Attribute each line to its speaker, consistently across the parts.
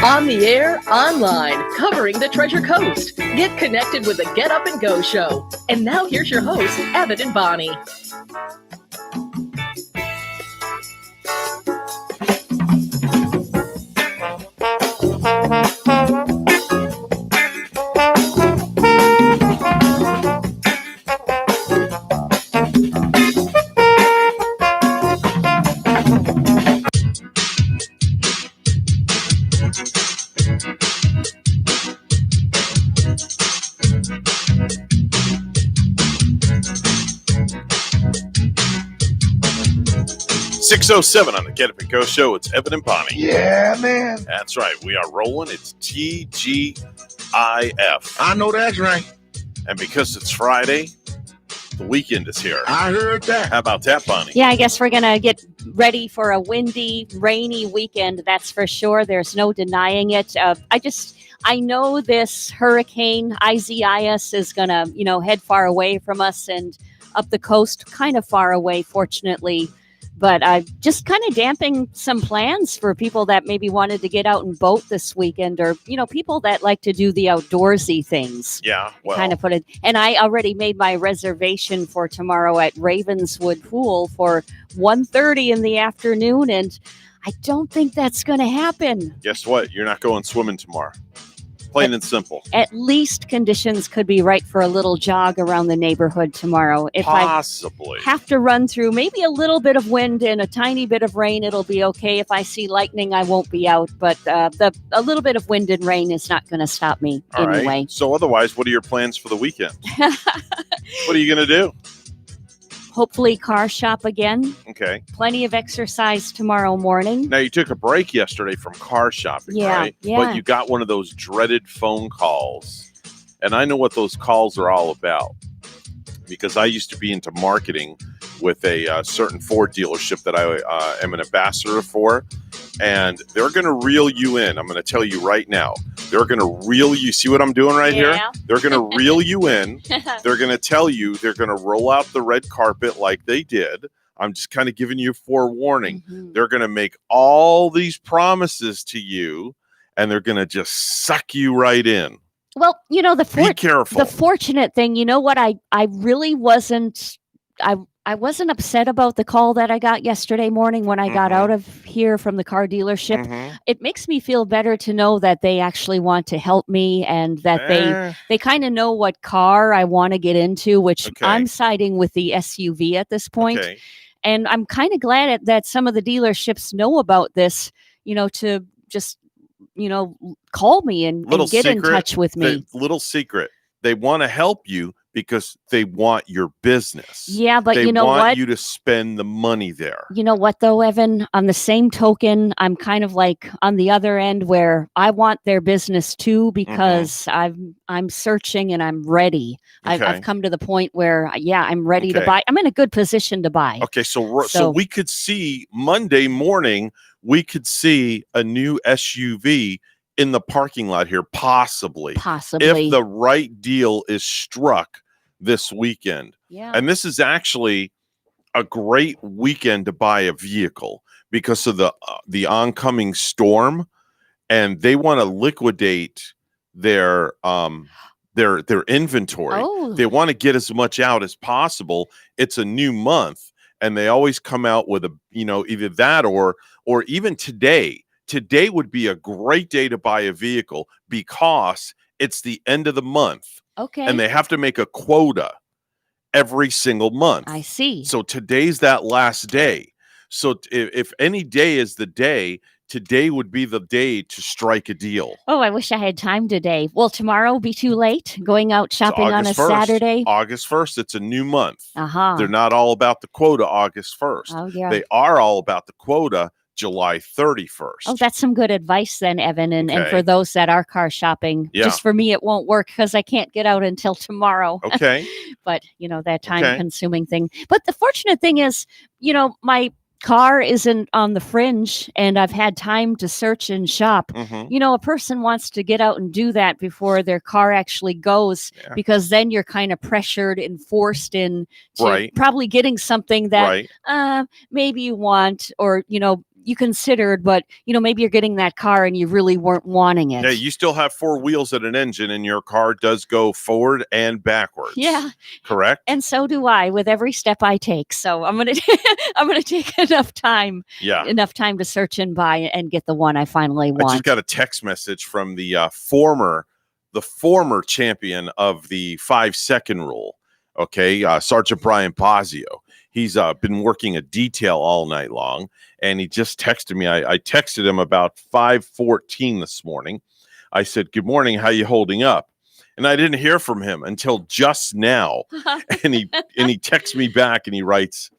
Speaker 1: On the air, online, covering the Treasure Coast. Get connected with the Get Up and Go show. And now here's your hosts, Evan and Bonnie.
Speaker 2: .607 on the Get Up and Go show. It's Evan and Bonnie.
Speaker 3: Yeah, man.
Speaker 2: That's right. We are rolling. It's TGIF.
Speaker 3: I know that's right.
Speaker 2: And because it's Friday, the weekend is here.
Speaker 3: I heard that.
Speaker 2: How about that, Bonnie?
Speaker 4: Yeah, I guess we're going to get ready for a windy, rainy weekend. That's for sure. There's no denying it. I know this hurricane, Isaias, is going to, head far away from us and up the coast, kind of far away, fortunately. But just kind of damping some plans for people that maybe wanted to get out and boat this weekend, or, people that like to do the outdoorsy things.
Speaker 2: Yeah, well.
Speaker 4: Kind of put it. And I already made my reservation for tomorrow at Ravenswood Pool for 1:30 in the afternoon. And I don't think that's going to happen.
Speaker 2: Guess what? You're not going swimming tomorrow. Plain and simple.
Speaker 4: At least conditions could be right for a little jog around the neighborhood tomorrow. If
Speaker 2: Possibly.
Speaker 4: I have to run through maybe a little bit of wind and a tiny bit of rain, it'll be okay. If I see lightning, I won't be out. But a little bit of wind and rain is not going to stop me
Speaker 2: All
Speaker 4: anyway.
Speaker 2: right. So otherwise, what are your plans for the weekend? What are you going to do?
Speaker 4: Hopefully car shop again.
Speaker 2: Okay.
Speaker 4: Plenty of exercise tomorrow morning.
Speaker 2: Now, you took a break yesterday from car shopping,
Speaker 4: Yeah,
Speaker 2: right?
Speaker 4: yeah.
Speaker 2: But you got one of those dreaded phone calls. And I know what those calls are all about because I used to be into marketing with a certain Ford dealership that I am an ambassador for. And they're going to reel you in. I'm going to tell you right now. They're going to reel you. See what I'm doing right here? They're going to reel you in. They're going to tell you they're going to roll out the red carpet like they did. I'm just kind of giving you forewarning.
Speaker 4: Mhm.
Speaker 2: They're going to make all these promises to you, and they're going to just suck you right in.
Speaker 4: Well,
Speaker 2: Be careful.
Speaker 4: the fortunate thing, you know what? I really wasn't. I wasn't upset about the call that I got yesterday morning when I got
Speaker 2: Mhm.
Speaker 4: out of here from the car dealership.
Speaker 2: Mhm.
Speaker 4: It makes me feel better to know that they actually want to help me and that they kind of know what car I want to get into, which
Speaker 2: Okay.
Speaker 4: I'm siding with the SUV at this point.
Speaker 2: Okay.
Speaker 4: And I'm kind of glad that some of the dealerships know about this, to just, call me and get in touch with me.
Speaker 2: Little secret. They want to help you because they want your business.
Speaker 4: Yeah, but
Speaker 2: they
Speaker 4: you know
Speaker 2: want
Speaker 4: what?
Speaker 2: you to spend the money there.
Speaker 4: You know what, though, Evan? On the same token, I'm kind of like on the other end where I want their business too because I'm searching and I'm ready.
Speaker 2: Okay.
Speaker 4: I've come to the point where, I'm ready to
Speaker 2: Okay.
Speaker 4: buy. I'm in a good position to buy.
Speaker 2: Okay, so
Speaker 4: So-
Speaker 2: we could see Monday morning, we could see a new SUV in the parking lot here, possibly.
Speaker 4: Possibly.
Speaker 2: If the right deal is struck this weekend.
Speaker 4: Yeah.
Speaker 2: And this is actually a great weekend to buy a vehicle because of the oncoming storm, and they want to liquidate their inventory.
Speaker 4: Oh.
Speaker 2: They want to get as much out as possible. It's a new month, and they always come out with either that or even today. Today would be a great day to buy a vehicle because it's the end of the month.
Speaker 4: Okay.
Speaker 2: And they have to make a quota every single month.
Speaker 4: I see.
Speaker 2: So today's that last day. So if any day is the day, today would be the day to strike a deal.
Speaker 4: Oh, I wish I had time today. Will tomorrow be too late? Going out shopping on a
Speaker 2: August 1st.
Speaker 4: Saturday?
Speaker 2: August 1st, it's a new month.
Speaker 4: Uh-huh.
Speaker 2: They're not all about the quota August 1st.
Speaker 4: Oh, yeah.
Speaker 2: They are all about the quota July 31st.
Speaker 4: Oh, that's some good advice then, Evan. And
Speaker 2: Okay.
Speaker 4: for those that are car shopping,
Speaker 2: Yeah.
Speaker 4: just for me, it won't work because I can't get out until tomorrow.
Speaker 2: Okay.
Speaker 4: But, that time
Speaker 2: Okay.
Speaker 4: consuming thing. But the fortunate thing is, my car isn't on the fringe and I've had time to search and shop.
Speaker 2: Mhm.
Speaker 4: A person wants to get out and do that before their car actually goes
Speaker 2: Yeah.
Speaker 4: because then you're kind of pressured and forced into
Speaker 2: Right.
Speaker 4: probably getting something that
Speaker 2: Right.
Speaker 4: maybe you want or, you considered, but maybe you're getting that car and you really weren't wanting it.
Speaker 2: Yeah, you still have four wheels and an engine, and your car does go forward and backwards.
Speaker 4: Yeah.
Speaker 2: Correct?
Speaker 4: And so do I with every step I take. So I'm gonna I'm gonna take enough time to search and buy and get the one I finally
Speaker 2: I
Speaker 4: want.
Speaker 2: just got a text message from the former champion of the 5-second rule. Okay, Sergeant Brian Pazio. He's been working a detail all night long, and he just texted me. I texted him about 5:14 this morning. I said, "Good morning. How you holding up?" And I didn't hear from him until just now. and he texts me back and he writes,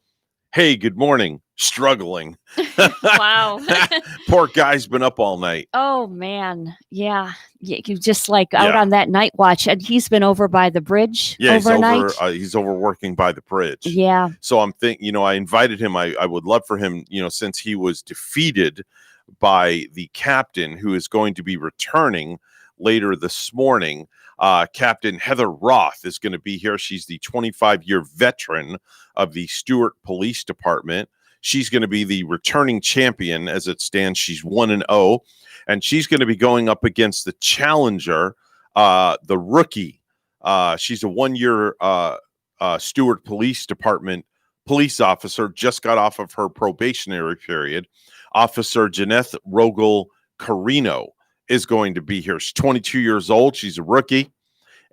Speaker 2: "Hey, good morning. Struggling."
Speaker 4: Wow.
Speaker 2: Poor guy's been up all night.
Speaker 4: Oh man. Yeah. You just like out
Speaker 2: Yeah.
Speaker 4: on that night watch. And he's been over by the bridge
Speaker 2: Yeah,
Speaker 4: overnight.
Speaker 2: he's over working by the bridge.
Speaker 4: Yeah.
Speaker 2: So I'm thinking, I invited him. I would love for him, since he was defeated by the captain who is going to be returning later this morning. Captain Heather Roth is going to be here. She's the 25-year veteran of the Stewart Police Department. She's going to be the returning champion as it stands. She's 1-0, and she's going to be going up against the challenger, the rookie. She's a 1-year Stewart Police Department police officer, just got off of her probationary period, Officer Janeth Rogel Carino. is going to be here. She's 22 years old. She's a rookie.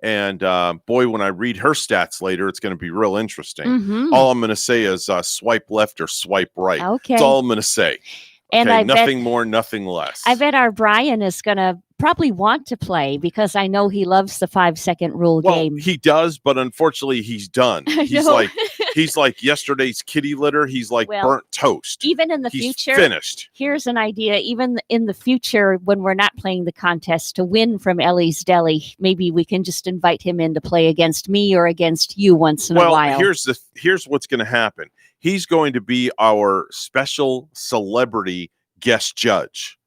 Speaker 2: And boy, when I read her stats later, it's going to be real interesting.
Speaker 4: Mhm.
Speaker 2: All I'm going to say is swipe left or swipe right.
Speaker 4: Okay.
Speaker 2: That's all I'm going to say.
Speaker 4: And
Speaker 2: Okay,
Speaker 4: I
Speaker 2: nothing more, nothing less.
Speaker 4: I bet our Brian is going to probably want to play because I know he loves the 5-second rule
Speaker 2: Well,
Speaker 4: game.
Speaker 2: he does, but unfortunately, he's done. He's like yesterday's kitty litter. He's like
Speaker 4: Well,
Speaker 2: burnt toast.
Speaker 4: Even in the
Speaker 2: He's
Speaker 4: future,
Speaker 2: finished.
Speaker 4: here's an idea. Even in the future, when we're not playing the contest to win from Ellie's Deli, maybe we can just invite him in to play against me or against you once in a while.
Speaker 2: Here's what's going to happen. He's going to be our special celebrity guest judge.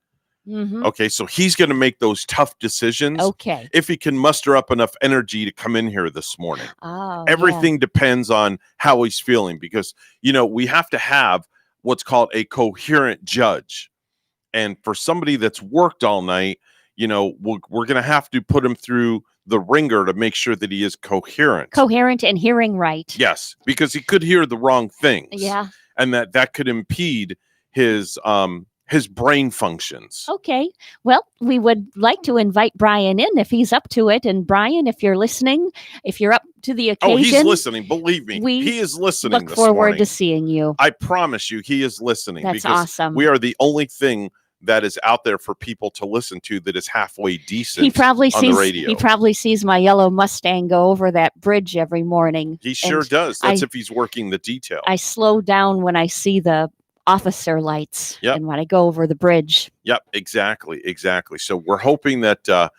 Speaker 4: Mhm.
Speaker 2: Okay, so he's going to make those tough decisions.
Speaker 4: Okay.
Speaker 2: If he can muster up enough energy to come in here this morning.
Speaker 4: Oh,
Speaker 2: Everything depends on how he's feeling because, we have to have what's called a coherent judge. And for somebody that's worked all night, we're going to have to put him through the ringer to make sure that he is coherent.
Speaker 4: Coherent and hearing right.
Speaker 2: Yes, because he could hear the wrong things.
Speaker 4: Yeah.
Speaker 2: And that could impede his brain functions.
Speaker 4: Okay. Well, we would like to invite Brian in if he's up to it. And Brian, if you're listening, if you're up to the occasion,
Speaker 2: He's listening. Believe me,
Speaker 4: we
Speaker 2: he is listening.
Speaker 4: look
Speaker 2: this
Speaker 4: forward
Speaker 2: morning.
Speaker 4: to seeing you.
Speaker 2: I promise you, he is listening.
Speaker 4: That's
Speaker 2: because
Speaker 4: awesome.
Speaker 2: We are the only thing that is out there for people to listen to that is halfway decent.
Speaker 4: He probably
Speaker 2: on
Speaker 4: sees
Speaker 2: the radio.
Speaker 4: He probably sees my yellow Mustang go over that bridge every morning.
Speaker 2: He sure
Speaker 4: And
Speaker 2: does. That's if he's working the detail.
Speaker 4: I slow down when I see the officer lights and when I go over the bridge.
Speaker 2: Yep, exactly. So we're hoping that the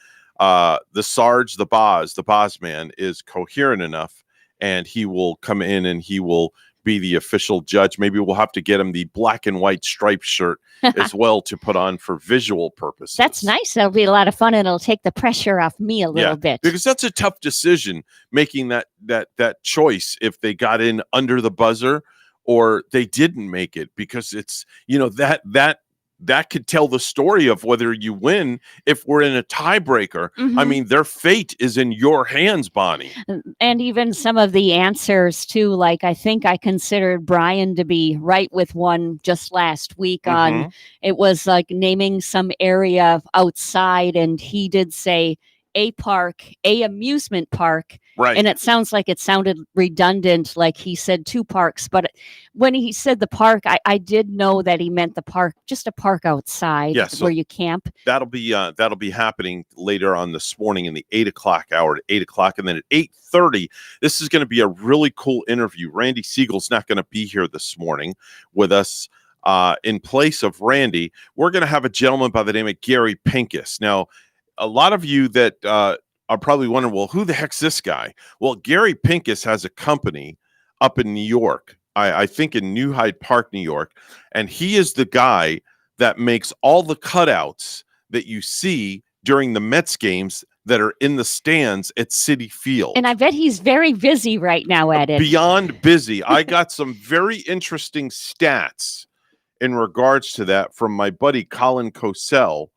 Speaker 2: Sarge, the Boz man is coherent enough and he will come in and he will be the official judge. Maybe we'll have to get him the black and white striped shirt as well to put on for visual purposes.
Speaker 4: That's nice. That'll be a lot of fun and it'll take the pressure off me a little bit.
Speaker 2: Because that's a tough decision making that choice if they got in under the buzzer or they didn't make it, because it's that could tell the story of whether you win if we're in a tiebreaker.
Speaker 4: Mhm.
Speaker 2: I mean, their fate is in your hands, Bonnie.
Speaker 4: And even some of the answers too, like I think I considered Brian to be right with one just last week on, it was like naming some area outside and he did say a amusement park.
Speaker 2: Right.
Speaker 4: And it sounded redundant, like he said 2 parks. But when he said the park, I did know that he meant the park, just a park outside where you camp.
Speaker 2: That'll be happening later on this morning in the 8:00 hour at 8:00. And then at 8:30, this is going to be a really cool interview. Randy Siegel's not going to be here this morning with us. In place of Randy, we're going to have a gentleman by the name of Gary Pincus. Now, a lot of you that are probably wondering, well, who the heck's this guy? Well, Gary Pincus has a company up in New York, I think in New Hyde Park, New York, and he is the guy that makes all the cutouts that you see during the Mets games that are in the stands at Citi Field.
Speaker 4: And I bet he's very busy right now at it.
Speaker 2: Beyond busy. I got some very interesting stats in regards to that from my buddy Colin Cosell,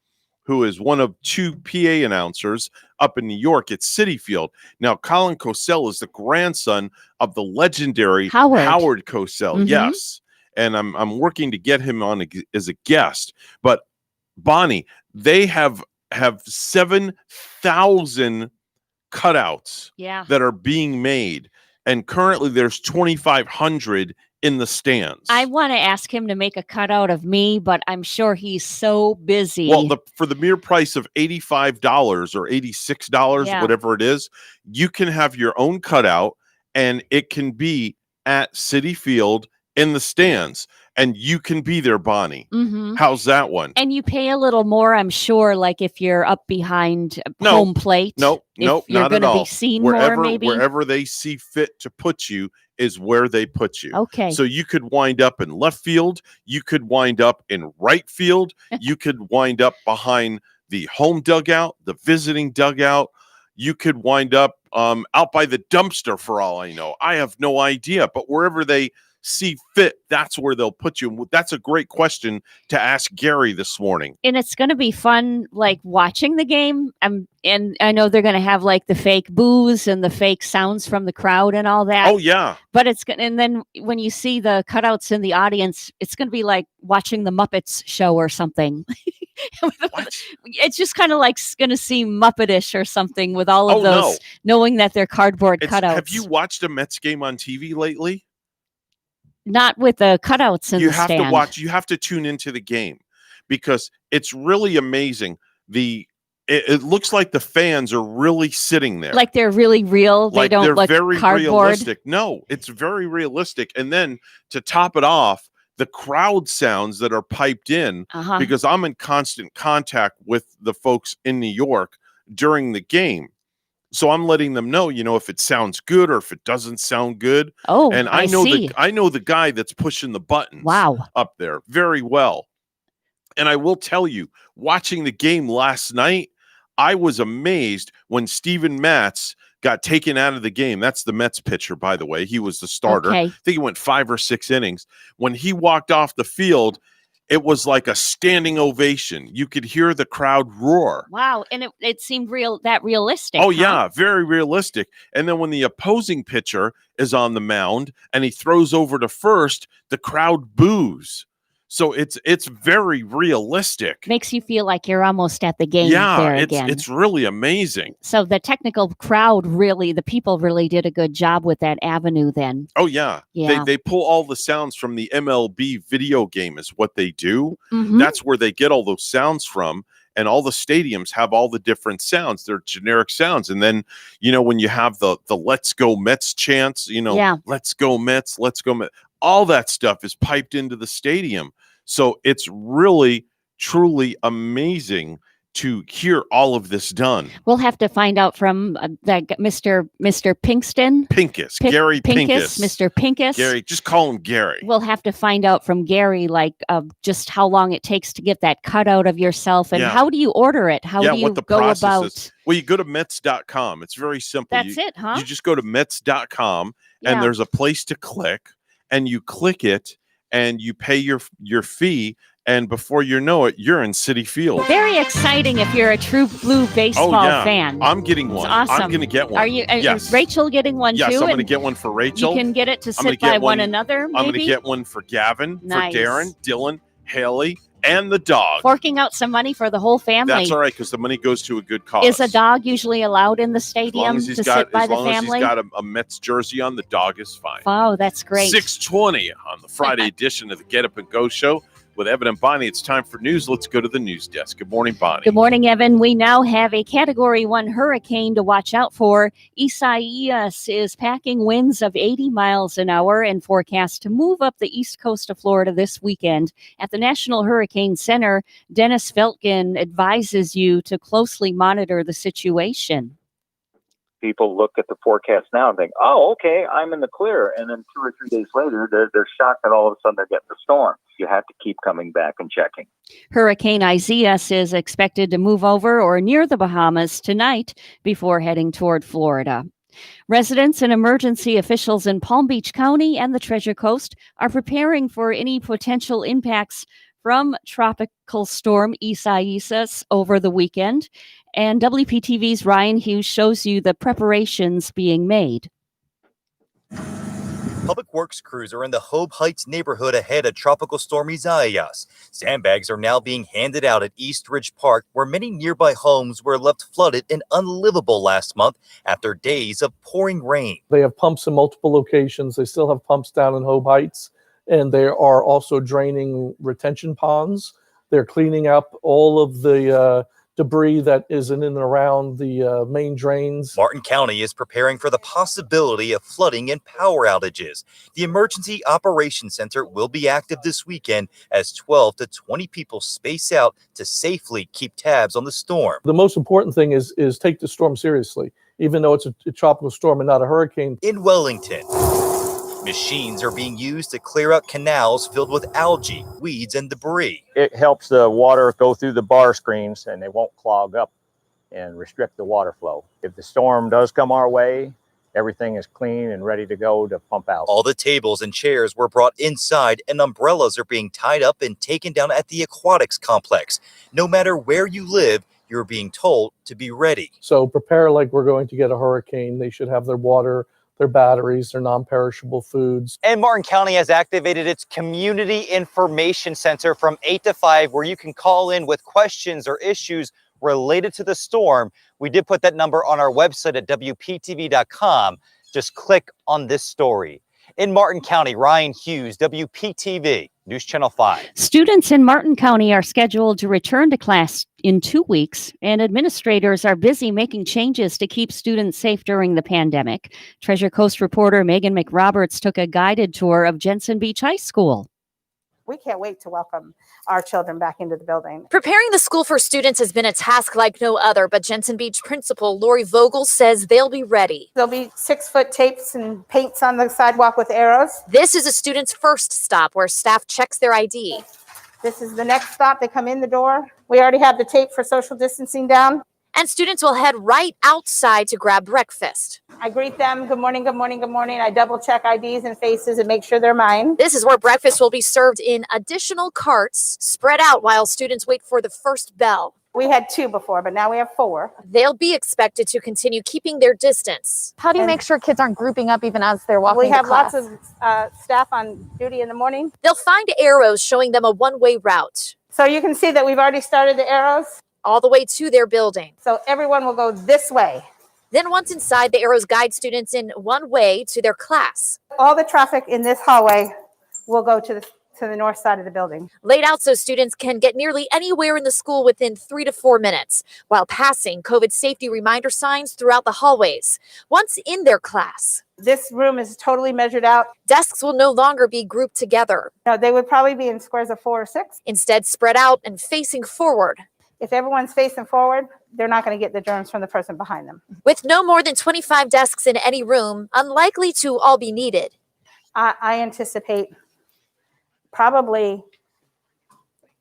Speaker 2: who is one of 2 PA announcers up in New York at Citi Field. Now, Colin Cosell is the grandson of the legendary Howard Cosell.
Speaker 4: Mhm.
Speaker 2: Yes. And I'm working to get him on as a guest. But Bonnie, they have 7,000 cutouts that are being made. And currently there's 2,500 in the stands.
Speaker 4: I want to ask him to make a cutout of me, but I'm sure he's so busy.
Speaker 2: Well, for the mere price of $85 or $86, whatever it is, you can have your own cutout and it can be at Citi Field in the stands and you can be there, Bonnie.
Speaker 4: Mhm.
Speaker 2: How's that one?
Speaker 4: And you pay a little more, I'm sure, like if you're up behind home plate.
Speaker 2: Nope,
Speaker 4: you're
Speaker 2: not at
Speaker 4: gonna
Speaker 2: all.
Speaker 4: be seen
Speaker 2: Wherever,
Speaker 4: more, maybe.
Speaker 2: wherever they see fit to put you is where they put you.
Speaker 4: Okay.
Speaker 2: So you could wind up in left field. You could wind up in right field. You could wind up behind the home dugout, the visiting dugout. You could wind up out by the dumpster for all I know. I have no idea. But wherever they see fit, that's where they'll put you. That's a great question to ask Gary this morning.
Speaker 4: And it's going to be fun, like watching the game. And I know they're going to have like the fake boos and the fake sounds from the crowd and all that.
Speaker 2: Oh yeah.
Speaker 4: But it's going, and then when you see the cutouts in the audience, it's going to be like watching the Muppets show or something.
Speaker 2: What?
Speaker 4: It's just kind of like going to seem Muppetish or something with all of
Speaker 2: Oh,
Speaker 4: those, knowing that they're cardboard cutouts.
Speaker 2: Have you watched a Mets game on TV lately?
Speaker 4: Not with the cutouts in
Speaker 2: You
Speaker 4: the
Speaker 2: have
Speaker 4: stand.
Speaker 2: to watch. You have to tune into the game because it's really amazing. It looks like the fans are really sitting there.
Speaker 4: Like they're really real. They
Speaker 2: Like
Speaker 4: don't
Speaker 2: they're
Speaker 4: look
Speaker 2: very
Speaker 4: cardboard.
Speaker 2: realistic. No, it's very realistic. And then to top it off, the crowd sounds that are piped in,
Speaker 4: Uh-huh.
Speaker 2: because I'm in constant contact with the folks in New York during the game. So I'm letting them know, if it sounds good or if it doesn't sound good.
Speaker 4: Oh,
Speaker 2: And
Speaker 4: I see.
Speaker 2: I know the guy that's pushing the buttons
Speaker 4: Wow.
Speaker 2: up there very well. And I will tell you, watching the game last night, I was amazed when Steven Matz got taken out of the game. That's the Mets pitcher, by the way. He was the starter.
Speaker 4: Okay.
Speaker 2: I think he went 5 or 6 innings. When he walked off the field, it was like a standing ovation. You could hear the crowd roar.
Speaker 4: Wow. And it seemed realistic.
Speaker 2: Oh,
Speaker 4: huh?
Speaker 2: yeah, very realistic. And then when the opposing pitcher is on the mound and he throws over to first, the crowd boos. So it's very realistic.
Speaker 4: Makes you feel like you're almost at the game
Speaker 2: Yeah,
Speaker 4: there again.
Speaker 2: it's really amazing.
Speaker 4: So the technical crowd the people really did a good job with that avenue then.
Speaker 2: Oh, yeah.
Speaker 4: Yeah.
Speaker 2: They pull all the sounds from the MLB video game is what they do.
Speaker 4: Mhm.
Speaker 2: That's where they get all those sounds from. And all the stadiums have all the different sounds. They're generic sounds. And then, when you have the Let's Go Mets chants,
Speaker 4: Yeah.
Speaker 2: Let's go Mets, let's go Mets. All that stuff is piped into the stadium. So it's really, truly amazing to hear all of this done.
Speaker 4: We'll have to find out from that Mr. Pinkston.
Speaker 2: Pincus, Gary Pincus.
Speaker 4: Mr. Pincus.
Speaker 2: Gary, just call him Gary.
Speaker 4: We'll have to find out from Gary, just how long it takes to get that cutout of yourself, and
Speaker 2: Yeah.
Speaker 4: how do you order it? How do you
Speaker 2: what the
Speaker 4: go
Speaker 2: process
Speaker 4: about?
Speaker 2: is. Well, you go to Mets.com. It's very simple.
Speaker 4: That's it, huh?
Speaker 2: You just go to Mets.com and
Speaker 4: Yeah.
Speaker 2: there's a place to click, and you click it and you pay your fee. And before you know it, you're in Citi Field.
Speaker 4: Very exciting if you're a true blue baseball fan.
Speaker 2: I'm getting one.
Speaker 4: awesome.
Speaker 2: I'm going to get one.
Speaker 4: Are you?
Speaker 2: Yes.
Speaker 4: Is Rachel getting one
Speaker 2: Yes,
Speaker 4: too?
Speaker 2: I'm going to
Speaker 4: And
Speaker 2: get one for Rachel.
Speaker 4: You can get it to
Speaker 2: I'm gonna
Speaker 4: sit by
Speaker 2: get
Speaker 4: one
Speaker 2: one-
Speaker 4: another. Maybe
Speaker 2: I'm going to get one for Gavin,
Speaker 4: Nice.
Speaker 2: for Darren, Dylan, Haley, and the dog.
Speaker 4: forking out some money for the whole family.
Speaker 2: That's all right, because the money goes to a good cause.
Speaker 4: Is a dog usually allowed in the
Speaker 2: As
Speaker 4: stadium
Speaker 2: long as he's
Speaker 4: to
Speaker 2: got,
Speaker 4: sit by
Speaker 2: as
Speaker 4: the
Speaker 2: long as
Speaker 4: family?
Speaker 2: he's got a Mets jersey on, the dog is fine.
Speaker 4: Oh, that's great.
Speaker 2: 6:20 on the Friday edition of the Get Up and Go Show with Evan and Bonnie. It's time for news. Let's go to the news desk. Good morning, Bonnie.
Speaker 4: Good morning, Evan. We now have a Category 1 hurricane to watch out for. Isaias is packing winds of 80 miles an hour and forecast to move up the east coast of Florida this weekend. At the National Hurricane Center, Dennis Feltgen advises you to closely monitor the situation.
Speaker 5: People look at the forecast now and think, oh, okay, I'm in the clear. And then 2 or 3 days later, they're shocked that all of a sudden they're getting the storm. You have to keep coming back and checking.
Speaker 4: Hurricane Isaias is expected to move over or near the Bahamas tonight before heading toward Florida. Residents and emergency officials in Palm Beach County and the Treasure Coast are preparing for any potential impacts from Tropical Storm Isaias over the weekend. And WPTV's Ryan Hughes shows you the preparations being made.
Speaker 6: Public Works crews are in the Hobe Heights neighborhood ahead of Tropical Storm Isaias. Sandbags are now being handed out at East Ridge Park, where many nearby homes were left flooded and unlivable last month after days of pouring rain.
Speaker 7: They have pumps in multiple locations. They still have pumps down in Hobe Heights, and they are also draining retention ponds. They're cleaning up all of the debris that is in and around the main drains.
Speaker 6: Martin County is preparing for the possibility of flooding and power outages. The Emergency Operations Center will be active this weekend as 12 to 20 people space out to safely keep tabs on the storm.
Speaker 7: The most important thing is take the storm seriously, even though it's a tropical storm and not a hurricane.
Speaker 6: In Wellington, machines are being used to clear out canals filled with algae, weeds, and debris.
Speaker 8: It helps the water go through the bar screens and they won't clog up and restrict the water flow. If the storm does come our way, everything is clean and ready to go to pump out.
Speaker 6: All the tables and chairs were brought inside, and umbrellas are being tied up and taken down at the aquatics complex. No matter where you live, you're being told to be ready.
Speaker 7: So prepare like we're going to get a hurricane. They should have their water their batteries, their non-perishable foods.
Speaker 6: And Martin County has activated its Community Information Center from 8 to 5, where you can call in with questions or issues related to the storm. We did put that number on our website at WPTV.com. Just click on this story. In Martin County, Ryan Hughes, WPTV, News Channel 5.
Speaker 4: Students in Martin County are scheduled to return to class in 2 weeks, and administrators are busy making changes to keep students safe during the pandemic. Treasure Coast reporter Megan McRoberts took a guided tour of Jensen Beach High School.
Speaker 9: We can't wait to welcome our children back into the building.
Speaker 10: Preparing the school for students has been a task like no other, but Jensen Beach principal Lori Vogel says they'll be ready.
Speaker 9: There'll be 6-foot tapes and paints on the sidewalk with arrows.
Speaker 10: This is a student's first stop where staff checks their ID.
Speaker 9: This is the next stop. They come in the door. We already have the tape for social distancing down.
Speaker 10: And students will head right outside to grab breakfast.
Speaker 9: I greet them. Good morning, good morning, good morning. I double check IDs and faces and make sure they're mine.
Speaker 10: This is where breakfast will be served in additional carts spread out while students wait for the first bell.
Speaker 9: We had 2 before, but now we have 4.
Speaker 10: They'll be expected to continue keeping their distance.
Speaker 11: How do you make sure kids aren't grouping up even as they're walking
Speaker 9: We
Speaker 11: to
Speaker 9: have
Speaker 11: class?
Speaker 9: lots of staff on duty in the morning.
Speaker 10: They'll find arrows showing them a one-way route
Speaker 9: So you can see that we've already started the arrows.
Speaker 10: all the way to their building.
Speaker 9: So everyone will go this way.
Speaker 10: Then once inside, the arrows guide students in one way to their class.
Speaker 9: All the traffic in this hallway will go to the north side of the building.
Speaker 10: Laid out so students can get nearly anywhere in the school within 3 to 4 minutes, while passing COVID safety reminder signs throughout the hallways. Once in their class,
Speaker 9: This room is totally measured out.
Speaker 10: desks will no longer be grouped together,
Speaker 9: No, they would probably be in squares of 4 or 6.
Speaker 10: instead spread out and facing forward.
Speaker 9: If everyone's facing forward, they're not going to get the germs from the person behind them.
Speaker 10: With no more than 25 desks in any room, unlikely to all be needed.
Speaker 9: I anticipate probably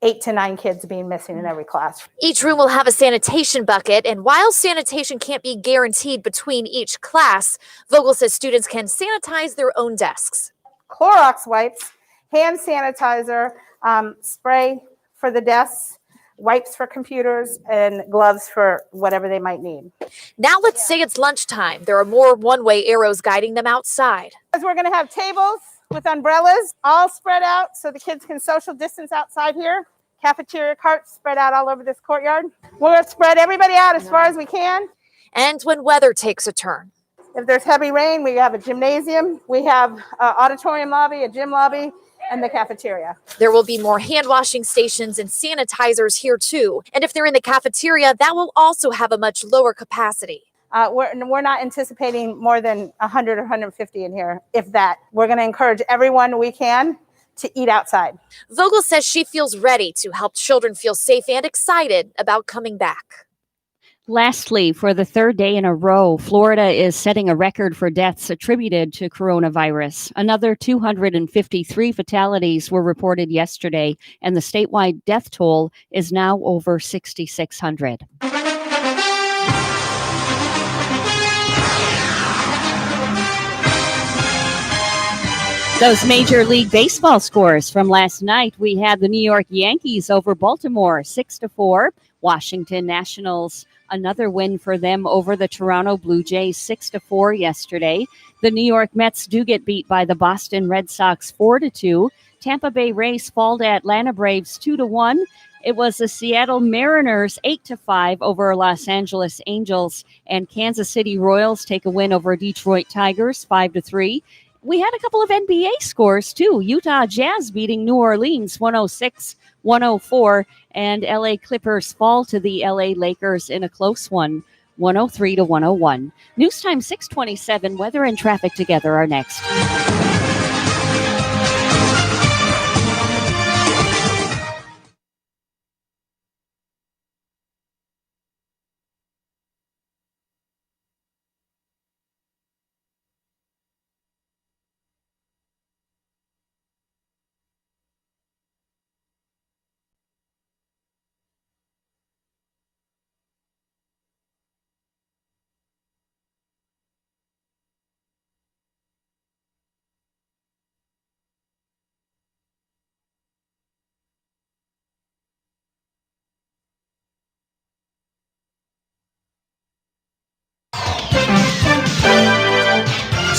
Speaker 9: 8 to 9 kids being missing in every class.
Speaker 10: Each room will have a sanitation bucket, and while sanitation can't be guaranteed between each class, Vogel says students can sanitize their own desks.
Speaker 9: Clorox wipes, hand sanitizer, spray for the desks, wipes for computers, and gloves for whatever they might need.
Speaker 10: Now let's say it's lunchtime. There are more one-way arrows guiding them outside.
Speaker 9: Because we're going to have tables with umbrellas all spread out so the kids can social distance outside here. Cafeteria carts spread out all over this courtyard. We're going to spread everybody out as far as we can.
Speaker 10: And when weather takes a turn.
Speaker 9: If there's heavy rain, we have a gymnasium. We have an auditorium lobby, a gym lobby, and the cafeteria.
Speaker 10: There will be more hand washing stations and sanitizers here too. And if they're in the cafeteria, that will also have a much lower capacity.
Speaker 9: We're not anticipating more than 100 or 150 in here, if that. We're going to encourage everyone we can to eat outside.
Speaker 10: Vogel says she feels ready to help children feel safe and excited about coming back.
Speaker 4: Lastly, for the 3rd day in a row, Florida is setting a record for deaths attributed to coronavirus. Another 253 fatalities were reported yesterday, and the statewide death toll is now over 6,600. Those Major League Baseball scores from last night. We had the New York Yankees over Baltimore, 6-4. Washington Nationals, another win for them over the Toronto Blue Jays, 6-4 yesterday. The New York Mets do get beat by the Boston Red Sox, 4-2. Tampa Bay Rays fall to Atlanta Braves, 2-1. It was the Seattle Mariners 8-5 over Los Angeles Angels, and Kansas City Royals take a win over Detroit Tigers, 5-3. We had a couple of NBA scores, too. Utah Jazz beating New Orleans 106-104, and LA Clippers fall to the LA Lakers in a close one, 103-101. News time 6:27. Weather and traffic together are next.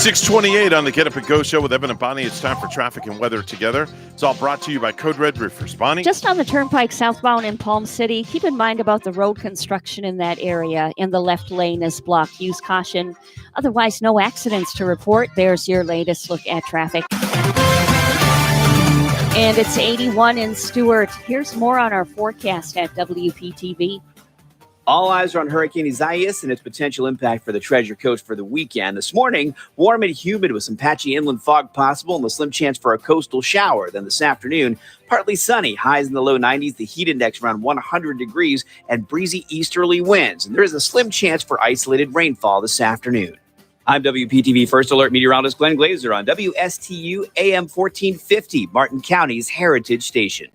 Speaker 2: 628 on the Get Up and Go show with Evan and Bonnie. It's time for traffic and weather together. It's all brought to you by Code Red Roofers. Bonnie?
Speaker 4: Just on the Turnpike southbound in Palm City, keep in mind about the road construction in that area. In the left lane is blocked. Use caution. Otherwise, no accidents to report. There's your latest look at traffic. And it's 81 in Stewart. Here's more on our forecast at WPTV.
Speaker 12: All eyes are on Hurricane Isaias and its potential impact for the Treasure Coast for the weekend. This morning, warm and humid with some patchy inland fog possible and a slim chance for a coastal shower. Then this afternoon, partly sunny, highs in the low 90s, the heat index around 100 degrees, and breezy easterly winds. And there is a slim chance for isolated rainfall this afternoon. I'm WPTV First Alert meteorologist Glenn Glazer on WSTU AM 1450, Martin County's Heritage Station.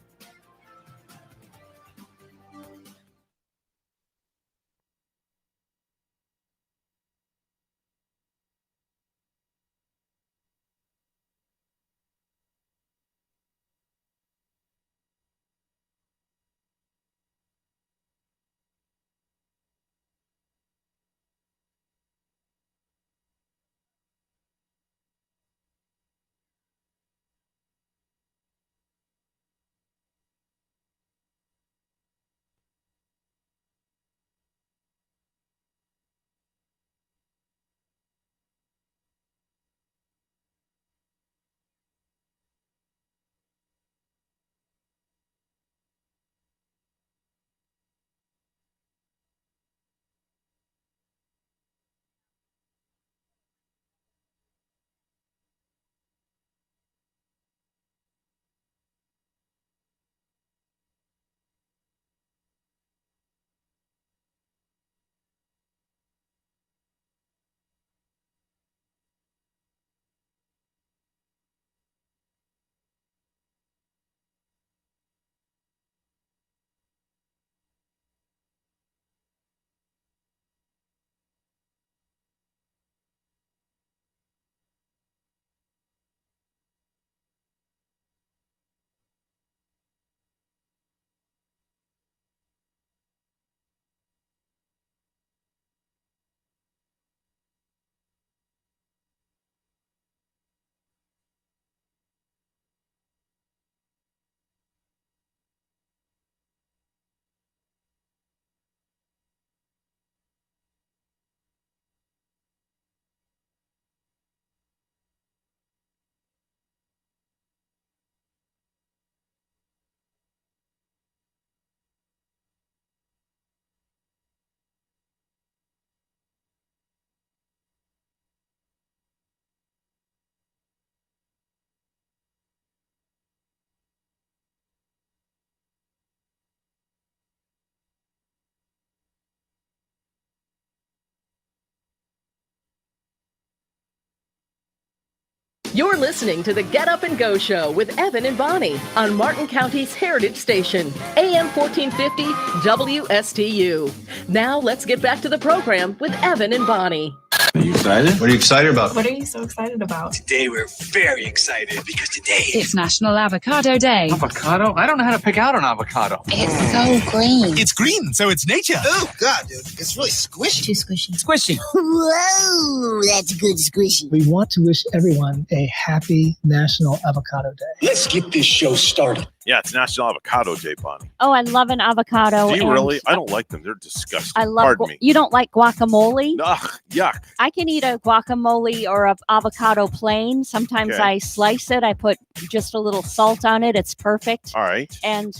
Speaker 1: You're listening to the Get Up and Go show with Evan and Bonnie on Martin County's Heritage Station, AM 1450 WSTU. Now let's get back to the program with Evan and Bonnie.
Speaker 3: Are you excited? What are you excited about?
Speaker 13: What are you so excited about?
Speaker 3: Today we're very excited because today
Speaker 13: It's National Avocado Day.
Speaker 3: avocado. I don't know how to pick out an avocado.
Speaker 13: It's so green.
Speaker 3: It's green, so it's nature. Oh God, dude, it's really squishy.
Speaker 13: Too squishy.
Speaker 3: Squishy.
Speaker 14: Whoa, that's good squishy.
Speaker 15: We want to wish everyone a happy National Avocado Day.
Speaker 3: Let's get this show started.
Speaker 2: Yeah, it's National Avocado Day, Bonnie.
Speaker 4: Oh, I love an avocado.
Speaker 2: Do you
Speaker 4: and
Speaker 2: really? I don't like them. They're disgusting.
Speaker 4: I love.
Speaker 2: Pardon me.
Speaker 4: You don't like guacamole?
Speaker 2: Ugh, yuck.
Speaker 4: I can eat a guacamole or an avocado plain. Sometimes
Speaker 2: Okay.
Speaker 4: I slice it. I put just a little salt on it. It's perfect.
Speaker 2: All right.
Speaker 4: And,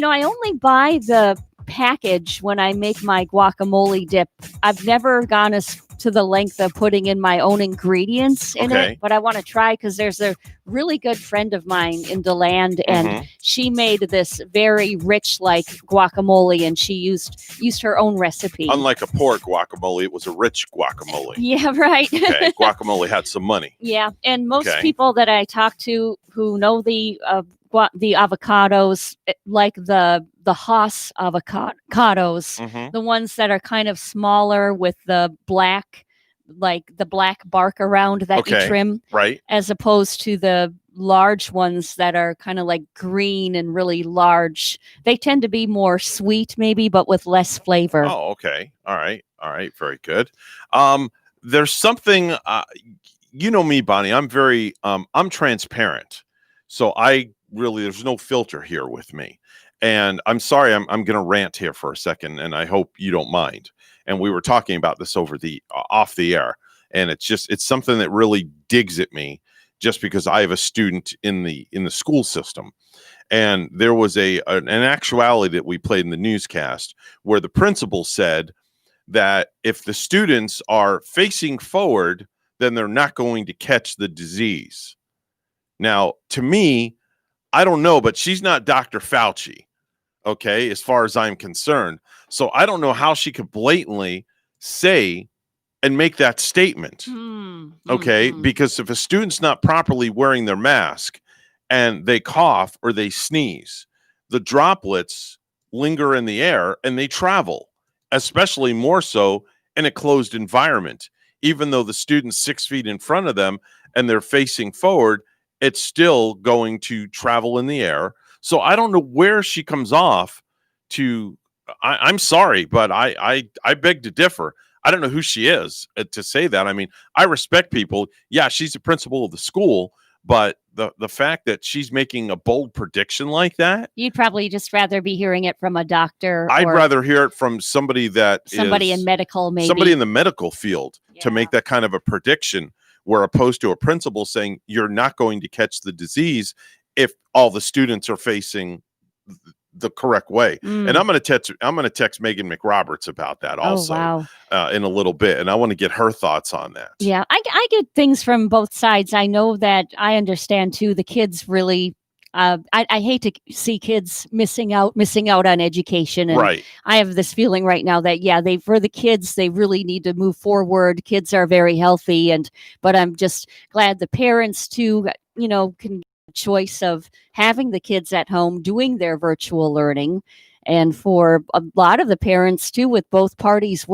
Speaker 4: I only buy the package when I make my guacamole dip. I've never gone to the length of putting in my own ingredients in
Speaker 2: Okay.
Speaker 4: it, but I want to try because there's a really good friend of mine in DeLand, and she made this very rich like guacamole, and she used her own recipe.
Speaker 2: Unlike a poor guacamole, it was a rich guacamole.
Speaker 4: Yeah, right.
Speaker 2: Okay, guacamole had some money.
Speaker 4: Yeah, and most
Speaker 2: Okay.
Speaker 4: people that I talk to who know the avocados, like the Haas avocados,
Speaker 2: Mhm.
Speaker 4: the ones that are kind of smaller with the black bark around that you
Speaker 2: Okay,
Speaker 4: trim,
Speaker 2: right.
Speaker 4: as opposed to the large ones that are kind of like green and really large. They tend to be more sweet, maybe, but with less flavor.
Speaker 2: Oh, okay. All right. All right. Very good. There's something you know me, Bonnie, I'm very, I'm transparent. So there's no filter here with me. And I'm sorry, I'm going to rant here for a second, and I hope you don't mind. And we were talking about this off the air, and it's something that really digs at me, just because I have a student in the school system. And there was an actuality that we played in the newscast where the principal said that if the students are facing forward, then they're not going to catch the disease. Now, to me, I don't know, but she's not Dr. Fauci, okay, as far as I'm concerned. So I don't know how she could blatantly say and make that statement, okay? Because if a student's not properly wearing their mask and they cough or they sneeze, the droplets linger in the air and they travel, especially more so in a closed environment. Even though the student's 6 feet in front of them and they're facing forward, it's still going to travel in the air. So I don't know where she comes off to. I'm sorry, but I beg to differ. I don't know who she is to say that. I mean, I respect people. Yeah, she's the principal of the school, but the fact that she's making a bold prediction like that,
Speaker 4: You'd probably just rather be hearing it from a doctor.
Speaker 2: I'd
Speaker 4: or
Speaker 2: rather hear it from somebody
Speaker 4: in medical, maybe
Speaker 2: somebody in the medical field to make that kind of a prediction, where opposed to a principal saying you're not going to catch the disease if all the students are facing the correct way. And I'm going to text Megan McRoberts about that also in a little bit, and I want to get her thoughts on that.
Speaker 4: Yeah, I get things from both sides. I know that I understand too. The kids really, I hate to see kids missing out on education. And
Speaker 2: Right.
Speaker 4: I have this feeling right now that for the kids, they really need to move forward. Kids are very healthy, but I'm just glad the parents too, can choice of having the kids at home doing their virtual learning. And for a lot of the parents too, with both parties,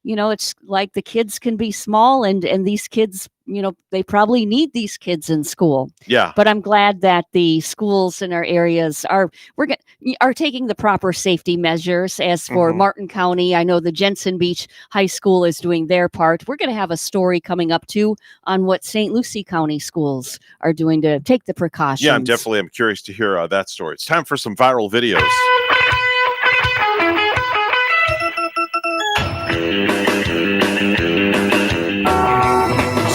Speaker 4: it's like the kids can be small and these kids, they probably need these kids in school.
Speaker 2: Yeah.
Speaker 4: But I'm glad that the schools in our areas are taking the proper safety measures. As for Martin County, I know the Jensen Beach High School is doing their part. We're going to have a story coming up too on what St. Lucie County schools are doing to take the precautions.
Speaker 2: Yeah, I'm curious to hear that story. It's time for some viral videos.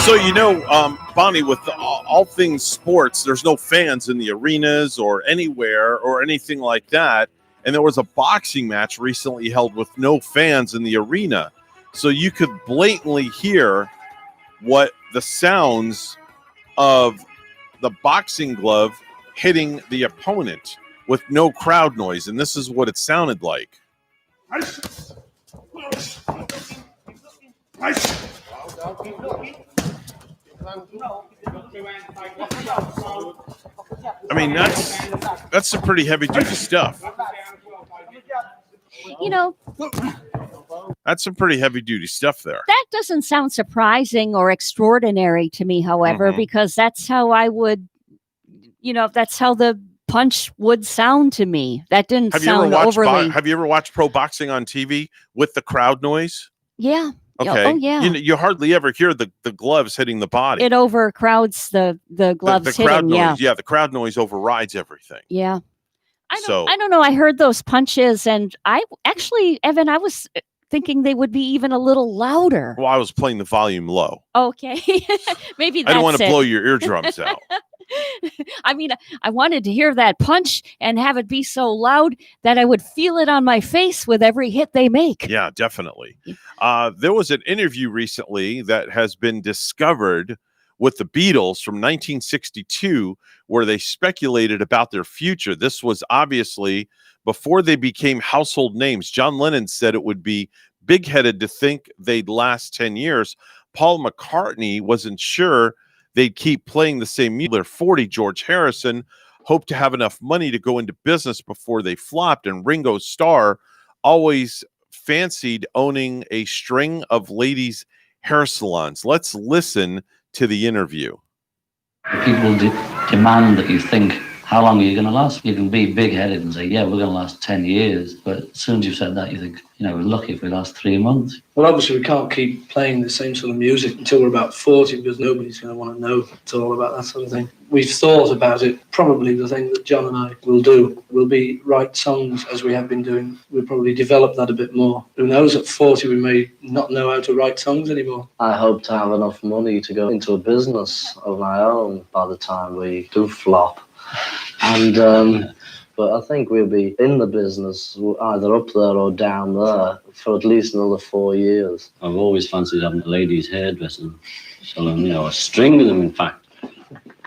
Speaker 2: So, Bonnie, with all things sports, there's no fans in the arenas or anywhere or anything like that. And there was a boxing match recently held with no fans in the arena. So you could blatantly hear what the sounds of the boxing glove hitting the opponent with no crowd noise. And this is what it sounded like. I mean, that's some pretty heavy duty stuff. That's some pretty heavy duty stuff there.
Speaker 4: That doesn't sound surprising or extraordinary to me, however, because that's how I would, that's how the punch would sound to me. That didn't sound overly.
Speaker 2: Have you ever watched pro boxing on TV with the crowd noise?
Speaker 4: Yeah.
Speaker 2: Okay.
Speaker 4: Oh, yeah.
Speaker 2: You hardly ever hear the gloves hitting the body.
Speaker 4: It overcrowds the gloves
Speaker 2: the crowd
Speaker 4: hitting.
Speaker 2: noise. Yeah, the crowd noise overrides everything.
Speaker 4: Yeah. I don't know. I heard those punches, and Evan, I was thinking they would be even a little louder.
Speaker 2: Well, I was playing the volume low.
Speaker 4: Okay. Maybe that's
Speaker 2: I don't want to
Speaker 4: it.
Speaker 2: blow your eardrums out.
Speaker 4: I mean, I wanted to hear that punch and have it be so loud that I would feel it on my face with every hit they make.
Speaker 2: Yeah, definitely. There was an interview recently that has been discovered with the Beatles from 1962 where they speculated about their future. This was obviously before they became household names. John Lennon said it would be big-headed to think they'd last 10 years. Paul McCartney wasn't sure they'd keep playing the same music. They're 40. George Harrison hoped to have enough money to go into business before they flopped. And Ringo Starr always fancied owning a string of ladies' hair salons. Let's listen to the interview.
Speaker 16: People demand that you think how long are you going to last? You can be big-headed and say, yeah, we're going to last 10 years. But as soon as you've said that, you think, we're lucky if we last 3 months.
Speaker 17: Well, obviously, we can't keep playing the same sort of music until we're about 40 because nobody's going to want to know at all about that sort of thing. We've thought about it. Probably the thing that John and I will do will be write songs as we have been doing. We'll probably develop that a bit more. Who knows, at 40 we may not know how to write songs anymore.
Speaker 18: I hope to have enough money to go into a business of my own by the time we do flop. And but I think we'll be in the business either up there or down there for at least another 4 years.
Speaker 16: I've always fancied having a ladies' hairdresser. So, a string of them, in fact.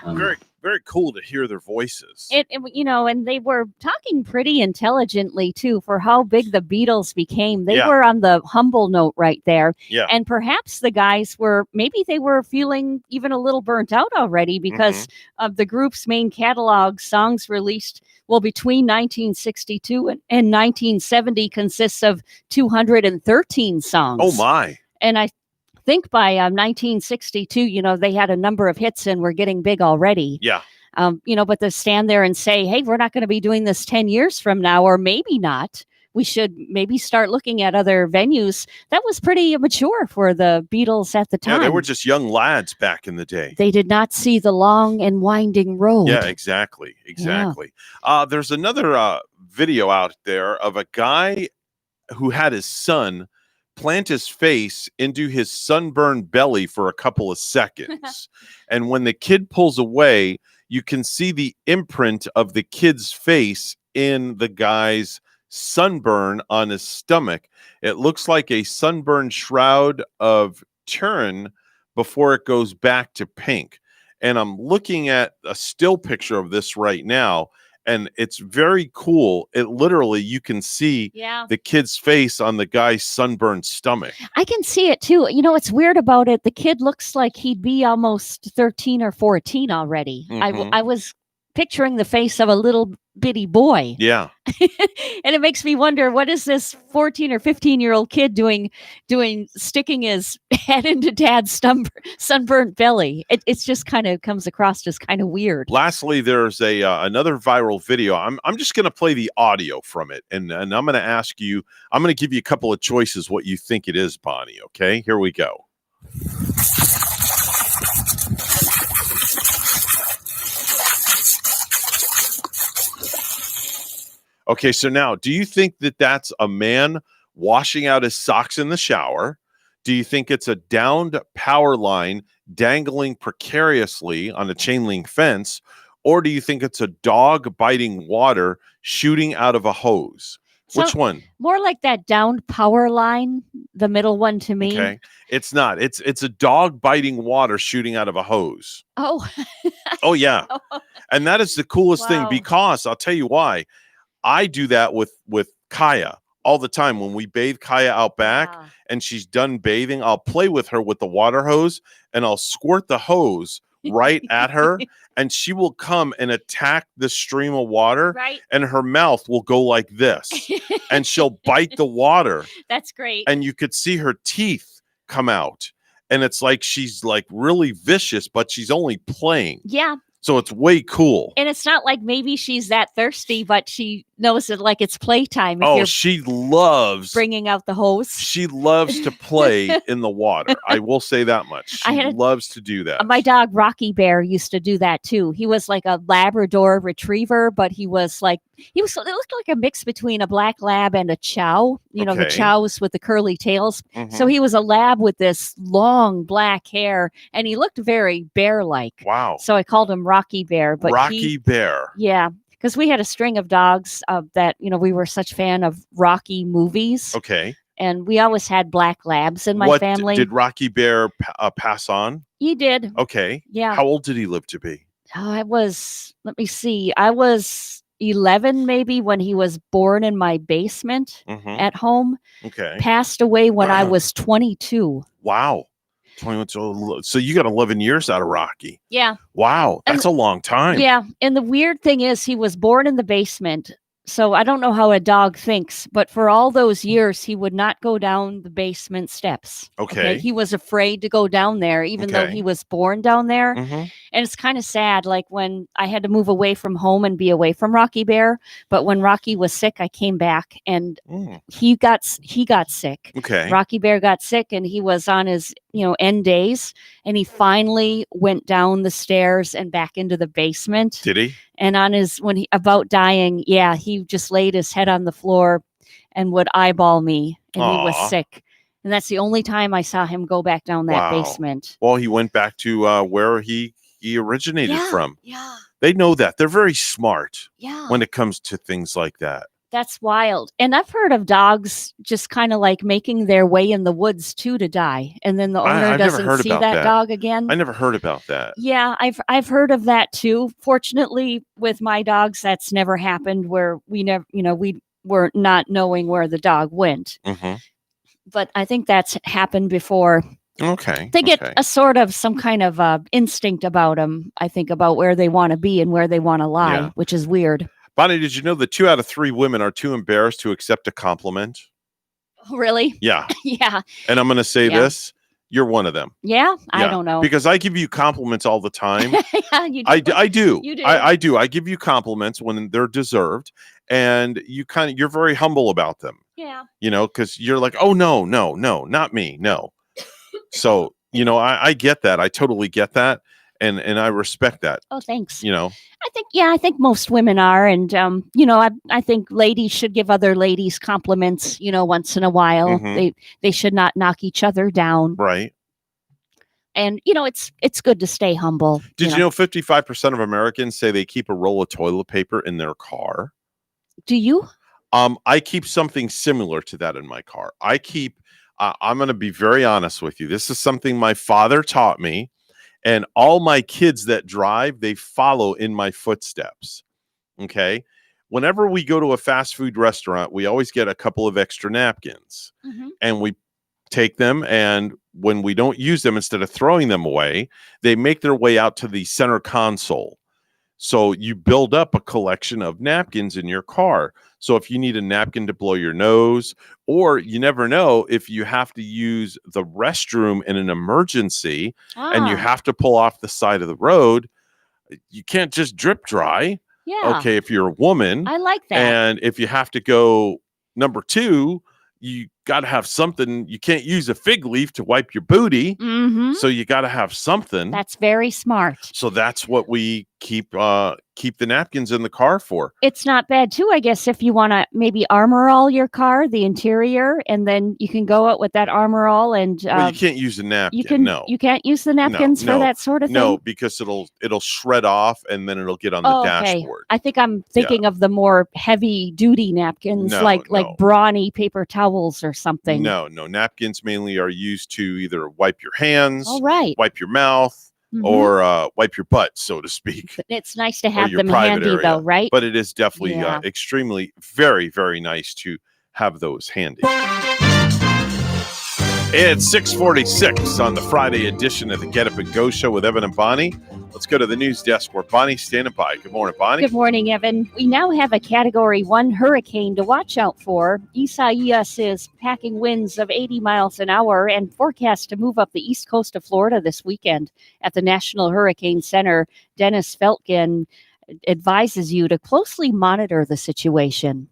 Speaker 2: Very, very cool to hear their voices.
Speaker 4: And they were talking pretty intelligently too for how big the Beatles became. They
Speaker 2: Yeah.
Speaker 4: were on the humble note right there.
Speaker 2: Yeah.
Speaker 4: And perhaps the guys maybe they were feeling even a little burnt out already because of the group's main catalog. Songs released between 1962 and 1970 consists of 213 songs.
Speaker 2: Oh my.
Speaker 4: And I think by 1962, they had a number of hits and were getting big already.
Speaker 2: Yeah.
Speaker 4: But to stand there and say, hey, we're not going to be doing this 10 years from now, or maybe not. We should maybe start looking at other venues. That was pretty mature for the Beatles at the time.
Speaker 2: Yeah, they were just young lads back in the day.
Speaker 4: They did not see the long and winding road.
Speaker 2: Yeah, exactly. There's another video out there of a guy who had his son plant his face into his sunburned belly for a couple of seconds. And when the kid pulls away, you can see the imprint of the kid's face in the guy's sunburn on his stomach. It looks like a sunburned shroud of Turin before it goes back to pink. And I'm looking at a still picture of this right now, and it's very cool. It literally, you can see the kid's face on the guy's sunburned stomach.
Speaker 4: I can see it too. What's weird about it, the kid looks like he'd be almost 13 or 14 already. I was picturing the face of a little bitty boy.
Speaker 2: Yeah.
Speaker 4: And it makes me wonder, what is this 14 or 15-year-old kid doing sticking his head into dad's sunburnt belly? It's just kind of comes across as kind of weird.
Speaker 2: Lastly, there's another viral video. I'm just going to play the audio from it, and I'm going to ask you, I'm going to give you a couple of choices what you think it is, Bonnie, okay? Here we go. Okay, so now, do you think that that's a man washing out his socks in the shower? Do you think it's a downed power line dangling precariously on a chain link fence? Or do you think it's a dog biting water shooting out of a hose? Which one?
Speaker 4: More like that downed power line, the middle one to me.
Speaker 2: Okay, it's not. It's a dog biting water shooting out of a hose.
Speaker 4: Oh.
Speaker 2: Oh, yeah. And that is the coolest thing,
Speaker 4: Wow.
Speaker 2: because I'll tell you why. I do that with Kaya all the time. When we bathe Kaya out back and she's done bathing, I'll play with her with the water hose and I'll squirt the hose right at her, and she will come and attack the stream of water, and her mouth will go like this and she'll bite the water.
Speaker 4: That's great.
Speaker 2: And you could see her teeth come out, and it's like she's like really vicious, but she's only playing.
Speaker 4: Yeah.
Speaker 2: So it's way cool.
Speaker 4: And it's not like maybe she's that thirsty, but she knows that like it's playtime. If
Speaker 2: Oh,
Speaker 4: you're
Speaker 2: she loves
Speaker 4: bringing out the hose.
Speaker 2: She loves to play in the water. I will say that much. She loves to do that.
Speaker 4: My dog Rocky Bear used to do that too. He was like a Labrador retriever, but it looked like a mix between a black lab and a chow. The
Speaker 2: Okay.
Speaker 4: chows with the curly tails.
Speaker 2: Mhm.
Speaker 4: So he was a lab with this long black hair, and he looked very bear-like.
Speaker 2: Wow.
Speaker 4: So I called him Rocky Bear. But
Speaker 2: Rocky Bear.
Speaker 4: Yeah, because we had a string of dogs that we were such fan of Rocky movies.
Speaker 2: Okay.
Speaker 4: And we always had black labs in my family.
Speaker 2: Did Rocky Bear pass on?
Speaker 4: He did.
Speaker 2: Okay.
Speaker 4: Yeah.
Speaker 2: How old did he live to be?
Speaker 4: I was 11 maybe when he was born in my basement
Speaker 2: Mhm.
Speaker 4: at home.
Speaker 2: Okay.
Speaker 4: Passed away when I was 22.
Speaker 2: Wow. 21. So you got 11 years out of Rocky.
Speaker 4: Yeah.
Speaker 2: Wow. That's a long time.
Speaker 4: Yeah. And the weird thing is he was born in the basement. So I don't know how a dog thinks, but for all those years, he would not go down the basement steps.
Speaker 2: Okay.
Speaker 4: He was afraid to go down there, even though
Speaker 2: Okay.
Speaker 4: he was born down there.
Speaker 2: Mhm.
Speaker 4: And it's kind of sad, like when I had to move away from home and be away from Rocky Bear. But when Rocky was sick, I came back and he got sick.
Speaker 2: Okay.
Speaker 4: Rocky Bear got sick and he was on his, end days. And he finally went down the stairs and back into the basement.
Speaker 2: Did he?
Speaker 4: And when he about dying, he just laid his head on the floor and would eyeball me. And he was
Speaker 2: Aw.
Speaker 4: sick. And that's the only time I saw him go back down that
Speaker 2: Wow.
Speaker 4: basement.
Speaker 2: Well, he went back to where he originated from.
Speaker 4: Yeah.
Speaker 2: They know that. They're very smart
Speaker 4: Yeah.
Speaker 2: when it comes to things like that.
Speaker 4: That's wild. And I've heard of dogs just kind of like making their way in the woods too to die. And then the owner
Speaker 2: I've never
Speaker 4: doesn't
Speaker 2: heard
Speaker 4: see
Speaker 2: about
Speaker 4: that
Speaker 2: that.
Speaker 4: dog again.
Speaker 2: I never heard about that.
Speaker 4: Yeah, I've heard of that too. Fortunately, with my dogs, that's never happened where we never, we were not knowing where the dog went.
Speaker 2: Mhm.
Speaker 4: But I think that's happened before.
Speaker 2: Okay.
Speaker 4: They get
Speaker 2: okay.
Speaker 4: a sort of some kind of instinct about them, I think, about where they want to be and where they want to lie,
Speaker 2: Yeah.
Speaker 4: which is weird.
Speaker 2: Bonnie, did you know that 2 out of 3 women are too embarrassed to accept a compliment?
Speaker 4: Really?
Speaker 2: Yeah.
Speaker 4: Yeah.
Speaker 2: And I'm going to say
Speaker 4: Yeah.
Speaker 2: this. You're one of them.
Speaker 4: Yeah? I
Speaker 2: Yeah.
Speaker 4: don't know.
Speaker 2: Because I give you compliments all the time.
Speaker 4: Yeah, you do.
Speaker 2: I do.
Speaker 4: You do.
Speaker 2: I do. I give you compliments when they're deserved. And you're very humble about them.
Speaker 4: Yeah.
Speaker 2: Because you're like, oh, no, not me. No. So, I get that. I totally get that. And I respect that.
Speaker 4: Oh, thanks.
Speaker 2: I
Speaker 4: I think most women are. And, I think ladies should give other ladies compliments, once in a while.
Speaker 2: Mhm.
Speaker 4: They should not knock each other down.
Speaker 2: Right.
Speaker 4: And, it's good to stay humble.
Speaker 2: Did you know 55% of Americans say they keep a roll of toilet paper in their car?
Speaker 4: Do you?
Speaker 2: I keep something similar to that in my car. I'm going to be very honest with you. This is something my father taught me, and all my kids that drive, they follow in my footsteps. Okay. Whenever we go to a fast food restaurant, we always get a couple of extra napkins and we take them. And when we don't use them, instead of throwing them away, they make their way out to the center console. So you build up a collection of napkins in your car. So if you need a napkin to blow your nose, or you never know if you have to use the restroom in an emergency and you have to pull off the side of the road, you can't just drip dry.
Speaker 4: Yeah.
Speaker 2: Okay, if you're a woman.
Speaker 4: I like that.
Speaker 2: And if you have to go number 2, you got to have something. You can't use a fig leaf to wipe your booty.
Speaker 4: Mm-hmm.
Speaker 2: So you got to have something.
Speaker 4: That's very smart.
Speaker 2: So that's what we keep the napkins in the car for.
Speaker 4: It's not bad too, I guess, if you want to maybe armor all your car, the interior, and then you can go out with that armor all and
Speaker 2: Well, you can't use a napkin.
Speaker 4: you can't use the napkins for that sort of thing.
Speaker 2: No, because it'll shred off and then it'll get on the
Speaker 4: Okay.
Speaker 2: dashboard.
Speaker 4: I think I'm thinking of the more heavy duty napkins,
Speaker 2: No,
Speaker 4: like
Speaker 2: no.
Speaker 4: brawny paper towels or something.
Speaker 2: No. Napkins mainly are used to either wipe your hands,
Speaker 4: All right.
Speaker 2: wipe your mouth,
Speaker 4: Mhm.
Speaker 2: or wipe your butt, so to speak.
Speaker 4: It's nice to
Speaker 2: or
Speaker 4: have
Speaker 2: your
Speaker 4: them
Speaker 2: private
Speaker 4: handy,
Speaker 2: area.
Speaker 4: though, right?
Speaker 2: But it is definitely
Speaker 4: Yeah.
Speaker 2: extremely, very, very nice to have those handy. It's 6:46 on the Friday edition of the Get Up and Go Show with Evan and Bonnie. Let's go to the news desk where Bonnie's standing by. Good morning, Bonnie.
Speaker 4: Good morning, Evan. We now have a Category 1 hurricane to watch out for. Isaias is packing winds of 80 miles an hour and forecast to move up the east coast of Florida this weekend. At the National Hurricane Center, Dennis Feltgen advises you to closely monitor the situation.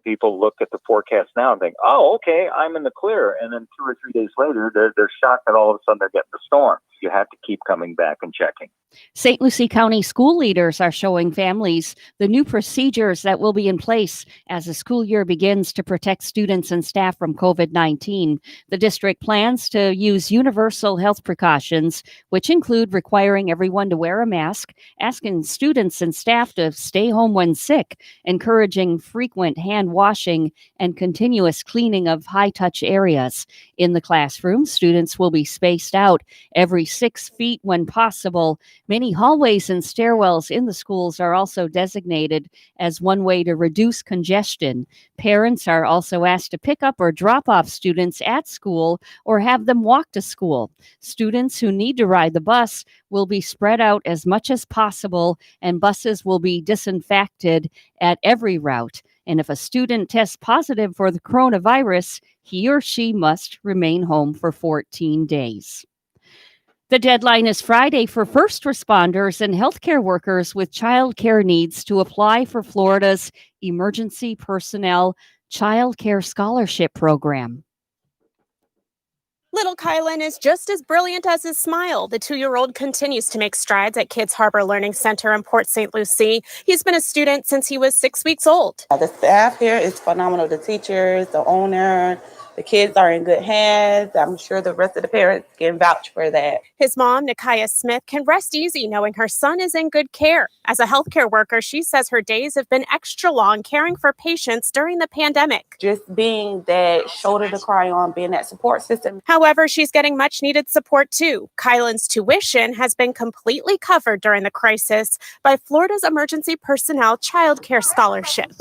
Speaker 5: People look at the forecast now and think, oh, okay, I'm in the clear. And then 2 or 3 days later, they're shocked that all of a sudden they're getting the storm. You have to keep coming back and checking.
Speaker 4: St. Lucie County school leaders are showing families the new procedures that will be in place as the school year begins to protect students and staff from COVID-19. The district plans to use universal health precautions, which include requiring everyone to wear a mask, asking students and staff to stay home when sick, encouraging frequent hand washing, and continuous cleaning of high-touch areas. In the classroom, students will be spaced out every 6 feet when possible, Many hallways and stairwells in the schools are also designated as one way to reduce congestion. Parents are also asked to pick up or drop off students at school or have them walk to school. Students who need to ride the bus will be spread out as much as possible, and buses will be disinfected at every route. And if a student tests positive for the coronavirus, he or she must remain home for 14 days. The deadline is Friday for first responders and healthcare workers with child care needs to apply for Florida's Emergency Personnel Child Care Scholarship Program.
Speaker 19: Little Kylan is just as brilliant as his smile. The 2-year-old continues to make strides at Kids Harbor Learning Center in Port St. Lucie. He's been a student since he was 6 weeks old.
Speaker 20: The staff here is phenomenal. The teachers, the owner, the kids are in good hands. I'm sure the rest of the parents can vouch for that.
Speaker 19: His mom, Nikaya Smith, can rest easy knowing her son is in good care. As a healthcare worker, she says her days have been extra long caring for patients during the pandemic.
Speaker 20: Just being that shoulder to cry on, being that support system.
Speaker 19: However, she's getting much needed support too. Kylan's tuition has been completely covered during the crisis by Florida's Emergency Personnel Child Care Scholarship.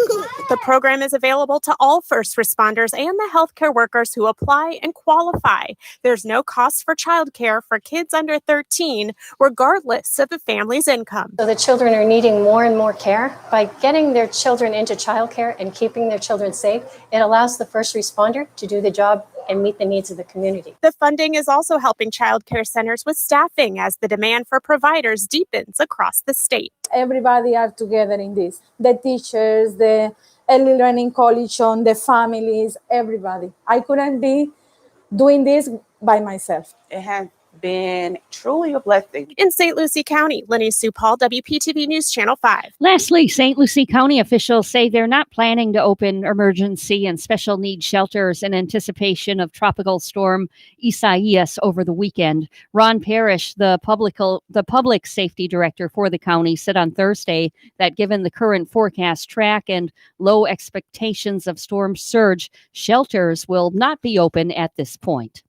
Speaker 19: The program is available to all first responders and the healthcare workers who apply and qualify. There's no cost for childcare for kids under 13, regardless of the family's income.
Speaker 21: So the children are needing more and more care. By getting their children into childcare and keeping their children safe, it allows the first responder to do the job and meet the needs of the community.
Speaker 19: The funding is also helping child care centers with staffing as the demand for providers deepens across the state.
Speaker 22: Everybody are together in this. The teachers, the early learning coalition, the families, everybody. I couldn't be doing this by myself.
Speaker 20: It has been truly a blessing.
Speaker 19: In St. Lucie County, Lenny Sue Paul, WPTV News Channel 5.
Speaker 4: Lastly, St. Lucie County officials say they're not planning to open emergency and special needs shelters in anticipation of Tropical Storm Isaias over the weekend. Ron Parrish, the public safety director for the county, said on Thursday that given the current forecast track and low expectations of storm surge, shelters will not be open at this point.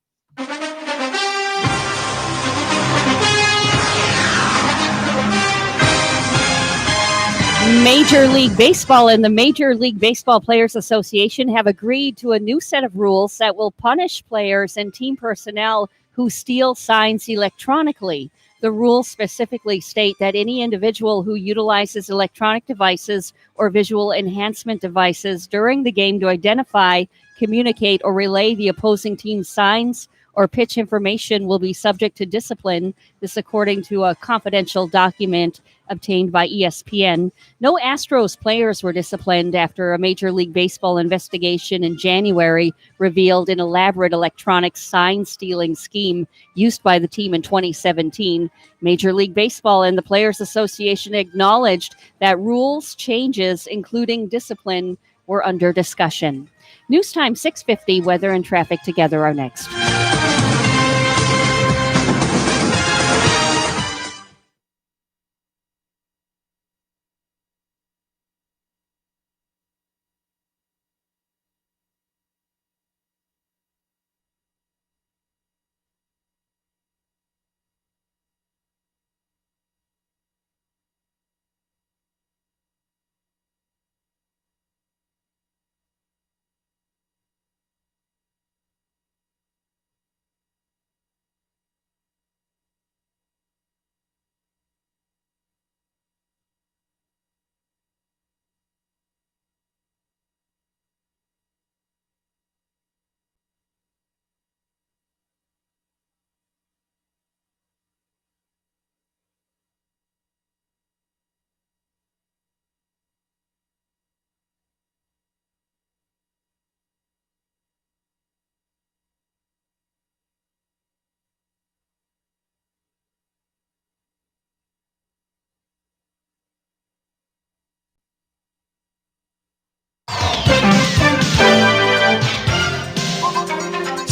Speaker 4: Major League Baseball and the Major League Baseball Players Association have agreed to a new set of rules that will punish players and team personnel who steal signs electronically. The rules specifically state that any individual who utilizes electronic devices or visual enhancement devices during the game to identify, communicate, or relay the opposing team's signs or pitch information will be subject to discipline. This according to a confidential document obtained by ESPN. No Astros players were disciplined after a Major League Baseball investigation in January revealed an elaborate electronic sign stealing scheme used by the team in 2017. Major League Baseball and the Players Association acknowledged that rules changes, including discipline, were under discussion. News Time 6:50, weather and traffic together are next.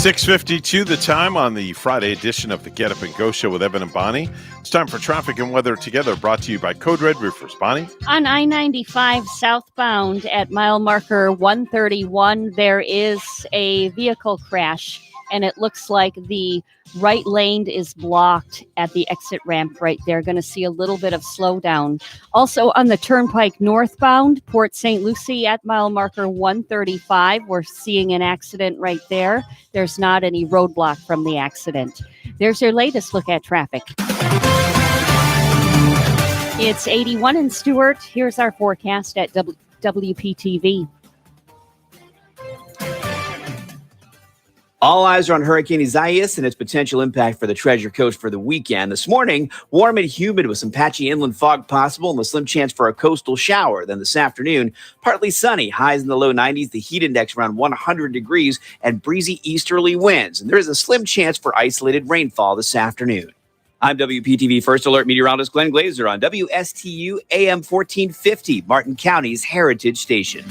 Speaker 2: .652 the time on the Friday edition of the Get Up and Go Show with Evan and Bonnie. It's time for traffic and weather together, brought to you by Code Red Roofers. Bonnie?
Speaker 4: On I-95 southbound at mile marker 131, there is a vehicle crash and it looks like the right lane is blocked at the exit ramp right there. Going to see a little bit of slowdown. Also on the Turnpike northbound, Port St. Lucie at mile marker 135, we're seeing an accident right there. There's not any roadblock from the accident. There's your latest look at traffic. It's 81 in Stewart. Here's our forecast at WPTV.
Speaker 12: All eyes are on Hurricane Isaias and its potential impact for the Treasure Coast for the weekend. This morning, warm and humid with some patchy inland fog possible and a slim chance for a coastal shower. Then this afternoon, partly sunny, highs in the low 90s, the heat index around 100 degrees, and breezy easterly winds. And there is a slim chance for isolated rainfall this afternoon. I'm WPTV First Alert meteorologist Glenn Glazer on WSTU AM 1450, Martin County's Heritage Station.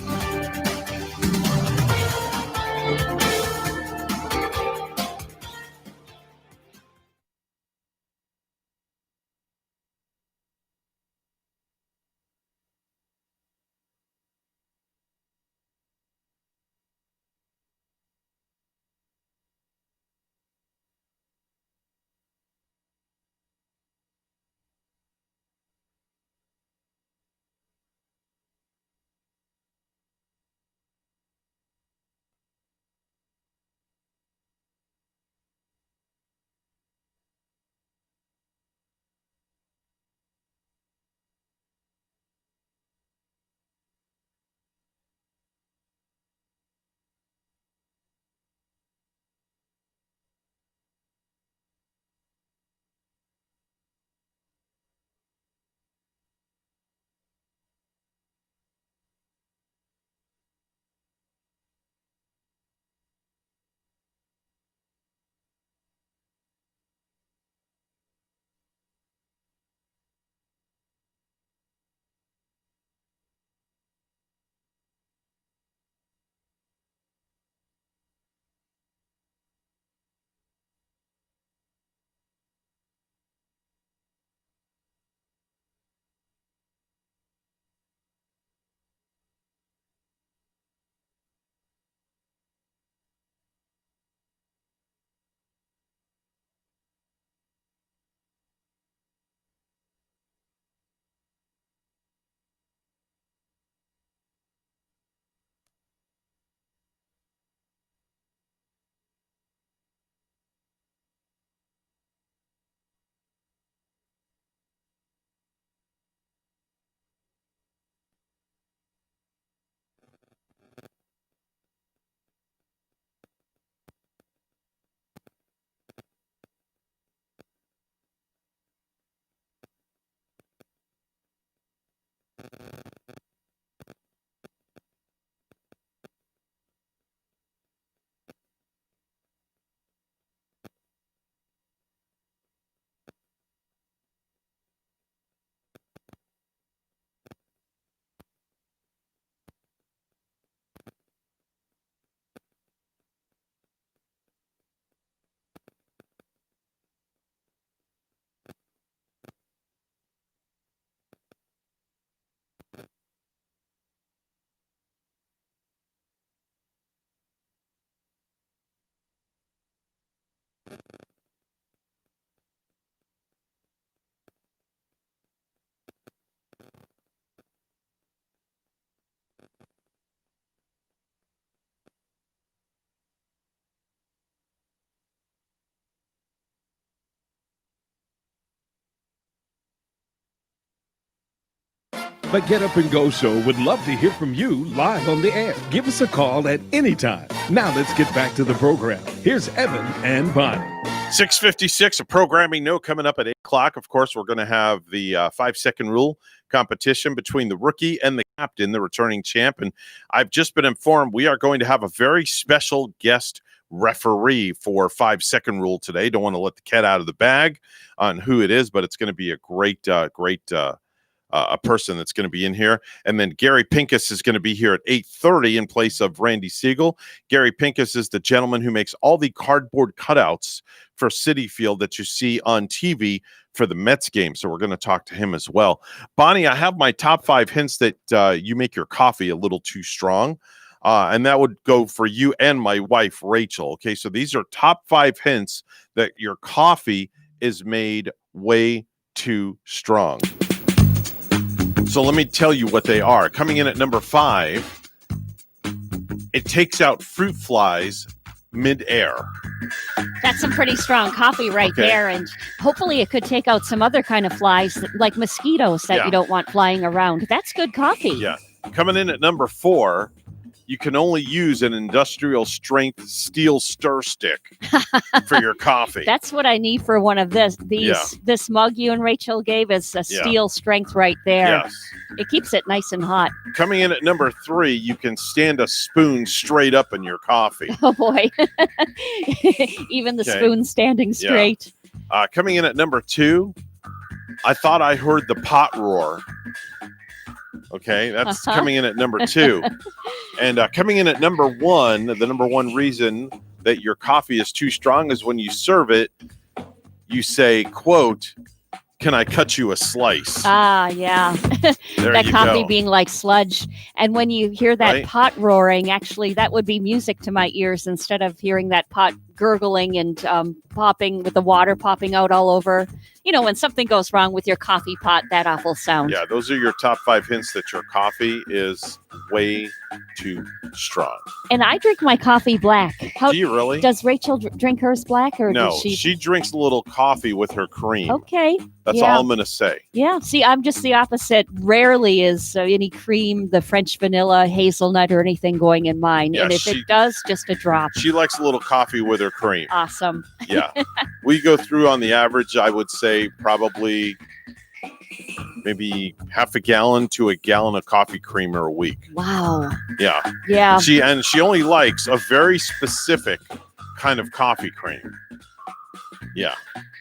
Speaker 7: The Get Up and Go Show would love to hear from you live on the air. Give us a call at any time. Now let's get back to the program. Here's Evan and Bonnie.
Speaker 2: 6:56, a programming note coming up at 8 o'clock. Of course, we're going to have the 5-second rule competition between the rookie and the captain, the returning champ. And I've just been informed we are going to have a very special guest referee for 5-second rule today. Don't want to let the cat out of the bag on who it is, but it's going to be a great a person that's going to be in here. And then Gary Pincus is going to be here at 8:30 in place of Randy Siegel. Gary Pincus is the gentleman who makes all the cardboard cutouts for Citi Field that you see on TV for the Mets game. So we're going to talk to him as well. Bonnie, I have my top 5 hints that you make your coffee a little too strong. And that would go for you and my wife, Rachel. Okay, so these are top 5 hints that your coffee is made way too strong. So let me tell you what they are. Coming in at number 5, it takes out fruit flies mid-air.
Speaker 4: That's some pretty strong coffee right there. And hopefully it could take out some other kind of flies like mosquitoes that you don't want flying around. That's good coffee.
Speaker 2: Yeah. Coming in at number 4, you can only use an industrial strength steel stir stick for your coffee.
Speaker 4: That's what I need for one of this. This mug you and Rachel gave is a steel strength right there.
Speaker 2: Yes.
Speaker 4: It keeps it nice and hot.
Speaker 2: Coming in at number 3, you can stand a spoon straight up in your coffee.
Speaker 4: Oh boy. Even the spoon standing straight.
Speaker 2: Yeah. Coming in at number 2, I thought I heard the pot roar. Okay, that's coming in at number 2. And coming in at number 1, the number 1 reason that your coffee is too strong is when you serve it, you say, quote, "Can I cut you a slice?"
Speaker 4: Ah, yeah.
Speaker 2: There
Speaker 4: That
Speaker 2: you
Speaker 4: coffee
Speaker 2: go.
Speaker 4: being like sludge. And when you hear that pot roaring, actually, that would be music to my ears instead of hearing that pot gurgling and popping with the water popping out all over. You know, when something goes wrong with your coffee pot, that awful sound.
Speaker 2: Yeah, those are your top 5 hints that your coffee is way too strong.
Speaker 4: And I drink my coffee black.
Speaker 2: Do you really?
Speaker 4: Does Rachel drink hers black or
Speaker 2: No,
Speaker 4: does she?
Speaker 2: she drinks a little coffee with her cream.
Speaker 4: Okay.
Speaker 2: That's
Speaker 4: yeah.
Speaker 2: all I'm going to say.
Speaker 4: Yeah. See, I'm just the opposite. Rarely is any cream, the French vanilla, hazelnut, or anything going in mine.
Speaker 2: Yeah,
Speaker 4: and if it does, just a drop.
Speaker 2: She likes a little coffee with her cream.
Speaker 4: Awesome.
Speaker 2: Yeah. We go through on the average, I would say probably maybe half a gallon to a gallon of coffee creamer a week.
Speaker 4: Wow.
Speaker 2: Yeah.
Speaker 4: Yeah.
Speaker 2: She only likes a very specific kind of coffee cream. Yeah.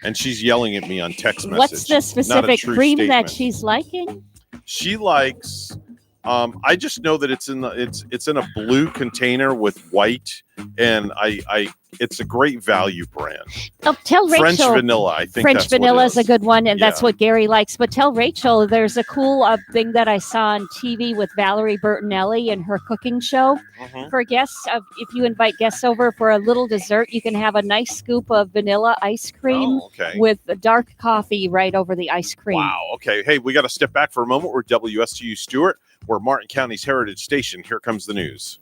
Speaker 2: And she's yelling at me on text message.
Speaker 4: What's the
Speaker 2: Not a
Speaker 4: specific
Speaker 2: true
Speaker 4: cream that
Speaker 2: statement.
Speaker 4: she's liking?
Speaker 2: She likes I just know that it's in a blue container with white, and I it's a great value brand.
Speaker 4: Oh, tell Rachel.
Speaker 2: French vanilla, I think
Speaker 4: French
Speaker 2: that's what it
Speaker 4: vanilla is a
Speaker 2: is.
Speaker 4: good one, and that's
Speaker 2: Yeah.
Speaker 4: what Gary likes. But tell Rachel there's a cool thing that I saw on TV with Valerie Bertinelli and her cooking show.
Speaker 2: Mm-hmm.
Speaker 4: For guests, if you invite guests over for a little dessert, you can have a nice scoop of vanilla ice cream with dark coffee right over the ice cream.
Speaker 2: Wow. Okay. Hey, we got to step back for a moment. We're WSTU Stewart. We're Martin County's Heritage Station. Here comes the news.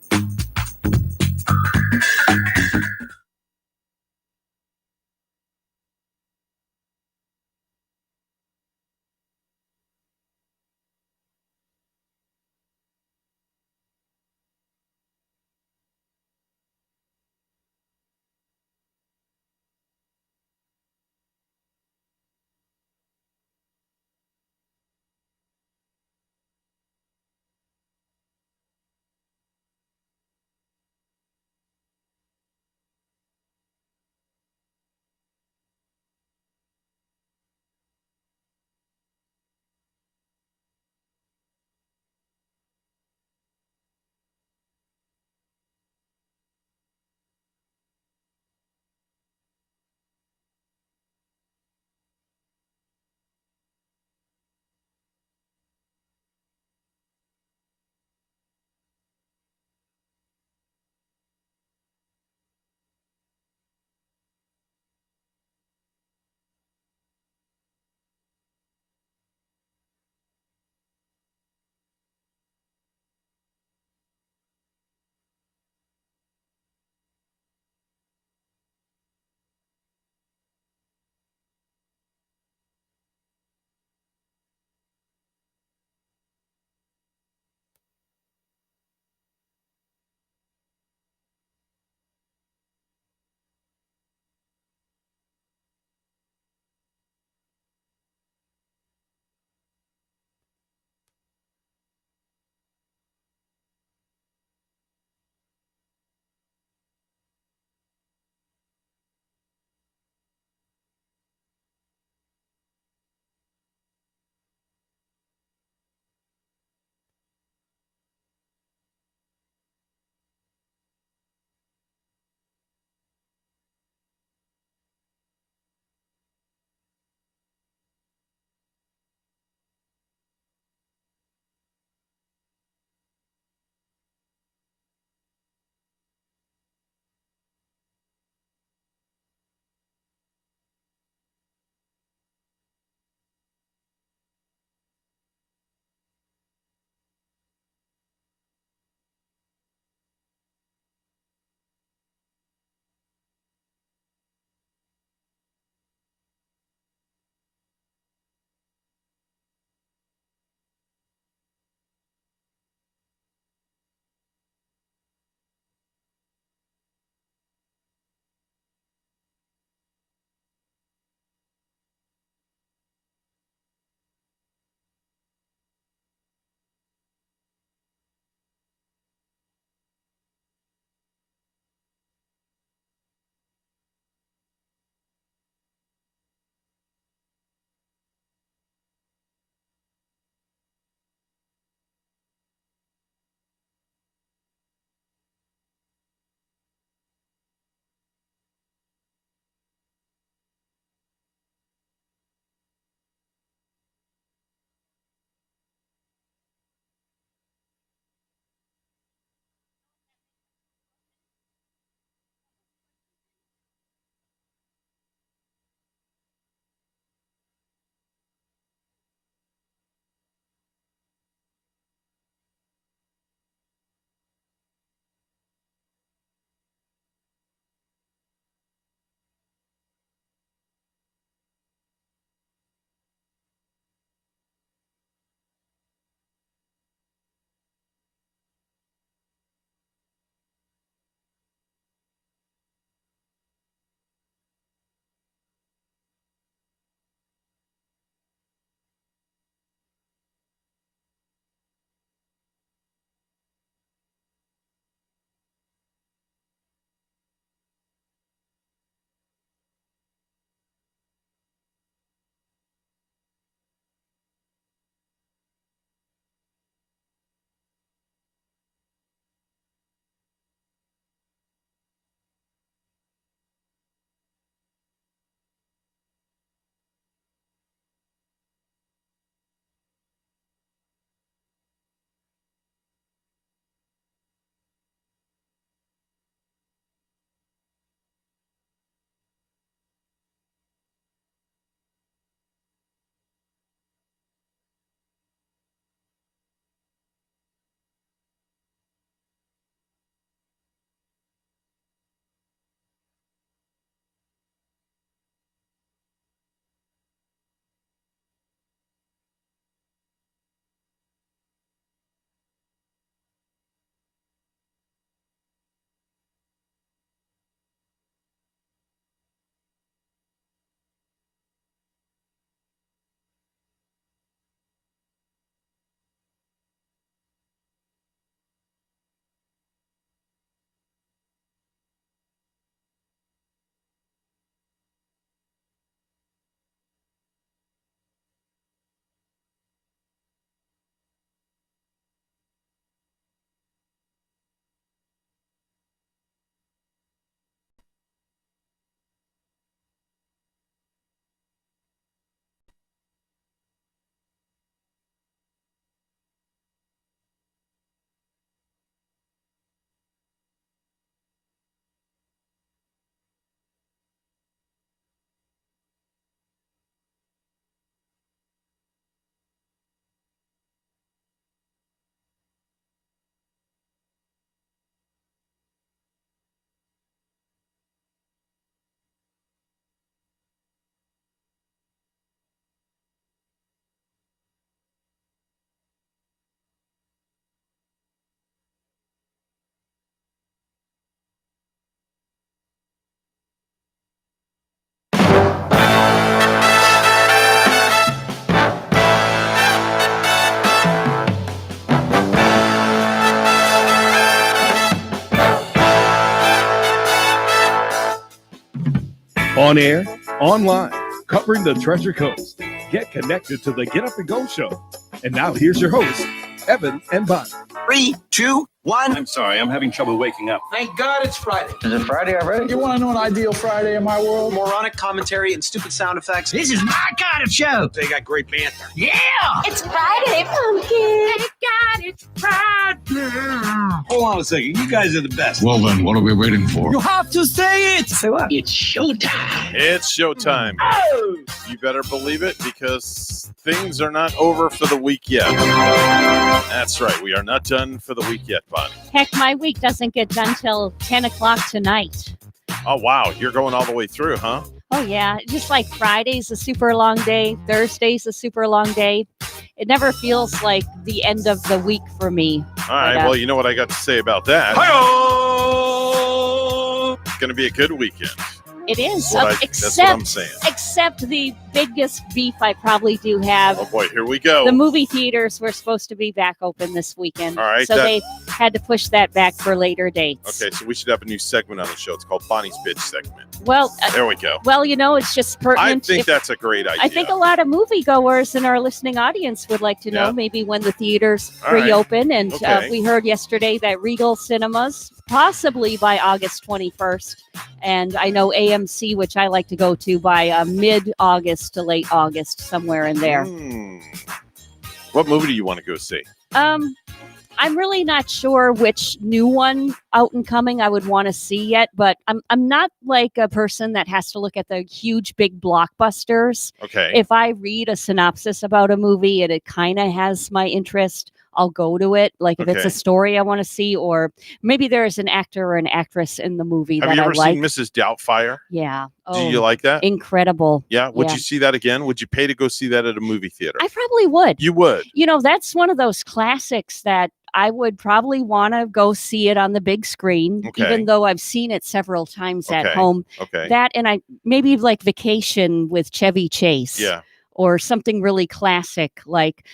Speaker 7: On air, online, covering the Treasure Coast. Get connected to the Get Up and Go Show. And now here's your host, Evan and Bonnie.
Speaker 3: 3, 2, 1.
Speaker 6: I'm sorry, I'm having trouble waking up.
Speaker 3: Thank God it's Friday.
Speaker 6: Is it Friday already?
Speaker 3: You want to know an ideal Friday in my world? Moronic commentary and stupid sound effects. This is my kind of show. They got great banter. Yeah!
Speaker 14: It's Friday, pumpkin.
Speaker 3: Thank God it's Friday.
Speaker 6: Hold on a second, you guys are the best.
Speaker 8: Well then, what are we waiting for?
Speaker 3: You have to say it.
Speaker 6: Say what?
Speaker 3: It's showtime.
Speaker 2: It's showtime.
Speaker 3: Oh!
Speaker 2: You better believe it, because things are not over for the week yet. That's right. We are not done for the week yet, Bonnie.
Speaker 4: Heck, my week doesn't get done till 10 o'clock tonight.
Speaker 2: Oh, wow. You're going all the way through, huh?
Speaker 4: Oh, yeah. Just like Friday's a super long day. Thursday's a super long day. It never feels like the end of the week for me.
Speaker 2: All right. Well, you know what I got to say about that? It's going to be a good weekend.
Speaker 4: It is.
Speaker 2: That's what I'm saying.
Speaker 4: Except the biggest beef I probably do have.
Speaker 2: Oh, boy. Here we go.
Speaker 4: The movie theaters were supposed to be back open this weekend.
Speaker 2: All right,
Speaker 4: So they had to push that back for later dates.
Speaker 2: Okay, so we should have a new segment on the show. It's called Bonnie's Bitch segment.
Speaker 4: Well,
Speaker 2: There we go.
Speaker 4: Well, it's just
Speaker 2: I
Speaker 4: pertinent.
Speaker 2: think that's a great idea.
Speaker 4: I think a lot of moviegoers in our listening audience would like to know
Speaker 2: Yeah.
Speaker 4: maybe when the theaters
Speaker 2: All right.
Speaker 4: reopen. And
Speaker 2: Okay.
Speaker 4: we heard yesterday that Regal Cinemas, possibly by August 21st. And I know AMC, which I like to go to, by mid-August to late August, somewhere in there.
Speaker 2: What movie do you want to go see?
Speaker 4: I'm really not sure which new one out and coming I would want to see yet, but I'm not like a person that has to look at the huge big blockbusters.
Speaker 2: Okay.
Speaker 4: If I read a synopsis about a movie and it kind of has my interest, I'll go to it. Like if it's
Speaker 2: Okay.
Speaker 4: a story I want to see, or maybe there's an actor or an actress in the movie
Speaker 2: Have
Speaker 4: that
Speaker 2: you
Speaker 4: I
Speaker 2: ever
Speaker 4: like.
Speaker 2: seen Mrs. Doubtfire?
Speaker 4: Yeah.
Speaker 2: Do you like that?
Speaker 4: Incredible.
Speaker 2: Yeah. Would
Speaker 4: Yeah.
Speaker 2: you see that again? Would you pay to go see that at a movie theater?
Speaker 4: I probably would.
Speaker 2: You would.
Speaker 4: That's one of those classics that I would probably want to go see it on the big screen,
Speaker 2: Okay.
Speaker 4: even though I've seen it several times at
Speaker 2: Okay.
Speaker 4: home.
Speaker 2: Okay.
Speaker 4: That and I maybe like Vacation with Chevy Chase.
Speaker 2: Yeah.
Speaker 4: Or something really classic, like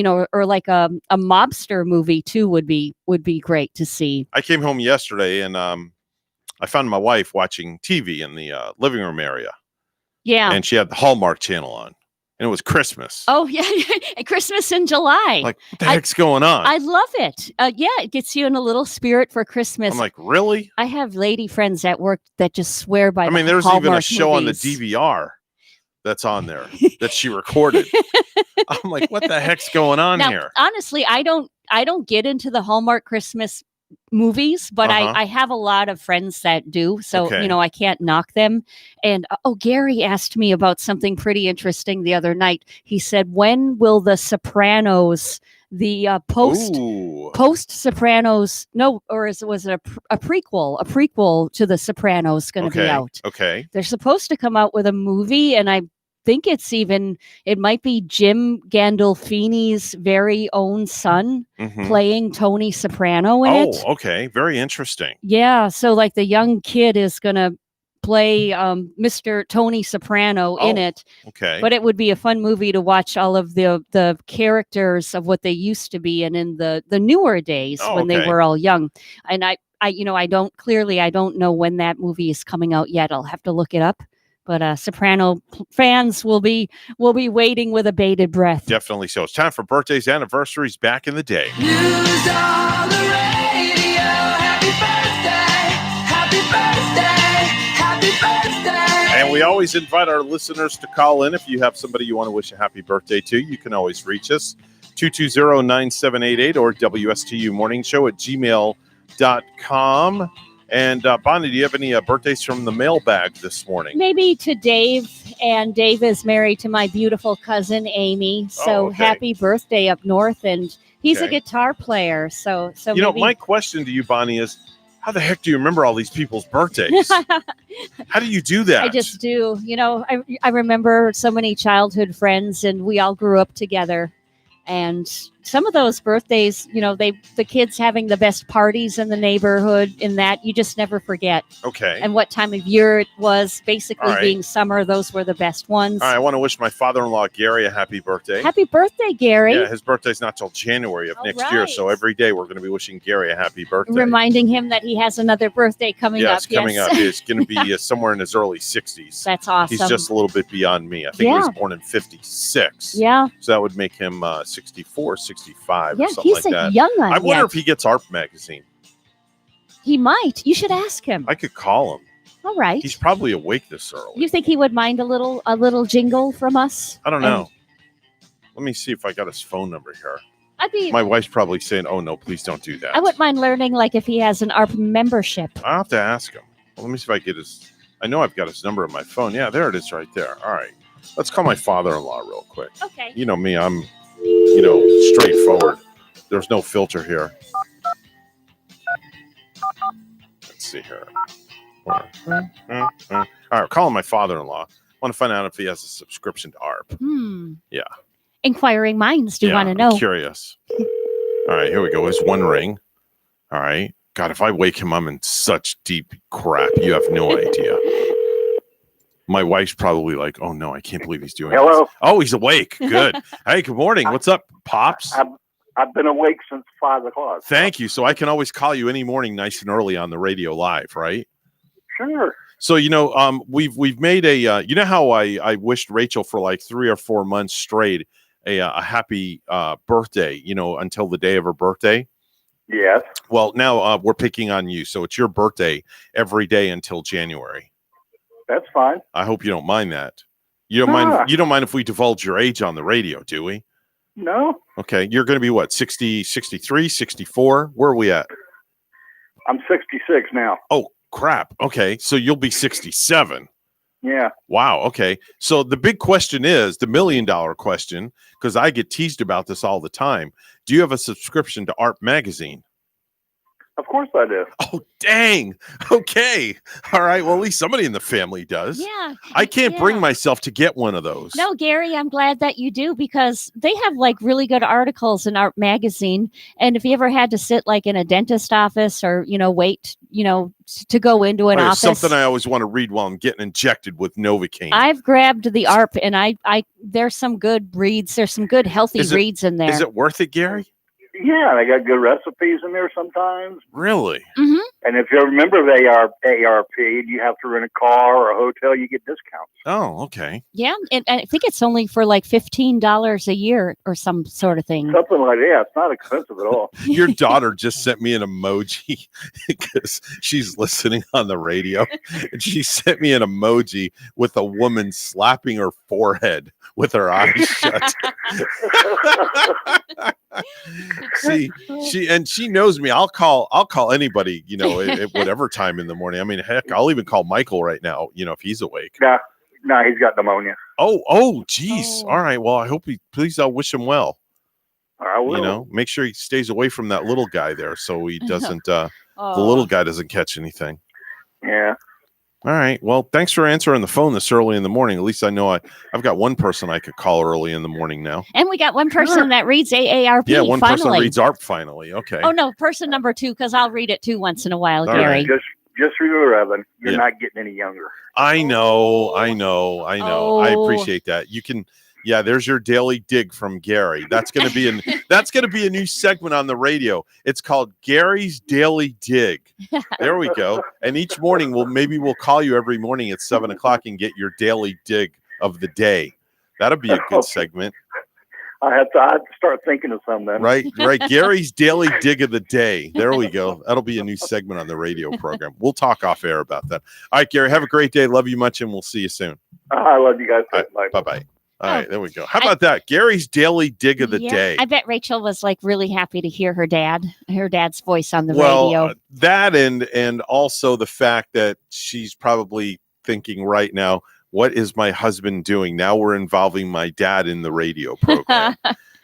Speaker 4: or like a mobster movie too would be great to see.
Speaker 2: I came home yesterday and I found my wife watching TV in the living room area.
Speaker 4: Yeah.
Speaker 2: And she had the Hallmark channel on. And it was Christmas.
Speaker 4: Oh yeah, and Christmas in July.
Speaker 2: Like, what the heck's going on?
Speaker 4: I love it. Yeah, it gets you in a little spirit for Christmas.
Speaker 2: I'm like, really?
Speaker 4: I have lady friends at work that just swear by.
Speaker 2: There's
Speaker 4: Hallmark
Speaker 2: even a show
Speaker 4: movies.
Speaker 2: on the DVR that's on there that she recorded. I'm like, what the heck's going on
Speaker 4: Now,
Speaker 2: here?
Speaker 4: honestly, I don't get into the Hallmark Christmas movies, but
Speaker 2: Uh-huh.
Speaker 4: I have a lot of friends that do. So,
Speaker 2: Okay.
Speaker 4: I can't knock them. And Gary asked me about something pretty interesting the other night. He said, when will the Sopranos, the post Sopranos, was it a prequel to the Sopranos going to be out?
Speaker 2: Okay.
Speaker 4: They're supposed to come out with a movie, and I think it might be Jim Gandolfini's very own son
Speaker 2: Mhm.
Speaker 4: playing Tony Soprano in it.
Speaker 2: Oh, okay. Very interesting.
Speaker 4: Yeah, so like the young kid is going to play Mr. Tony Soprano in
Speaker 2: Oh,
Speaker 4: it.
Speaker 2: okay.
Speaker 4: But it would be a fun movie to watch all of the characters of what they used to be in the newer days
Speaker 2: Oh,
Speaker 4: when they
Speaker 2: okay.
Speaker 4: were all young. And I don't know when that movie is coming out yet. I'll have to look it up. But Soprano fans will be waiting with a bated breath.
Speaker 2: Definitely so. It's time for birthdays, anniversaries back in the day. And we always invite our listeners to call in. If you have somebody you want to wish a happy birthday to, you can always reach us. 220-9788 or WSTUmorningshow@gmail.com. And Bonnie, do you have any birthdays from the mailbag this morning?
Speaker 4: Maybe to Dave, and Dave is married to my beautiful cousin Amy. So
Speaker 2: okay.
Speaker 4: happy birthday up north, and he's a
Speaker 2: Okay.
Speaker 4: guitar player. So
Speaker 2: You know,
Speaker 4: maybe
Speaker 2: my question to you, Bonnie, is how the heck do you remember all these people's birthdays? How do you do that?
Speaker 4: I just do. I remember so many childhood friends, and we all grew up together. And some of those birthdays, the kids having the best parties in the neighborhood, in that you just never forget.
Speaker 2: Okay.
Speaker 4: And what time of year it was, basically
Speaker 2: All right.
Speaker 4: being summer, those were the best ones.
Speaker 2: All right, I want to wish my father-in-law Gary a happy birthday.
Speaker 4: Happy birthday, Gary.
Speaker 2: Yeah, his birthday's not till January of next year,
Speaker 4: right.
Speaker 2: so every day we're going to be wishing Gary a happy birthday.
Speaker 4: Reminding him that he has another birthday coming up.
Speaker 2: It's coming up. It's going to be somewhere in his early 60s.
Speaker 4: That's awesome.
Speaker 2: He's just a little bit beyond me. I think he was
Speaker 4: Yeah.
Speaker 2: born in 56.
Speaker 4: Yeah.
Speaker 2: So that would make him 64, 65
Speaker 4: Yeah,
Speaker 2: or something
Speaker 4: he's
Speaker 2: like
Speaker 4: a
Speaker 2: that.
Speaker 4: young one
Speaker 2: I wonder
Speaker 4: yet.
Speaker 2: if he gets ARP magazine.
Speaker 4: He might. You should ask him.
Speaker 2: I could call him.
Speaker 4: All right.
Speaker 2: He's probably awake this early.
Speaker 4: You think he would mind a little jingle from us?
Speaker 2: I don't know. Let me see if I got his phone number here.
Speaker 4: I'd be.
Speaker 2: My wife's probably saying, "Oh no, please don't do that."
Speaker 4: I wouldn't mind learning, like, if he has an ARP membership.
Speaker 2: I'll have to ask him. Well, let me see if I get his. I know I've got his number on my phone. Yeah, there it is right there. All right. Let's call my father-in-law real quick.
Speaker 4: Okay.
Speaker 2: You know me, I'm, straightforward. There's no filter here. Let's see here. All right, calling my father-in-law. Want to find out if he has a subscription to ARP. Yeah.
Speaker 4: Inquiring minds do want to
Speaker 2: I'm
Speaker 4: know.
Speaker 2: curious. All right, here we go. There's one ring. All right. God, if I wake him, I'm in such deep crap. You have no idea. My wife's probably like, "Oh no, I can't believe he's doing
Speaker 5: Hello?
Speaker 2: this." Oh, he's awake. Good. Hey, good morning. What's up, Pops?
Speaker 5: I've been awake since 5 o'clock.
Speaker 2: Thank you. So I can always call you any morning, nice and early on the radio live, right?
Speaker 5: Sure.
Speaker 2: So we've made a you know how I wished Rachel for like 3 or 4 months straight a happy birthday, until the day of her birthday.
Speaker 5: Yes.
Speaker 2: Well, now we're picking on you, so it's your birthday every day until January.
Speaker 5: That's fine.
Speaker 2: I hope you don't mind that. You don't mind. You don't mind if we divulge your age on the radio, do we?
Speaker 5: No.
Speaker 2: Okay, you're going to be what, 60, 63, 64? Where are we at?
Speaker 5: I'm 66 now.
Speaker 2: Oh, crap. Okay, so you'll be 67.
Speaker 5: Yeah.
Speaker 2: Wow. Okay. So the big question is the $1 million question, because I get teased about this all the time. Do you have a subscription to ARP magazine?
Speaker 5: Of course I do.
Speaker 2: Oh, dang. Okay. All right. Well, at least somebody in the family does.
Speaker 4: Yeah.
Speaker 2: I can't bring myself to get one of those.
Speaker 4: No, Gary, I'm glad that you do, because they have like really good articles in ARP magazine. And if you ever had to sit like in a dentist office or, wait, to go into an office.
Speaker 2: Something I always want to read while I'm getting injected with Novocaine.
Speaker 4: I've grabbed the ARP and I there's some good reads. There's some good healthy reads in there.
Speaker 2: Is it worth it, Gary?
Speaker 5: Yeah, they got good recipes in there sometimes.
Speaker 2: Really?
Speaker 4: Mm-hmm.
Speaker 5: And if you remember the ARP, you have to rent a car or a hotel, you get discounts.
Speaker 2: Oh, okay.
Speaker 4: Yeah, and I think it's only for like $15 a year or some sort of thing.
Speaker 5: Something like that. It's not expensive at all.
Speaker 2: Your daughter just sent me an emoji because she's listening on the radio. And she sent me an emoji with a woman slapping her forehead with her eyes shut. See, she knows me. I'll call anybody, at whatever time in the morning. I mean, heck, I'll even call Michael right now, if he's awake.
Speaker 5: No, he's got pneumonia.
Speaker 2: Oh, geez. All right. Well, I hope I'll wish him well.
Speaker 5: I will.
Speaker 2: Make sure he stays away from that little guy there so he doesn't, the little guy doesn't catch anything.
Speaker 5: Yeah.
Speaker 2: All right. Well, thanks for answering the phone this early in the morning. At least I know I've got one person I could call early in the morning now.
Speaker 4: And we got one person that reads AARP.
Speaker 2: Yeah, one
Speaker 4: finally.
Speaker 2: person reads ARP finally. Okay.
Speaker 4: Oh, no, person number 2, because I'll read it too once in a while,
Speaker 2: All
Speaker 4: Gary.
Speaker 2: right.
Speaker 5: Just remember, Evan, you're not getting any younger.
Speaker 2: I know. I
Speaker 4: Oh.
Speaker 2: appreciate that. You can. Yeah, there's your daily dig from Gary. That's going to be a new segment on the radio. It's called Gary's Daily Dig. There we go. And each morning we'll call you every morning at 7:00 and get your daily dig of the day. That'll be a good segment.
Speaker 5: I have to start thinking of something then.
Speaker 2: Right. Gary's Daily Dig of the Day. There we go. That'll be a new segment on the radio program. We'll talk off air about that. All right, Gary, have a great day. Love you much, and we'll see you soon.
Speaker 5: I love you guys.
Speaker 2: Right, bye-bye. All right, there we go. How about that? Gary's Daily Dig of the Day.
Speaker 4: I bet Rachel was like really happy to hear her dad's voice on the radio.
Speaker 2: That and also the fact that she's probably thinking right now, what is my husband doing? Now we're involving my dad in the radio program.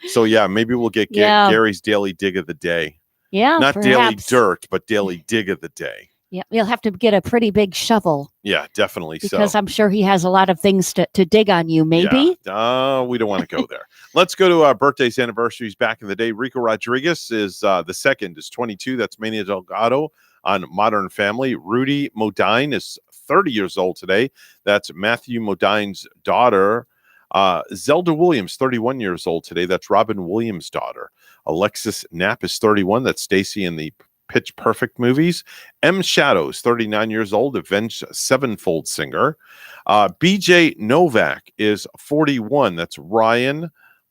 Speaker 2: So yeah, maybe we'll get Gary's Daily Dig of the Day.
Speaker 4: Yeah,
Speaker 2: not
Speaker 4: perhaps.
Speaker 2: Daily Dirt, but Daily Dig of the Day.
Speaker 4: Yeah, you'll have to get a pretty big shovel
Speaker 2: Yeah, definitely.
Speaker 4: because
Speaker 2: so
Speaker 4: I'm sure he has a lot of things to dig on you. Maybe.
Speaker 2: Yeah. We don't want to go there. Let's go to our birthdays, anniversaries back in the day. Rico Rodriguez is the second, is 22. That's Mania Delgado on Modern Family. Rudy Modine is 30 years old today. That's Matthew Modine's daughter. Zelda Williams, 31 years old today. That's Robin Williams' daughter. Alexis Knapp is 31. That's Stacy in the Pitch Perfect movies. M. Shadows, 39 years old, Avenged Sevenfold singer. BJ Novak is 41. That's Ryan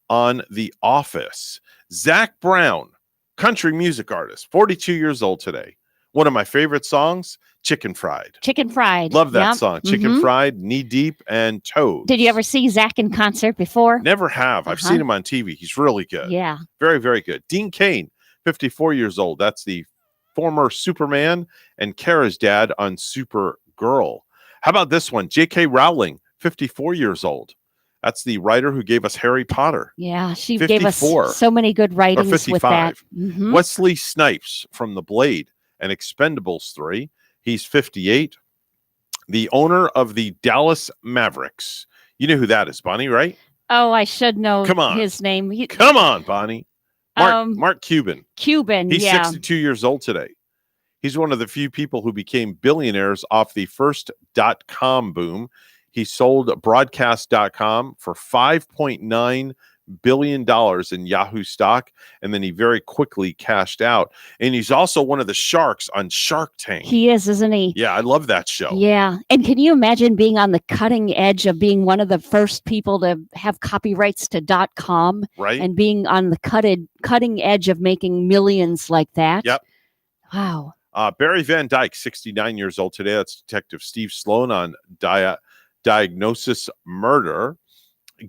Speaker 2: on The Office. Zach Brown, country music artist, 42 years old today. One of my favorite songs, Chicken Fried.
Speaker 4: Chicken Fried.
Speaker 2: Love that
Speaker 4: Yep.
Speaker 2: song. Chicken Fried, Knee Deep, and Toad.
Speaker 4: Did you ever see Zach in concert before?
Speaker 2: Never have. I've seen him on TV. He's really good.
Speaker 4: Yeah.
Speaker 2: Very, very good. Dean Cain, 54 years old. That's the former Superman and Kara's dad on Supergirl. How about this one? J.K. Rowling, 54 years old. That's the writer who gave us Harry Potter.
Speaker 4: Yeah, she
Speaker 2: 54.
Speaker 4: gave us so many good
Speaker 2: Or
Speaker 4: writings with that.
Speaker 2: 55.
Speaker 4: Mhm.
Speaker 2: Wesley Snipes from The Blade and Expendables 3. He's 58. The owner of the Dallas Mavericks. You know who that is, Bonnie, right?
Speaker 4: Oh, I should know
Speaker 2: Come on.
Speaker 4: his name.
Speaker 2: Come on, Bonnie. Mark Cuban.
Speaker 4: Cuban,
Speaker 2: He's
Speaker 4: yeah.
Speaker 2: 62 years old today. He's one of the few people who became billionaires off the first .com boom. He sold broadcast.com for $5.9 billion in Yahoo stock, and then he very quickly cashed out. And he's also one of the sharks on Shark Tank.
Speaker 4: He is, isn't he?
Speaker 2: Yeah, I love that show.
Speaker 4: Yeah. And can you imagine being on the cutting edge of being one of the first people to have copyrights to .com?
Speaker 2: Right.
Speaker 4: And being on the cutting edge of making millions like that?
Speaker 2: Yep.
Speaker 4: Wow.
Speaker 2: Barry Van Dyke, 69 years old today. That's Detective Steve Sloan on Diagnosis Murder.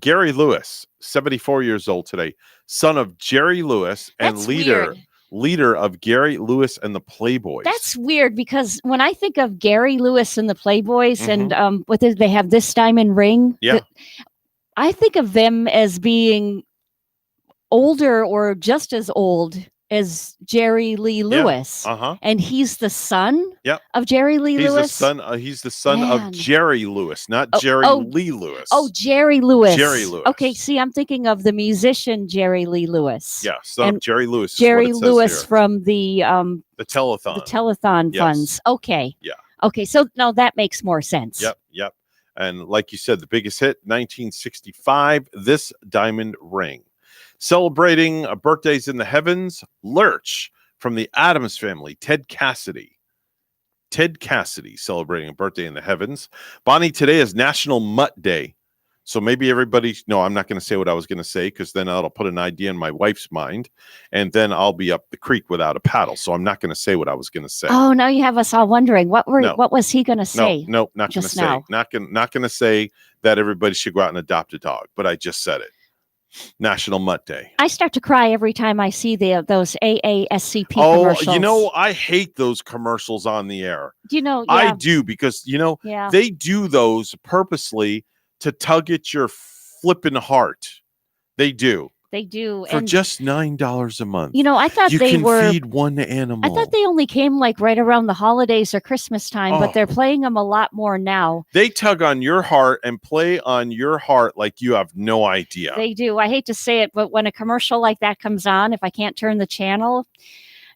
Speaker 2: Gary Lewis, 74 years old today, son of Jerry Lewis and
Speaker 4: That's
Speaker 2: leader
Speaker 4: weird.
Speaker 2: of Gary Lewis and the Playboys.
Speaker 4: That's weird because when I think of Gary Lewis and the Playboys
Speaker 2: Mhm.
Speaker 4: and they have this diamond ring,
Speaker 2: Yeah.
Speaker 4: I think of them as being older or just as old as Jerry Lee Lewis.
Speaker 2: Uh-huh.
Speaker 4: And he's the son
Speaker 2: Yep.
Speaker 4: of Jerry Lee
Speaker 2: He's
Speaker 4: Lewis.
Speaker 2: He's the son
Speaker 4: Man.
Speaker 2: of Jerry Lewis, not
Speaker 4: Oh,
Speaker 2: Jerry
Speaker 4: oh,
Speaker 2: Lee Lewis.
Speaker 4: Oh, Jerry Lewis.
Speaker 2: Jerry Lewis.
Speaker 4: Okay, see, I'm thinking of the musician Jerry Lee Lewis.
Speaker 2: Yeah, son of
Speaker 4: And
Speaker 2: Jerry Lewis. is
Speaker 4: Jerry
Speaker 2: what it says
Speaker 4: Lewis
Speaker 2: here.
Speaker 4: from the
Speaker 2: Telethon.
Speaker 4: the telethon
Speaker 2: Yes.
Speaker 4: funds. Okay.
Speaker 2: Yeah.
Speaker 4: Okay, so no, that makes more sense.
Speaker 2: Yep. And like you said, the biggest hit, 1965, This Diamond Ring. Celebrating birthdays in the heavens, Lurch from the Addams Family, Ted Cassidy. Ted Cassidy celebrating a birthday in the heavens. Bonnie, today is National Mutt Day. So maybe everybody, no, I'm not going to say what I was going to say because then that'll put an idea in my wife's mind and then I'll be up the creek without a paddle. So I'm not going to say what I was going to say.
Speaker 4: Oh, now you have us all wondering what was he going to say?
Speaker 2: No, not going to
Speaker 4: just
Speaker 2: say.
Speaker 4: now?
Speaker 2: Not going to say that everybody should go out and adopt a dog, but I just said it. National Mutt Day.
Speaker 4: I start to cry every time I see those AASCP
Speaker 2: Oh,
Speaker 4: commercials.
Speaker 2: you know, I hate those commercials on the air.
Speaker 4: Do you know?
Speaker 2: I
Speaker 4: Yeah.
Speaker 2: do because,
Speaker 4: Yeah.
Speaker 2: they do those purposely to tug at your flippin' heart. They do.
Speaker 4: They do.
Speaker 2: For
Speaker 4: And
Speaker 2: just $9 a month.
Speaker 4: I thought
Speaker 2: you
Speaker 4: they
Speaker 2: can
Speaker 4: were.
Speaker 2: feed one animal.
Speaker 4: I thought they only came like right around the holidays or Christmas time,
Speaker 2: Oh.
Speaker 4: but they're playing them a lot more now.
Speaker 2: They tug on your heart and play on your heart like you have no idea.
Speaker 4: They do. I hate to say it, but when a commercial like that comes on, if I can't turn the channel,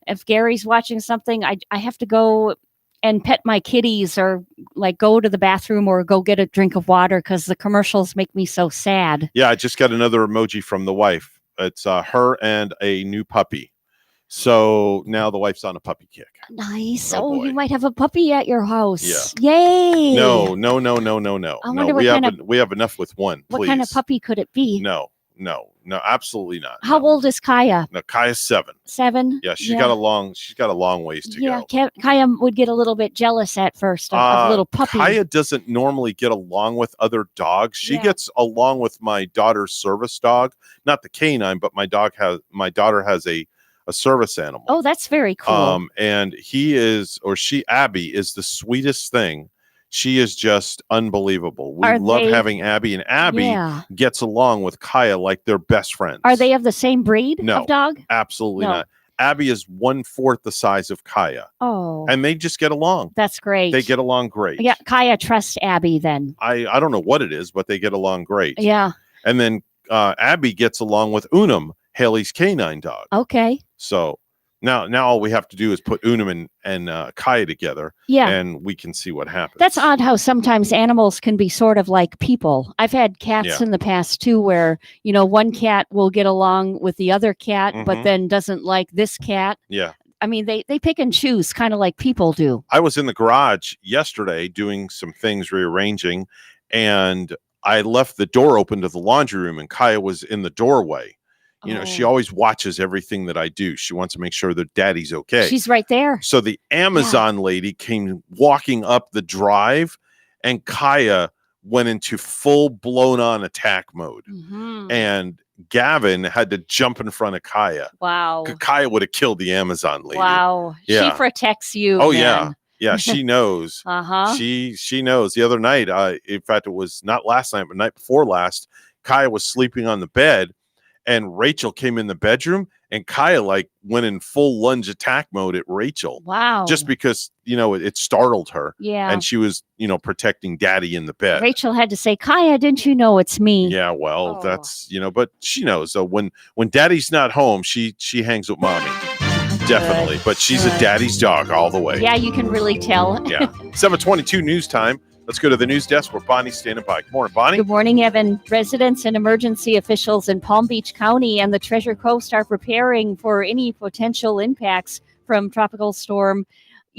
Speaker 4: if Gary's watching something, I have to go and pet my kitties or like go to the bathroom or go get a drink of water because the commercials make me so sad.
Speaker 2: Yeah, I just got another emoji from the wife. It's her and a new puppy. So now the wife's on a puppy kick.
Speaker 4: Nice.
Speaker 2: Oh,
Speaker 4: Oh,
Speaker 2: boy.
Speaker 4: you might have a puppy at your house.
Speaker 2: Yeah.
Speaker 4: Yay.
Speaker 2: No.
Speaker 4: I wonder
Speaker 2: we
Speaker 4: what
Speaker 2: have
Speaker 4: kind
Speaker 2: we have enough with one.
Speaker 4: What kind of
Speaker 2: please.
Speaker 4: puppy could it be?
Speaker 2: No, absolutely not.
Speaker 4: How old is Kaya?
Speaker 2: No, Kaya's 7.
Speaker 4: 7?
Speaker 2: Yeah, she's got a long ways to
Speaker 4: Yeah,
Speaker 2: go.
Speaker 4: Kaya would get a little bit jealous at first of little puppy.
Speaker 2: Kaya doesn't normally get along with other dogs. She
Speaker 4: Yeah.
Speaker 2: gets along with my daughter's service dog, not the canine, but my daughter has a service animal.
Speaker 4: Oh, that's very cool.
Speaker 2: And Abby is the sweetest thing. She is just unbelievable. We
Speaker 4: Are
Speaker 2: love
Speaker 4: they-
Speaker 2: having Abby, and Abby
Speaker 4: Yeah.
Speaker 2: gets along with Kaya like they're best friends.
Speaker 4: Are they of the same breed
Speaker 2: No,
Speaker 4: of dog?
Speaker 2: absolutely
Speaker 4: No.
Speaker 2: not. Abby is 1/4 the size of Kaya.
Speaker 4: Oh.
Speaker 2: And they just get along.
Speaker 4: That's great.
Speaker 2: They get along great.
Speaker 4: Yeah, Kaya trusts Abby then.
Speaker 2: I don't know what it is, but they get along great.
Speaker 4: Yeah.
Speaker 2: And then Abby gets along with Unum, Haley's canine dog.
Speaker 4: Okay.
Speaker 2: So now all we have to do is put Unum and Kaya together.
Speaker 4: Yeah.
Speaker 2: And we can see what happens.
Speaker 4: That's odd how sometimes animals can be sort of like people. I've had cats in the past too, where, one cat will get along with the other cat, but then doesn't like this cat.
Speaker 2: Yeah.
Speaker 4: I mean, they pick and choose kind of like people do.
Speaker 2: I was in the garage yesterday doing some things, rearranging, and I left the door open to the laundry room, and Kaya was in the doorway. She always watches everything that I do. She wants to make sure that daddy's okay.
Speaker 4: She's right there.
Speaker 2: So the Amazon lady came walking up the drive, and Kaya went into full blown on attack mode. And Gavin had to jump in front of Kaya.
Speaker 4: Wow.
Speaker 2: Kaya would have killed the Amazon lady.
Speaker 4: Wow.
Speaker 2: Yeah.
Speaker 4: She protects you.
Speaker 2: Oh,
Speaker 4: man.
Speaker 2: yeah. Yeah, she knows.
Speaker 4: Uh-huh.
Speaker 2: She knows. The other night, in fact, it was not last night, but night before last, Kaya was sleeping on the bed, and Rachel came in the bedroom, and Kaya went in full lunge attack mode at Rachel.
Speaker 4: Wow.
Speaker 2: Just because, it startled her.
Speaker 4: Yeah.
Speaker 2: And she was, protecting daddy in the bed.
Speaker 4: Rachel had to say, Kaya, didn't you know it's me?
Speaker 2: Yeah, well, that's, but she knows. So when daddy's not home, she hangs with mommy. Definitely. But she's a daddy's dog all the way.
Speaker 4: Yeah, you can really tell.
Speaker 2: Yeah. 7:22 news time. Let's go to the news desk where Bonnie's standing by. Good morning, Bonnie.
Speaker 4: Good morning, Evan. Residents and emergency officials in Palm Beach County and the Treasure Coast are preparing for any potential impacts from Tropical Storm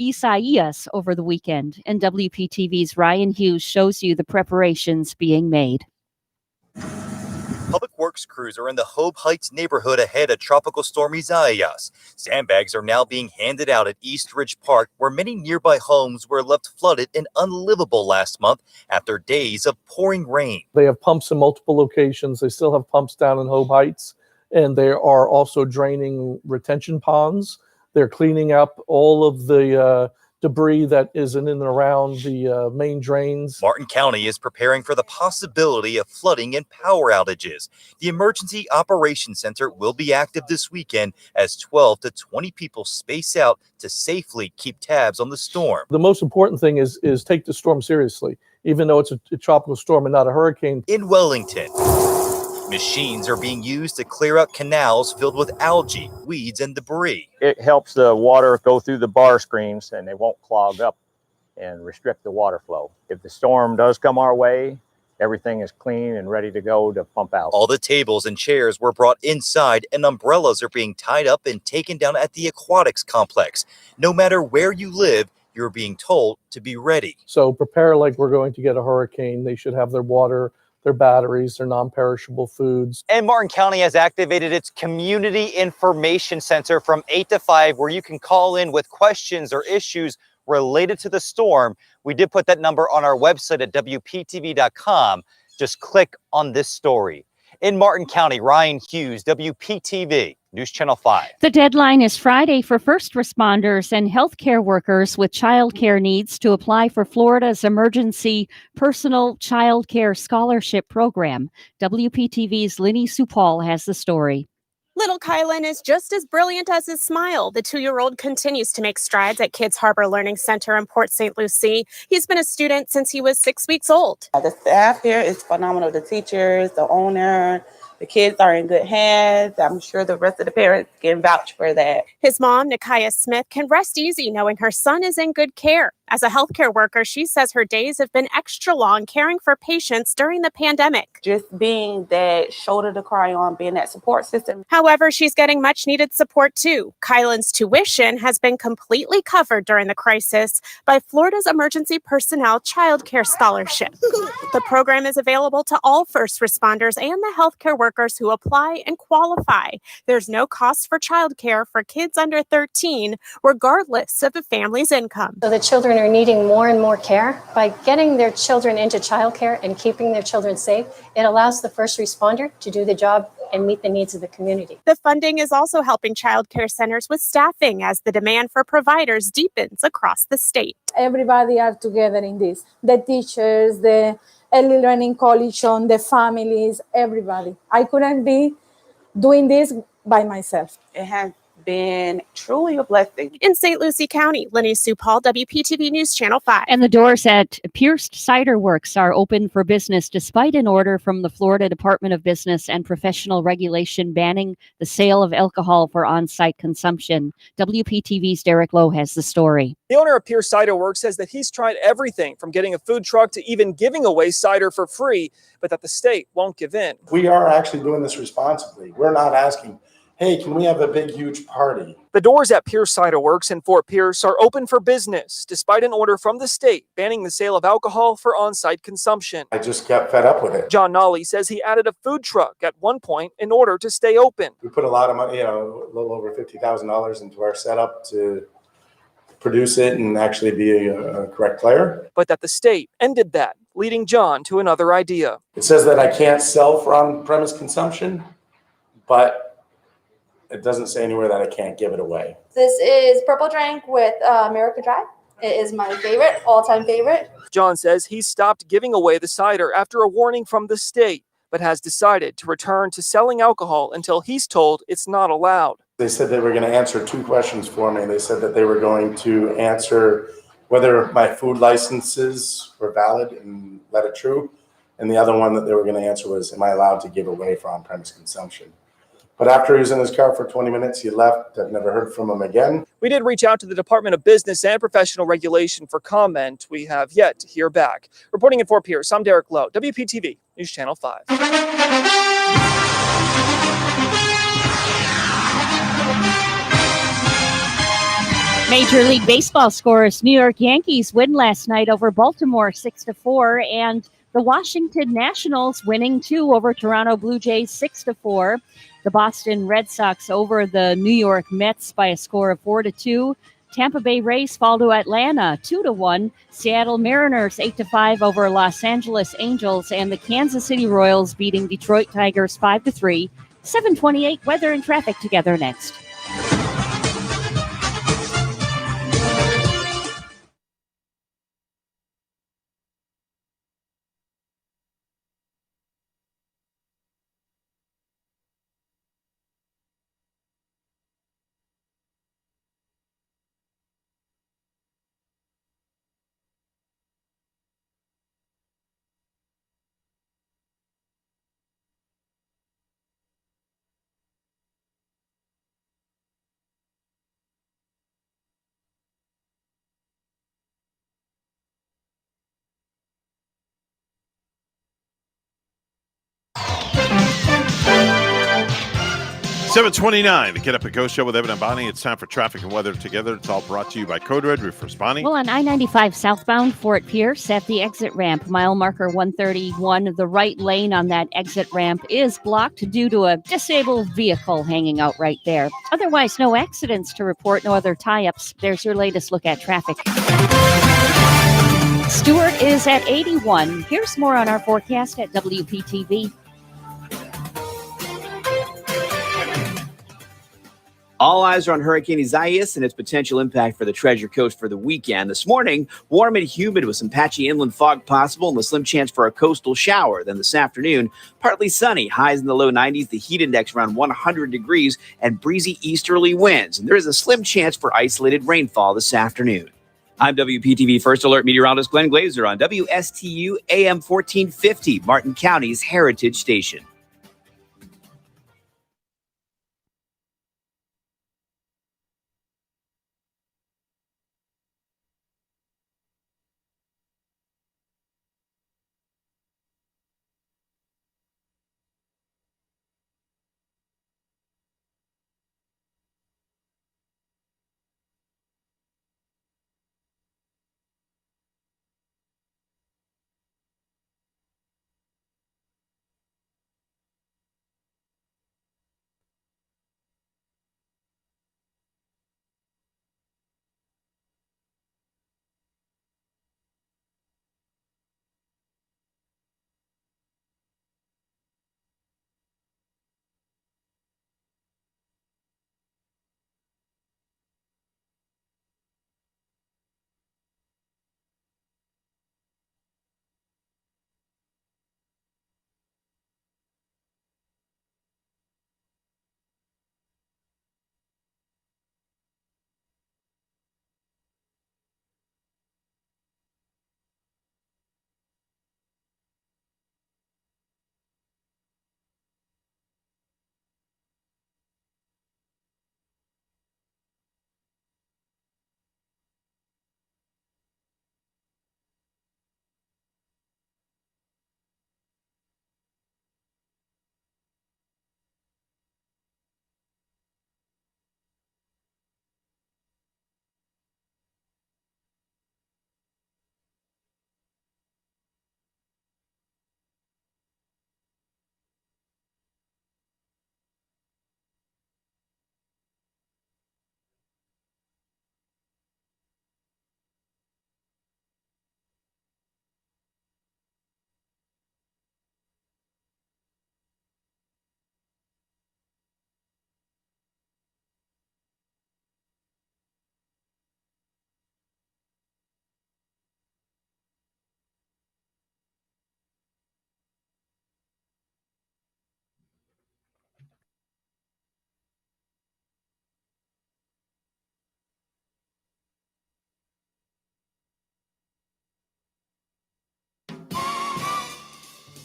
Speaker 4: Isaias over the weekend. And WPTV's Ryan Hughes shows you the preparations being made.
Speaker 8: Public Works crews are in the Hope Heights neighborhood ahead of Tropical Storm Isaias. Sandbags are now being handed out at East Ridge Park, where many nearby homes were left flooded and unlivable last month after days of pouring rain.
Speaker 11: They have pumps in multiple locations. They still have pumps down in Hope Heights, and they are also draining retention ponds. They're cleaning up all of the debris that is in and around the main drains.
Speaker 8: Martin County is preparing for the possibility of flooding and power outages. The Emergency Operations Center will be active this weekend as 12 to 20 people space out to safely keep tabs on the storm.
Speaker 11: The most important thing is take the storm seriously, even though it's a tropical storm and not a hurricane.
Speaker 8: In Wellington, machines are being used to clear out canals filled with algae, weeds, and debris.
Speaker 5: It helps the water go through the bar screens and they won't clog up and restrict the water flow. If the storm does come our way, everything is clean and ready to go to pump out.
Speaker 8: All the tables and chairs were brought inside, and umbrellas are being tied up and taken down at the aquatics complex. No matter where you live, you're being told to be ready.
Speaker 11: So prepare like we're going to get a hurricane. They should have their water, their batteries, their non-perishable foods.
Speaker 8: And Martin County has activated its Community Information Center from 8 to 5, where you can call in with questions or issues related to the storm. We did put that number on our website at WPTV.com. Just click on this story. In Martin County, Ryan Hughes, WPTV, News Channel 5.
Speaker 4: The deadline is Friday for first responders and healthcare workers with childcare needs to apply for Florida's Emergency Personal Childcare Scholarship Program. WPTV's Linny Supal has the story.
Speaker 19: Little Kylan is just as brilliant as his smile. The 2-year-old continues to make strides at Kids Harbor Learning Center in Port St. Lucie. He's been a student since he was 6 weeks old.
Speaker 20: The staff here is phenomenal. The teachers, the owner, the kids are in good hands. I'm sure the rest of the parents can vouch for that.
Speaker 19: His mom, Nikaya Smith, can rest easy knowing her son is in good care. As a healthcare worker, she says her days have been extra long caring for patients during the pandemic.
Speaker 20: Just being that shoulder to cry on, being that support system.
Speaker 19: However, she's getting much needed support too. Kylan's tuition has been completely covered during the crisis by Florida's Emergency Personnel Child Care Scholarship. The program is available to all first responders and the healthcare workers who apply and qualify. There's no cost for childcare for kids under 13, regardless of the family's income.
Speaker 21: So the children are needing more and more care. By getting their children into childcare and keeping their children safe, it allows the first responder to do the job and meet the needs of the community.
Speaker 19: The funding is also helping child care centers with staffing as the demand for providers deepens across the state.
Speaker 22: Everybody are together in this. The teachers, the early learning coalition, the families, everybody. I couldn't be doing this by myself.
Speaker 20: It has been truly a blessing.
Speaker 19: In St. Lucie County, Lenny Sue Paul, WPTV News Channel 5.
Speaker 4: And the doors at Pierce Cider Works are open for business despite an order from the Florida Department of Business and Professional Regulation banning the sale of alcohol for on-site consumption. WPTV's Derek Lowe has the story.
Speaker 9: The owner of Pierce Cider Works says that he's tried everything from getting a food truck to even giving away cider for free, but that the state won't give in.
Speaker 10: We are actually doing this responsibly. We're not asking, hey, can we have a big, huge party?
Speaker 9: The doors at Pierce Cider Works in Fort Pierce are open for business, despite an order from the state banning the sale of alcohol for on-site consumption.
Speaker 10: I just got fed up with it.
Speaker 9: John Nolly says he added a food truck at one point in order to stay open.
Speaker 10: We put a lot of money, a little over $50,000 into our setup to produce it and actually be a correct player.
Speaker 9: But that the state ended that, leading John to another idea.
Speaker 10: It says that I can't sell for on-premise consumption, but it doesn't say anywhere that I can't give it away.
Speaker 23: This is Purple Drink with America Dry. It is my favorite, all-time favorite.
Speaker 9: John says he stopped giving away the cider after a warning from the state, but has decided to return to selling alcohol until he's told it's not allowed.
Speaker 10: They said they were going to answer 2 questions for me. They said that they were going to answer whether my food licenses were valid and let it true. And the other one that they were going to answer was, am I allowed to give away for on-premise consumption? But after he was in his car for 20 minutes, he left. I've never heard from him again.
Speaker 9: We did reach out to the Department of Business and Professional Regulation for comment. We have yet to hear back. Reporting in Fort Pierce, I'm Derek Lowe, WPTV News Channel 5.
Speaker 4: Major League Baseball scores. New York Yankees win last night over Baltimore 6-4, and the Washington Nationals winning too over Toronto Blue Jays 6-4. The Boston Red Sox over the New York Mets by a score of 4-2. Tampa Bay Rays fall to Atlanta 2-1. Seattle Mariners 8-5 over Los Angeles Angels, and the Kansas City Royals beating Detroit Tigers 5-3. 7:28 weather and traffic together next.
Speaker 2: $7:29, the Get Up and Go show with Evan and Bonnie. It's time for traffic and weather together. It's all brought to you by Code Red. Refers Bonnie.
Speaker 4: Well, on I-95 southbound Fort Pierce at the exit ramp, mile marker 131, the right lane on that exit ramp is blocked due to a disabled vehicle hanging out right there. Otherwise, no accidents to report, no other tie-ups. There's your latest look at traffic. Stewart is at 81. Here's more on our forecast at WPTV.
Speaker 12: All eyes are on Hurricane Isaias and its potential impact for the Treasure Coast for the weekend. This morning, warm and humid with some patchy inland fog possible and a slim chance for a coastal shower. Then this afternoon, partly sunny, highs in the low 90s, the heat index around 100 degrees, and breezy easterly winds. And there is a slim chance for isolated rainfall this afternoon. I'm WPTV First Alert meteorologist Glenn Glazer on WSTU AM 1450, Martin County's Heritage Station.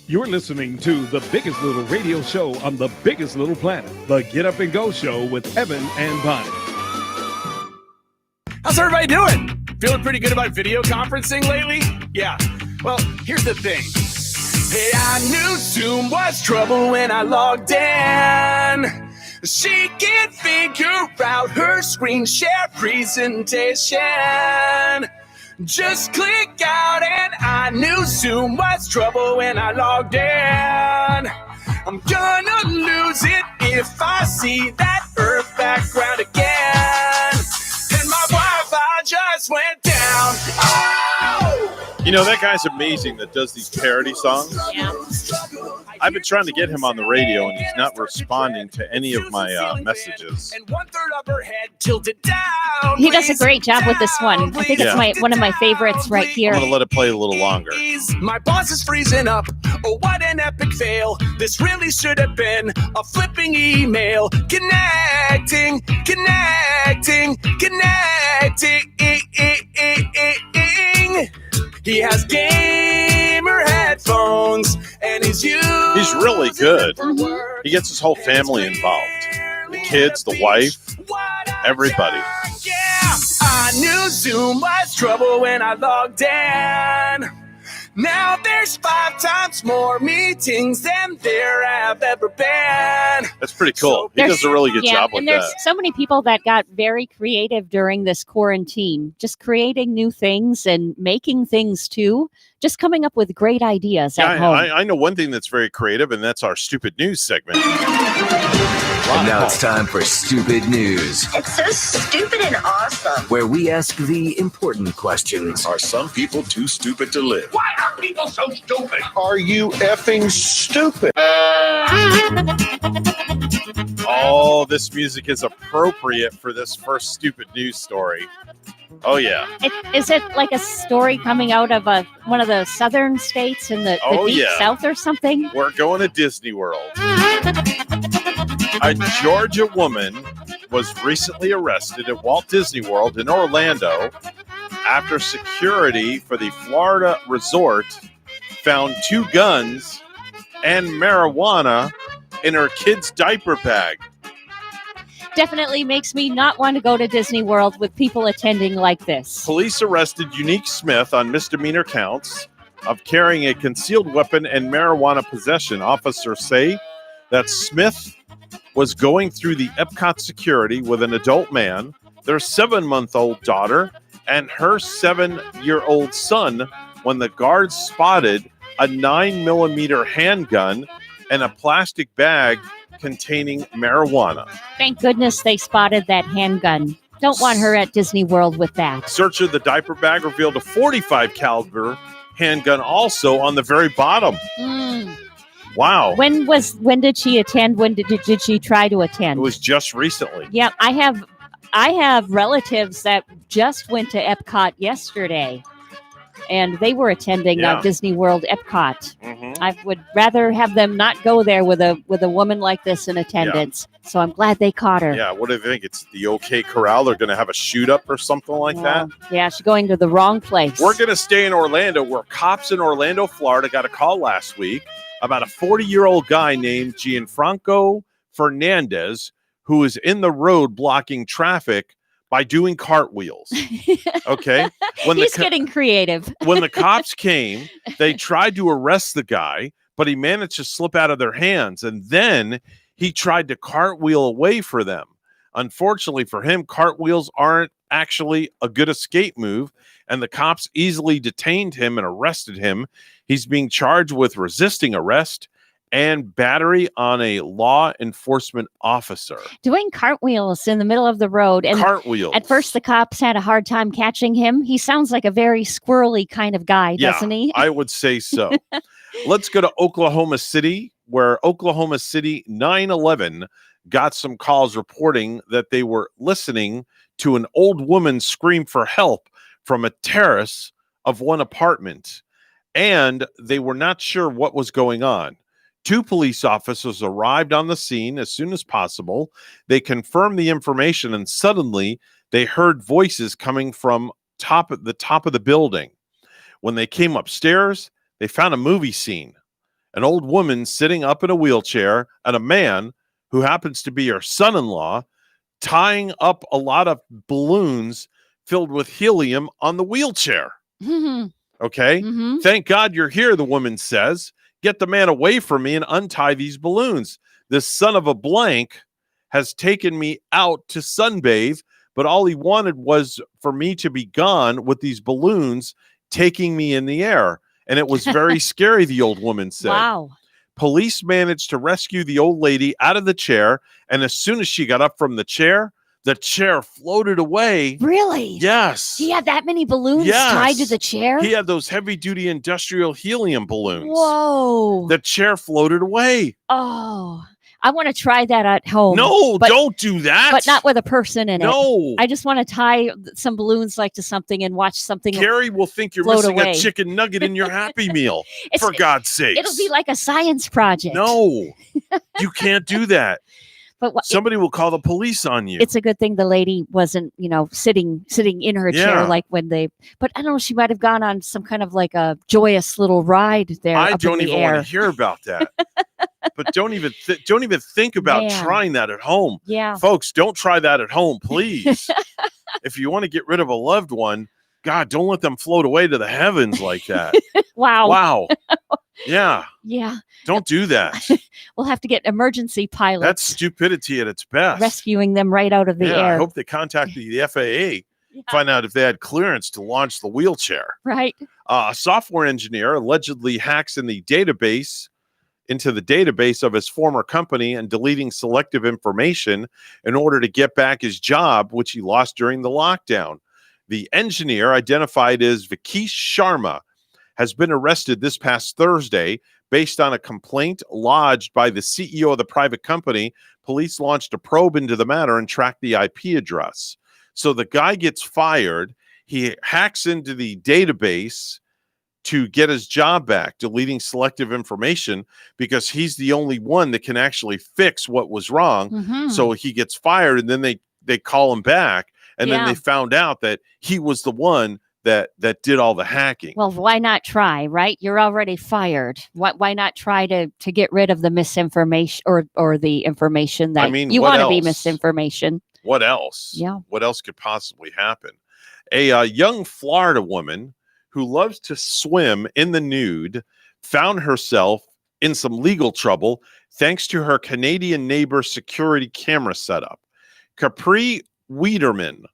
Speaker 7: You're listening to the biggest little radio show on the biggest little planet, the Get Up and Go Show with Evan and Bonnie.
Speaker 3: How's everybody doing? Feeling pretty good about video conferencing lately? Yeah. Well, here's the thing. Hey, I knew Zoom was trouble when I logged in. She can figure out her screen share presentation. Just click out and I knew Zoom was trouble when I logged in. I'm gonna lose it if I see that Earth background again. And my Wi-Fi just went down. Oh!
Speaker 2: You know, that guy's amazing that does these parody songs.
Speaker 4: Yeah.
Speaker 2: I've been trying to get him on the radio, and he's not responding to any of my messages.
Speaker 3: And 1/3 of her head tilted down.
Speaker 4: He does a great job with this one. I think it's one of my favorites right here.
Speaker 2: I'm going to let it play a little longer.
Speaker 3: My boss is freezing up. Oh, what an epic fail. This really should have been a flipping email. Connecting. He has gamer headphones and he's
Speaker 2: really good. Mm-hmm. He gets his whole family involved. The kids, the wife, everybody.
Speaker 3: Yeah, I knew Zoom was trouble when I logged in. Now there's 5 times more meetings than there have ever been.
Speaker 2: That's pretty cool. He does a really good job with
Speaker 4: and there's
Speaker 2: that.
Speaker 4: so many people that got very creative during this quarantine, just creating new things and making things too, just coming up with great ideas at home.
Speaker 2: I know one thing that's very creative, and that's our stupid news segment.
Speaker 1: And now it's time for Stupid News.
Speaker 14: It's so stupid and awesome.
Speaker 1: Where we ask the important questions.
Speaker 13: Are some people too stupid to live?
Speaker 3: Why are people so stupid?
Speaker 13: Are you effing stupid?
Speaker 2: Oh, this music is appropriate for this first stupid news story. Oh, yeah.
Speaker 4: Is it like a story coming out of one of the southern states in the deep south or something?
Speaker 2: We're going to Disney World. A Georgia woman was recently arrested at Walt Disney World in Orlando after security for the Florida resort found 2 guns and marijuana in her kid's diaper bag.
Speaker 4: Definitely makes me not want to go to Disney World with people attending like this.
Speaker 2: Police arrested Unique Smith on misdemeanor counts of carrying a concealed weapon and marijuana possession. Officers say that Smith was going through the Epcot security with an adult man, their 7-month-old daughter, and her 7-year-old son when the guards spotted a 9mm handgun and a plastic bag containing marijuana.
Speaker 4: Thank goodness they spotted that handgun. Don't want her at Disney World with that.
Speaker 2: Search of the diaper bag revealed a .45 caliber handgun also on the very bottom. Wow.
Speaker 4: When did she attend? When did she try to attend?
Speaker 2: It was just recently.
Speaker 4: Yeah, I have relatives that just went to Epcot yesterday, and they were attending Disney World Epcot. Mm-hmm. I would rather have them not go there with a woman like this in attendance. Yeah. So I'm glad they caught her.
Speaker 2: Yeah, what do you think? It's the OK Corral. They're going to have a shoot up or something like that?
Speaker 4: Yeah, she's going to the wrong place.
Speaker 2: We're going to stay in Orlando, where cops in Orlando, Florida got a call last week about a 40-year-old guy named Gianfranco Fernandez who is in the road blocking traffic by doing cartwheels. Okay?
Speaker 4: He's getting creative.
Speaker 2: When the cops came, they tried to arrest the guy, but he managed to slip out of their hands. And then he tried to cartwheel away for them. Unfortunately for him, cartwheels aren't actually a good escape move, and the cops easily detained him and arrested him. He's being charged with resisting arrest and battery on a law enforcement officer.
Speaker 4: Doing cartwheels in the middle of the road. And
Speaker 2: cartwheels.
Speaker 4: At first, the cops had a hard time catching him. He sounds like a very squirrely kind of guy, doesn't he?
Speaker 2: I would say so. Let's go to Oklahoma City, where Oklahoma City 911 got some calls reporting that they were listening to an old woman scream for help from a terrace of one apartment, and they were not sure what was going on. 2 police officers arrived on the scene as soon as possible. They confirmed the information, and suddenly they heard voices coming from the top of the building. When they came upstairs, they found a movie scene. an old woman sitting up in a wheelchair, and a man who happens to be her son-in-law tying up a lot of balloons filled with helium on the wheelchair. Okay? Thank God you're here, the woman says. Get the man away from me and untie these balloons. This son of a blank has taken me out to sunbathe, but all he wanted was for me to be gone with these balloons taking me in the air. And it was very scary, the old woman said.
Speaker 4: Wow.
Speaker 2: Police managed to rescue the old lady out of the chair, and as soon as she got up from the chair floated away.
Speaker 4: Really?
Speaker 2: Yes.
Speaker 4: He had that many balloons tied to the chair?
Speaker 2: He had those heavy-duty industrial helium balloons.
Speaker 4: Whoa.
Speaker 2: The chair floated away.
Speaker 4: Oh, I want to try that at home.
Speaker 2: No, don't do that.
Speaker 4: But not with a person in it.
Speaker 2: No.
Speaker 4: I just want to tie some balloons like to something and watch something.
Speaker 2: Carrie will think you're
Speaker 4: float
Speaker 2: missing
Speaker 4: away.
Speaker 2: a chicken nugget in your Happy Meal, for God's sake.
Speaker 4: It'll be like a science project.
Speaker 2: No, you can't do that.
Speaker 4: But
Speaker 2: somebody will call the police on you.
Speaker 4: It's a good thing the lady wasn't, sitting in her chair like when they. But I don't know. She might have gone on some kind of like a joyous little ride there.
Speaker 2: I
Speaker 4: up
Speaker 2: don't
Speaker 4: in the
Speaker 2: even
Speaker 4: air.
Speaker 2: want to hear about that. But don't even think about
Speaker 4: Man.
Speaker 2: trying that at home.
Speaker 4: Yeah.
Speaker 2: Folks, don't try that at home, please. If you want to get rid of a loved one, God, don't let them float away to the heavens like that.
Speaker 4: Wow.
Speaker 2: Yeah.
Speaker 4: Yeah.
Speaker 2: Don't do that.
Speaker 4: We'll have to get emergency pilots.
Speaker 2: That's stupidity at its best.
Speaker 4: Rescuing them right out of the
Speaker 2: I
Speaker 4: air.
Speaker 2: hope they contacted the FAA, find out if they had clearance to launch the wheelchair.
Speaker 4: Right.
Speaker 2: A software engineer allegedly hacks into the database of his former company and deleting selective information in order to get back his job, which he lost during the lockdown. The engineer, identified as Vikesh Sharma, has been arrested this past Thursday based on a complaint lodged by the CEO of the private company. Police launched a probe into the matter and tracked the IP address. So the guy gets fired. He hacks into the database to get his job back, deleting selective information because he's the only one that can actually fix what was wrong. So he gets fired, and then they call him back, and then they found out that he was the one that did all the hacking.
Speaker 4: Well, why not try, right? You're already fired. Why not try to get rid of the misinformation or the information that you want to be misinformation?
Speaker 2: What else?
Speaker 4: Yeah.
Speaker 2: What else could possibly happen? A young Florida woman who loves to swim in the nude found herself in some legal trouble thanks to her Canadian neighbor security camera setup. Capri Wiederman,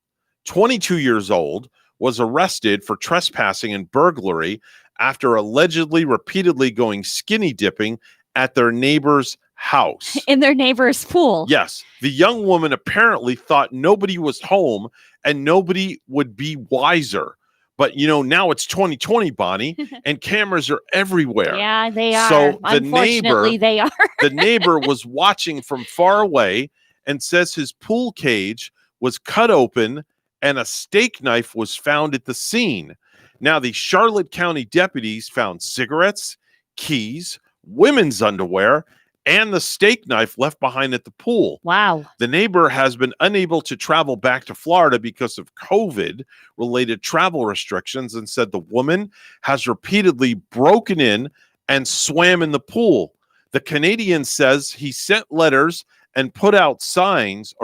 Speaker 2: 22 years old, was arrested for trespassing and burglary after allegedly repeatedly going skinny dipping at their neighbor's house.
Speaker 4: In their neighbor's pool.
Speaker 2: Yes. The young woman apparently thought nobody was home and nobody would be wiser. But, now it's 2020, Bonnie, and cameras are everywhere.
Speaker 4: Yeah, they are.
Speaker 2: So
Speaker 4: Unfortunately, they are.
Speaker 2: The neighbor was watching from far away and says his pool cage was cut open and a steak knife was found at the scene. Now, the Charlotte County deputies found cigarettes, keys, women's underwear, and the steak knife left behind at the pool.
Speaker 4: Wow.
Speaker 2: The neighbor has been unable to travel back to Florida because of COVID-related travel restrictions and said the woman has repeatedly broken in and swam in the pool. The Canadian says he sent letters and put up signs,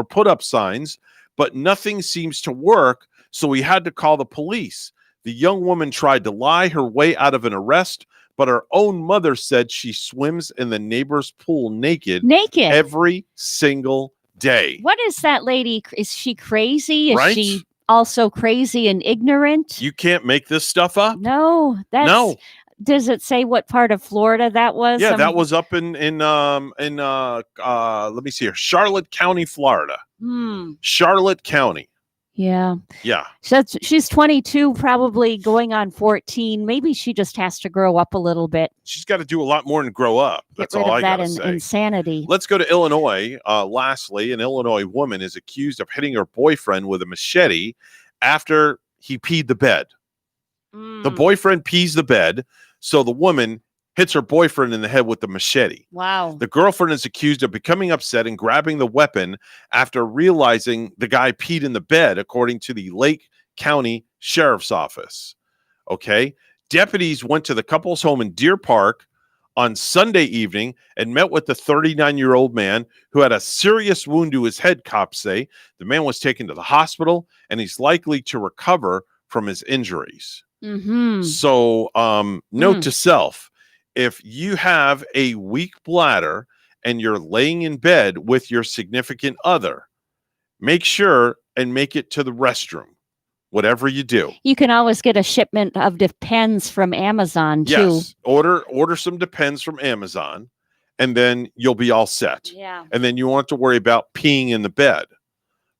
Speaker 2: but nothing seems to work, so he had to call the police. The young woman tried to lie her way out of an arrest, but her own mother said she swims in the neighbor's pool naked every single day.
Speaker 4: What is that lady? Is she crazy? Is
Speaker 2: Right?
Speaker 4: she also crazy and ignorant?
Speaker 2: You can't make this stuff up.
Speaker 4: No.
Speaker 2: No.
Speaker 4: Does it say what part of Florida that was?
Speaker 2: Yeah, that was up in let me see here, Charlotte County, Florida. Charlotte County.
Speaker 4: Yeah.
Speaker 2: Yeah.
Speaker 4: So she's 22, probably going on 14. Maybe she just has to grow up a little bit.
Speaker 2: She's got to do a lot more than grow up. That's
Speaker 4: Get rid
Speaker 2: all I
Speaker 4: of that
Speaker 2: got to say.
Speaker 4: insanity.
Speaker 2: Let's go to Illinois. Lastly, an Illinois woman is accused of hitting her boyfriend with a machete after he peed the bed. The boyfriend pees the bed, so the woman hits her boyfriend in the head with the machete.
Speaker 4: Wow.
Speaker 2: The girlfriend is accused of becoming upset and grabbing the weapon after realizing the guy peed in the bed, according to the Lake County Sheriff's Office. Okay. Deputies went to the couple's home in Deer Park on Sunday evening and met with the 39-year-old man who had a serious wound to his head, cops say. The man was taken to the hospital, and he's likely to recover from his injuries.
Speaker 4: Mm-hmm.
Speaker 2: So note to self, if you have a weak bladder and you're laying in bed with your significant other, make sure and make it to the restroom, whatever you do.
Speaker 4: You can always get a shipment of Depends from Amazon too.
Speaker 2: Yes, order some Depends from Amazon, and then you'll be all set.
Speaker 4: Yeah.
Speaker 2: And then you won't have to worry about peeing in the bed.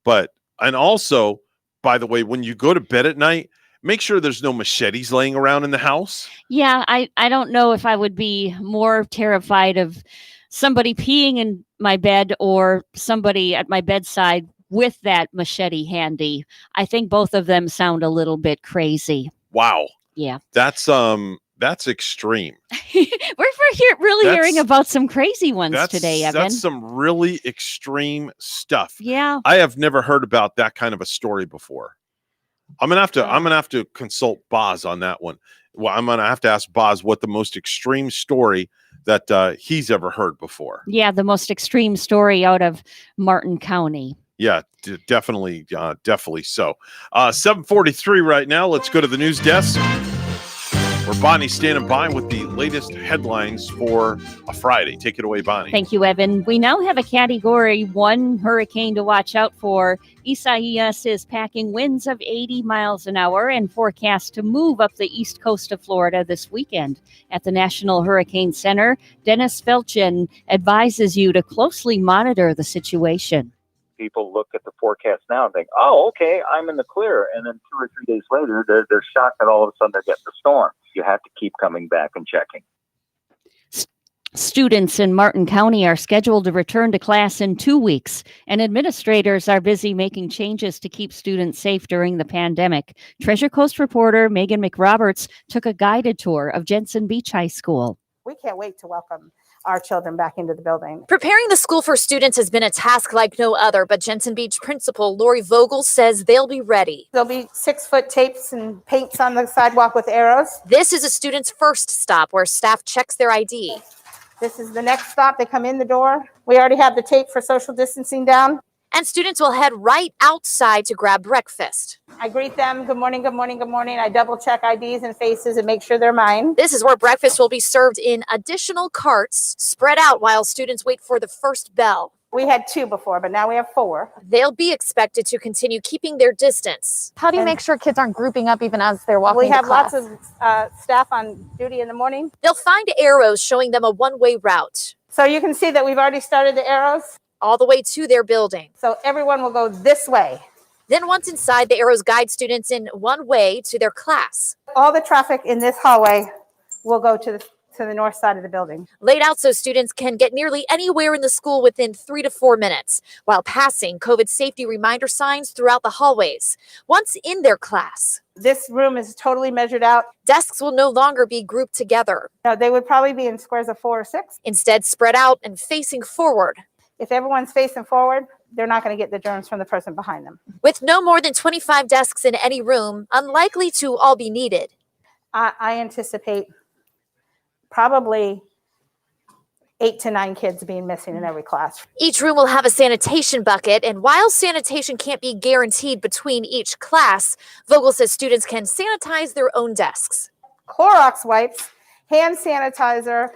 Speaker 2: And also, by the way, when you go to bed at night, make sure there's no machetes laying around in the house.
Speaker 4: Yeah, I don't know if I would be more terrified of somebody peeing in my bed or somebody at my bedside with that machete handy. I think both of them sound a little bit crazy.
Speaker 2: Wow.
Speaker 4: Yeah.
Speaker 2: That's extreme.
Speaker 4: We're really hearing about some crazy ones today, Evan.
Speaker 2: That's some really extreme stuff.
Speaker 4: Yeah.
Speaker 2: I have never heard about that kind of a story before. I'm gonna have to consult Boz on that one. Well, I'm gonna have to ask Boz what the most extreme story that he's ever heard before.
Speaker 4: Yeah, the most extreme story out of Martin County.
Speaker 2: Yeah, definitely so. 7:43 right now. Let's go to the news desk, where Bonnie's standing by with the latest headlines for a Friday. Take it away, Bonnie.
Speaker 4: Thank you, Evan. We now have a Category 1 hurricane to watch out for. Isaias is packing winds of 80 miles an hour and forecast to move up the east coast of Florida this weekend. At the National Hurricane Center, Dennis Felchen advises you to closely monitor the situation.
Speaker 5: People look at the forecast now and think, oh, okay, I'm in the clear. And then 2 or 3 days later, they're shocked that all of a sudden they're getting the storm. You have to keep coming back and checking.
Speaker 4: Students in Martin County are scheduled to return to class in 2 weeks, and administrators are busy making changes to keep students safe during the pandemic. Treasure Coast reporter Megan McRoberts took a guided tour of Jensen Beach High School.
Speaker 15: We can't wait to welcome our children back into the building.
Speaker 17: Preparing the school for students has been a task like no other, but Jensen Beach principal Lori Vogel says they'll be ready.
Speaker 15: There'll be 6-foot tapes and paints on the sidewalk with arrows.
Speaker 17: This is a student's first stop where staff checks their ID.
Speaker 15: This is the next stop. They come in the door. We already have the tape for social distancing down.
Speaker 17: And students will head right outside to grab breakfast.
Speaker 15: I greet them. Good morning, good morning, good morning. I double check IDs and faces and make sure they're mine.
Speaker 17: This is where breakfast will be served in additional carts spread out while students wait for the first bell.
Speaker 15: We had 2 before, but now we have 4.
Speaker 17: They'll be expected to continue keeping their distance.
Speaker 15: How do you make sure kids aren't grouping up even as they're walking to class? We have lots of staff on duty in the morning.
Speaker 17: They'll find arrows showing them a one-way route.
Speaker 15: So you can see that we've already started the arrows.
Speaker 17: All the way to their building.
Speaker 15: So everyone will go this way.
Speaker 17: Then once inside, the arrows guide students in one way to their class.
Speaker 15: All the traffic in this hallway will go to the north side of the building.
Speaker 17: Laid out so students can get nearly anywhere in the school within 3 to 4 minutes, while passing COVID safety reminder signs throughout the hallways. Once in their class,
Speaker 15: this room is totally measured out.
Speaker 17: Desks will no longer be grouped together.
Speaker 15: No, they would probably be in squares of 4 or 6.
Speaker 17: Instead, spread out and facing forward.
Speaker 15: If everyone's facing forward, they're not going to get the germs from the person behind them.
Speaker 17: With no more than 25 desks in any room, unlikely to all be needed.
Speaker 15: I anticipate probably 8 to 9 kids being missing in every class.
Speaker 17: Each room will have a sanitation bucket, and while sanitation can't be guaranteed between each class, Vogel says students can sanitize their own desks.
Speaker 15: Clorox wipes, hand sanitizer,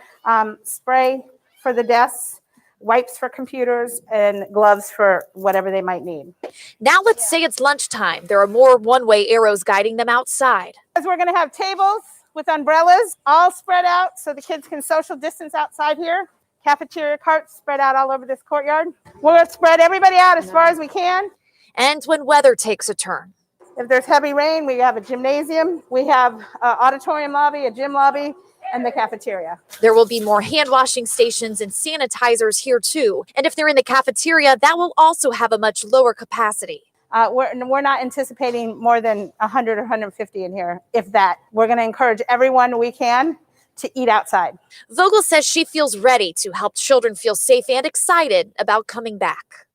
Speaker 15: spray for the desks, wipes for computers, and gloves for whatever they might need.
Speaker 17: Now let's say it's lunchtime. There are more one-way arrows guiding them outside.
Speaker 15: Because we're going to have tables with umbrellas all spread out so the kids can social distance outside here. Cafeteria carts spread out all over this courtyard. We're going to spread everybody out as far as we can.
Speaker 17: And when weather takes a turn.
Speaker 15: If there's heavy rain, we have a gymnasium. We have an auditorium lobby, a gym lobby, and the cafeteria.
Speaker 17: There will be more hand washing stations and sanitizers here too. And if they're in the cafeteria, that will also have a much lower capacity.
Speaker 15: We're not anticipating more than 100 or 150 in here, if that. We're going to encourage everyone we can to eat outside.
Speaker 17: Vogel says she feels ready to help children feel safe and excited about coming back.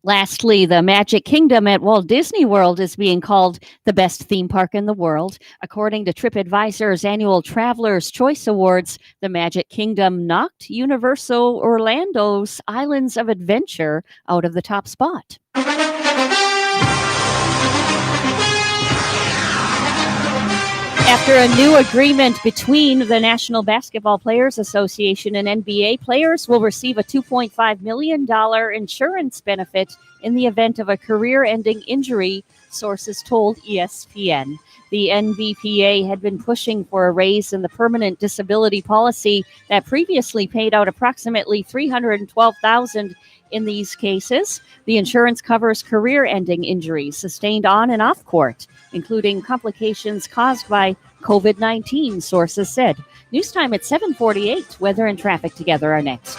Speaker 4: Lastly, the Magic Kingdom at Walt Disney World is being called the best theme park in the world. According to TripAdvisor's annual Traveler's Choice Awards, the Magic Kingdom knocked Universal Orlando's Islands of Adventure out of the top spot. After a new agreement between the National Basketball Players Association and NBA, players will receive a $2.5 million insurance benefit in the event of a career-ending injury, sources told ESPN. The NBPA had been pushing for a raise in the permanent disability policy that previously paid out approximately $312,000 in these cases. The insurance covers career-ending injuries sustained on and off court, including complications caused by COVID-19, sources said. News time at 7:48. Weather and traffic together are next.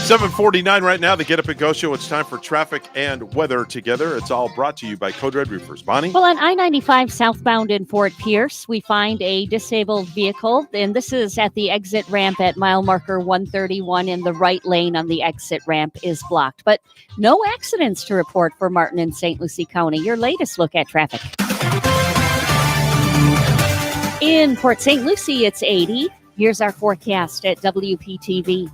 Speaker 2: $7:49 right now, the Get Up and Go Show. It's time for traffic and weather together. It's all brought to you by Code Red Roofers. Bonnie?
Speaker 4: Well, on I-95 southbound in Fort Pierce, we find a disabled vehicle, and this is at the exit ramp at mile marker 131 in the right lane on the exit ramp is blocked. But no accidents to report for Martin and St. Lucie County. Your latest look at traffic. In Port St. Lucie, it's 80. Here's our forecast at WPTV.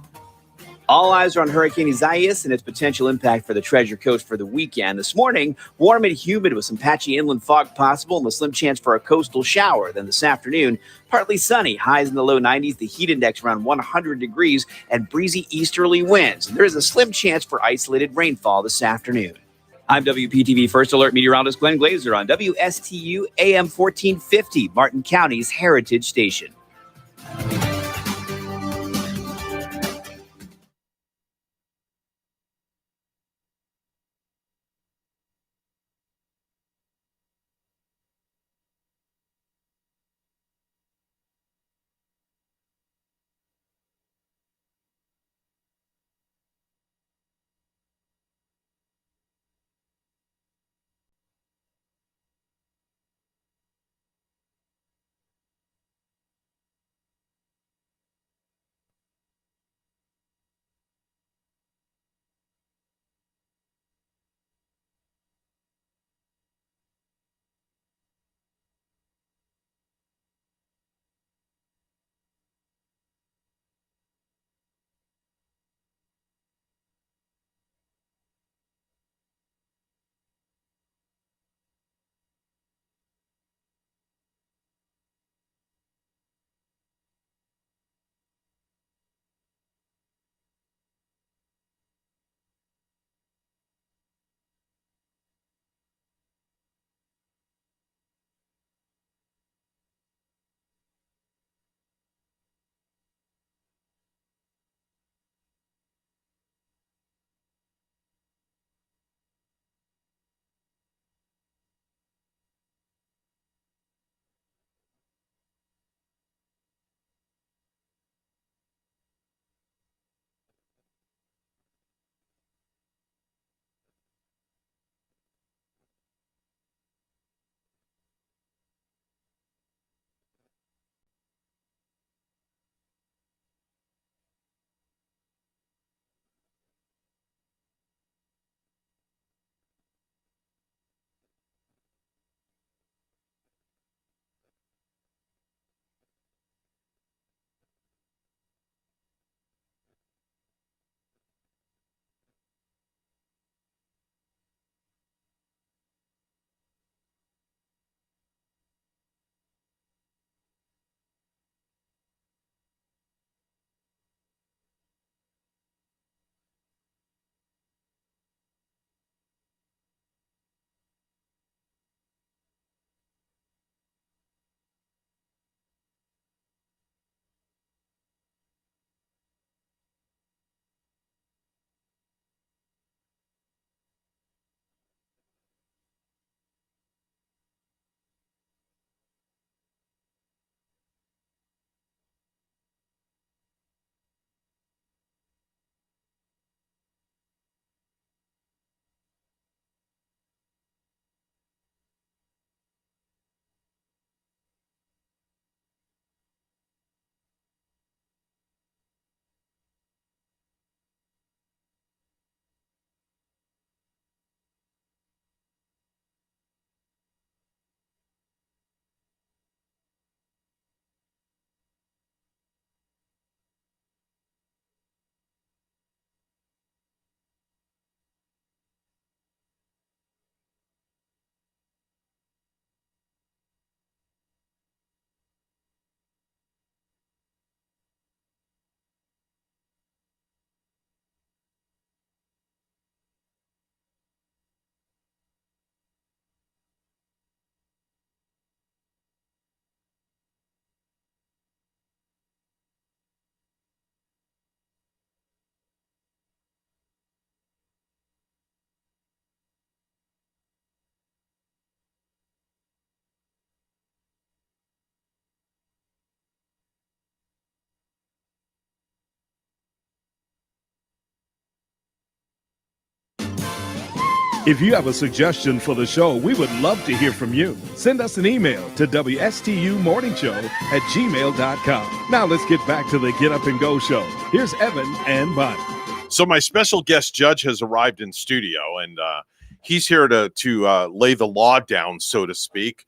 Speaker 12: All eyes are on Hurricane Isaias and its potential impact for the Treasure Coast for the weekend. This morning, warm and humid with some patchy inland fog possible and a slim chance for a coastal shower. Then this afternoon, partly sunny, highs in the low 90s, the heat index around 100 degrees, and breezy easterly winds. And there is a slim chance for isolated rainfall this afternoon. I'm WPTV First Alert meteorologist Glenn Glazer on WSTU AM 1450, Martin County's Heritage Station.
Speaker 7: If you have a suggestion for the show, we would love to hear from you. Send us an email to WSTUmorningshow@gmail.com. Now let's get back to the Get Up and Go show. Here's Evan and Bonnie.
Speaker 2: So my special guest judge has arrived in studio, and he's here to lay the law down, so to speak.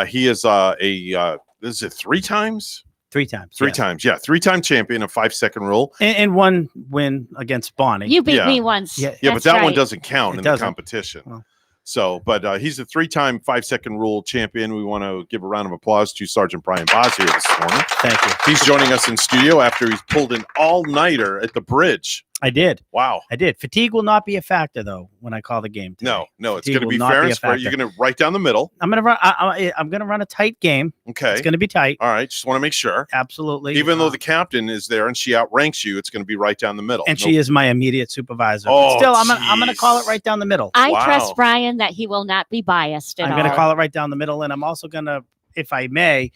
Speaker 2: He is is it 3 times?
Speaker 6: 3 times.
Speaker 2: 3 times, yeah. 3-time champion of 5-second rule.
Speaker 6: And one win against Bonnie.
Speaker 4: You beat me once.
Speaker 2: Yeah, but that one doesn't count
Speaker 6: It
Speaker 2: in
Speaker 6: doesn't.
Speaker 2: the competition. So, but he's a 3-time 5-second rule champion. We want to give a round of applause to Sergeant Brian Boz here this morning.
Speaker 6: Thank you.
Speaker 2: He's joining us in studio after he's pulled an all-nighter at the bridge.
Speaker 6: I did.
Speaker 2: Wow.
Speaker 6: I did. Fatigue will not be a factor, though, when I call the game today.
Speaker 2: No, it's
Speaker 6: Fatigue
Speaker 2: going to be
Speaker 6: will not
Speaker 2: fair
Speaker 6: be
Speaker 2: and
Speaker 6: a
Speaker 2: square.
Speaker 6: factor.
Speaker 2: You're going to right down the middle.
Speaker 6: I'm going to run. I'm going to run a tight game.
Speaker 2: Okay.
Speaker 6: It's going to be tight.
Speaker 2: All right. Just want to make sure.
Speaker 6: Absolutely.
Speaker 2: Even though the captain is there and she outranks you, it's going to be right down the middle.
Speaker 6: And she is my immediate supervisor.
Speaker 2: Oh,
Speaker 6: But still, I'm going to call it right down the middle.
Speaker 4: I trust Brian that he will not be biased at
Speaker 6: I'm
Speaker 4: all.
Speaker 6: going to call it right down the middle, and I'm also going to, if I may,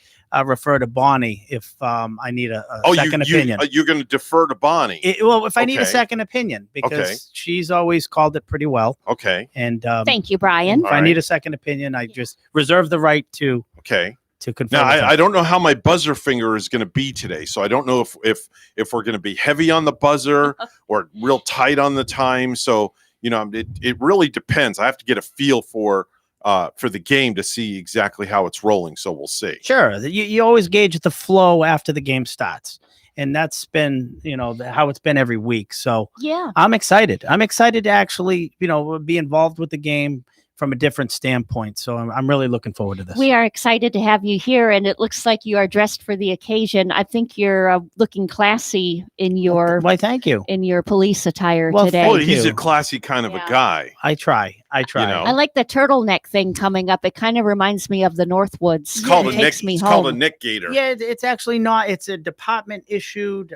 Speaker 6: refer to Bonnie if I need a second opinion.
Speaker 2: You're going to defer to Bonnie.
Speaker 6: If I need a
Speaker 2: Okay.
Speaker 6: second opinion, because
Speaker 2: Okay.
Speaker 6: she's always called it pretty well.
Speaker 2: Okay.
Speaker 6: And
Speaker 4: Thank you, Brian.
Speaker 6: if I need a second opinion, I just reserve the right to confirm.
Speaker 2: Now,
Speaker 6: with her.
Speaker 2: I don't know how my buzzer finger is going to be today, so I don't know if we're going to be heavy on the buzzer or real tight on the time. So it really depends. I have to get a feel for the game to see exactly how it's rolling. So we'll see.
Speaker 6: Sure. You always gauge the flow after the game starts. And that's been, how it's been every week. So
Speaker 4: Yeah.
Speaker 6: I'm excited. I'm excited to actually, be involved with the game from a different standpoint. So I'm really looking forward to this.
Speaker 4: We are excited to have you here, and it looks like you are dressed for the occasion. I think you're looking classy in your
Speaker 6: Why, thank you.
Speaker 4: in your police attire
Speaker 6: Well,
Speaker 4: today.
Speaker 2: Well, he's a classy kind of a guy.
Speaker 6: I try.
Speaker 4: I like the turtleneck thing coming up. It kind of reminds me of the Northwoods.
Speaker 2: It's called
Speaker 4: It
Speaker 2: a
Speaker 4: takes
Speaker 2: neck.
Speaker 4: me
Speaker 2: It's
Speaker 4: home.
Speaker 2: called a neck gaiter.
Speaker 6: Yeah, it's actually not. It's a department issued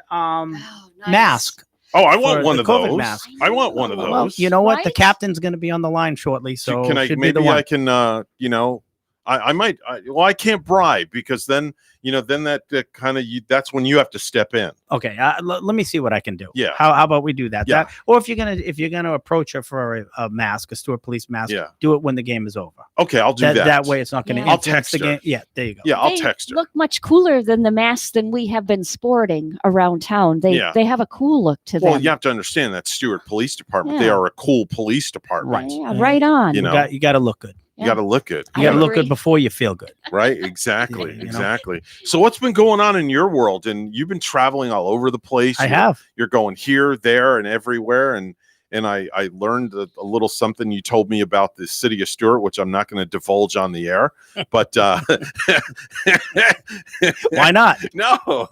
Speaker 6: mask.
Speaker 2: Oh, I want
Speaker 6: for
Speaker 2: one
Speaker 6: the
Speaker 2: of
Speaker 6: COVID
Speaker 2: those.
Speaker 6: mask.
Speaker 2: I want one of those.
Speaker 6: Well, you know what? The captain's going to be on the line shortly, so
Speaker 2: can I
Speaker 6: should be the
Speaker 2: maybe
Speaker 6: one.
Speaker 2: I can I might I can't bribe, because then that kind of that's when you have to step in.
Speaker 6: Okay, let me see what I can do.
Speaker 2: Yeah.
Speaker 6: How about we do that?
Speaker 2: Yeah.
Speaker 6: Or if you're gonna approach her for a mask, a Stewart police mask,
Speaker 2: Yeah.
Speaker 6: do it when the game is over.
Speaker 2: Okay, I'll do that.
Speaker 6: That way, it's not going to.
Speaker 2: I'll text
Speaker 6: the
Speaker 2: her.
Speaker 6: game. Yeah, there you go.
Speaker 2: Yeah, I'll
Speaker 4: They
Speaker 2: text her.
Speaker 4: look much cooler than the masks than we have been sporting around town. They have a cool look to
Speaker 2: Well,
Speaker 4: them.
Speaker 2: you have to understand that Stewart Police Department. They
Speaker 4: Yeah.
Speaker 2: are a cool police department.
Speaker 4: Yeah, right on.
Speaker 2: You know,
Speaker 6: you got to look good.
Speaker 2: you got to look good.
Speaker 6: You got to look good before you feel good.
Speaker 2: Right? Exactly. Exactly. So what's been going on in your world? And you've been traveling all over the place.
Speaker 6: I have.
Speaker 2: You're going here, there, and everywhere. And I learned a little something you told me about the city of Stewart, which I'm not going to divulge on the air. But
Speaker 6: Why not?
Speaker 2: No.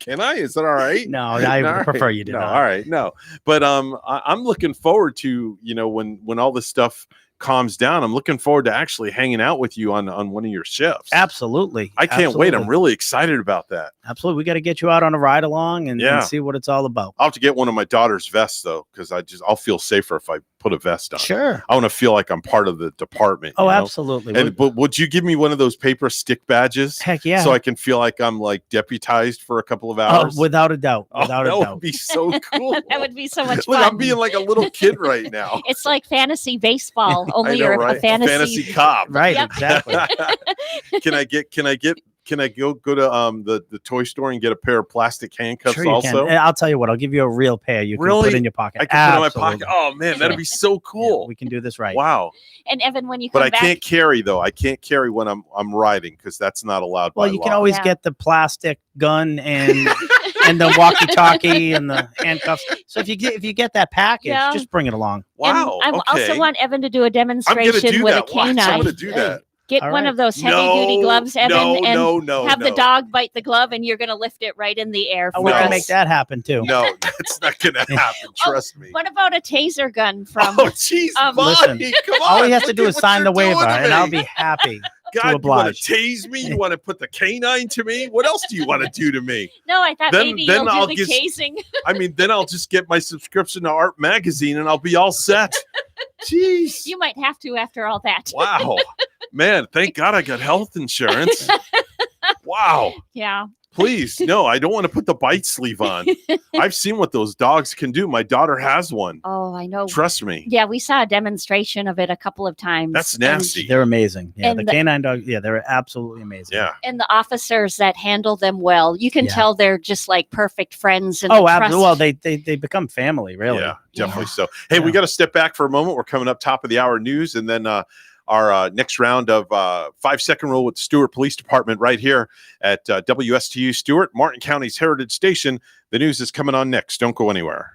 Speaker 2: Can I? Is that all right?
Speaker 6: No, I
Speaker 2: All
Speaker 6: prefer
Speaker 2: right.
Speaker 6: you do
Speaker 2: No,
Speaker 6: not.
Speaker 2: all right. No. But I'm looking forward to, when all this stuff calms down, I'm looking forward to actually hanging out with you on one of your shifts.
Speaker 6: Absolutely.
Speaker 2: I can't wait. I'm
Speaker 6: Absolutely.
Speaker 2: really excited about that.
Speaker 6: Absolutely. We got to get you out on a ride along and see what it's all about.
Speaker 2: I'll have to get one of my daughter's vests though, because I'll feel safer if I put a vest on.
Speaker 6: Sure.
Speaker 2: I want to feel like I'm part of the department.
Speaker 6: Oh,
Speaker 2: you know?
Speaker 6: absolutely.
Speaker 2: But would you give me one of those paper stick badges?
Speaker 6: Heck yeah.
Speaker 2: So I can feel like I'm like deputized for a couple of hours.
Speaker 6: Without a doubt.
Speaker 2: Oh,
Speaker 6: Without a
Speaker 2: that
Speaker 6: doubt.
Speaker 2: would be so cool.
Speaker 4: That would be so much
Speaker 2: Look,
Speaker 4: fun.
Speaker 2: I'm being like a little kid right now.
Speaker 4: It's like fantasy baseball,
Speaker 2: I
Speaker 4: only
Speaker 2: know,
Speaker 4: you're
Speaker 2: right?
Speaker 4: a fantasy
Speaker 2: cop.
Speaker 6: Right,
Speaker 4: Yep.
Speaker 6: exactly.
Speaker 2: Can I go to the toy store and get a pair of plastic handcuffs
Speaker 6: Sure you
Speaker 2: also?
Speaker 6: can. And I'll tell you what, I'll give you a real pair you can
Speaker 2: Really?
Speaker 6: put in your pocket.
Speaker 2: I can put it in my
Speaker 6: Absolutely.
Speaker 2: pocket. Oh man, that'd be so cool.
Speaker 6: We can do this right.
Speaker 2: Wow.
Speaker 4: And Evan, when you come
Speaker 2: But I
Speaker 4: back,
Speaker 2: can't carry though. I can't carry when I'm riding because that's not allowed
Speaker 6: Well,
Speaker 2: by
Speaker 6: you
Speaker 2: law.
Speaker 6: can always get the plastic gun and and the walkie-talkie and the handcuffs. So if you get that package,
Speaker 4: Yeah.
Speaker 6: just bring it along.
Speaker 4: and I also want Evan to do a demonstration
Speaker 2: do
Speaker 4: with
Speaker 2: that.
Speaker 4: a
Speaker 2: Watch, I'm
Speaker 4: canine.
Speaker 2: gonna do that.
Speaker 4: Get
Speaker 6: All
Speaker 4: one
Speaker 6: right.
Speaker 4: of those heavy-duty gloves, Evan, and have the
Speaker 2: no.
Speaker 4: dog bite the glove, and you're going to lift it right in the air.
Speaker 6: Oh,
Speaker 4: For
Speaker 6: we can
Speaker 4: us.
Speaker 6: make that happen too.
Speaker 2: No, that's not gonna happen. Trust me.
Speaker 4: What about a taser gun from?
Speaker 2: Oh, jeez,
Speaker 6: Listen,
Speaker 2: Bonnie, come on.
Speaker 6: all he has to
Speaker 2: Look
Speaker 6: do
Speaker 2: at
Speaker 6: is
Speaker 2: what
Speaker 6: sign the
Speaker 2: you're doing
Speaker 6: waiver,
Speaker 2: to
Speaker 6: and I'll
Speaker 2: me.
Speaker 6: be happy
Speaker 2: God,
Speaker 6: to
Speaker 2: you want
Speaker 6: oblige.
Speaker 2: to tase me? You want to put the canine to me? What else do you want to do to me?
Speaker 4: No, I thought
Speaker 2: Then-
Speaker 4: maybe
Speaker 2: then
Speaker 4: you'll
Speaker 2: I'll
Speaker 4: do the
Speaker 2: get-
Speaker 4: casing.
Speaker 2: I mean, then I'll just get my subscription to Art Magazine and I'll be all set. Jeez.
Speaker 4: You might have to after all that.
Speaker 2: Wow. Man, thank God I got health insurance. Wow.
Speaker 4: Yeah.
Speaker 2: Please, no, I don't want to put the bite sleeve on. I've seen what those dogs can do. My daughter has one.
Speaker 4: Oh, I know.
Speaker 2: Trust me.
Speaker 4: Yeah, we saw a demonstration of it a couple of times.
Speaker 2: That's nasty.
Speaker 6: They're amazing. Yeah,
Speaker 4: And
Speaker 6: the
Speaker 4: the-
Speaker 6: canine dogs. Yeah, they're absolutely amazing.
Speaker 2: Yeah.
Speaker 4: And the officers that handle them well, you can
Speaker 6: Yeah.
Speaker 4: tell they're just like perfect friends. And
Speaker 6: Oh,
Speaker 4: the trust-
Speaker 6: absolutely. Well, they become family, really.
Speaker 2: Yeah, definitely so. Hey, we got to step back for a moment. We're coming up top of the hour news, and then our next round of 5-second rule with the Stewart Police Department right here at WSTU Stewart, Martin County's Heritage Station. The news is coming on next. Don't go anywhere.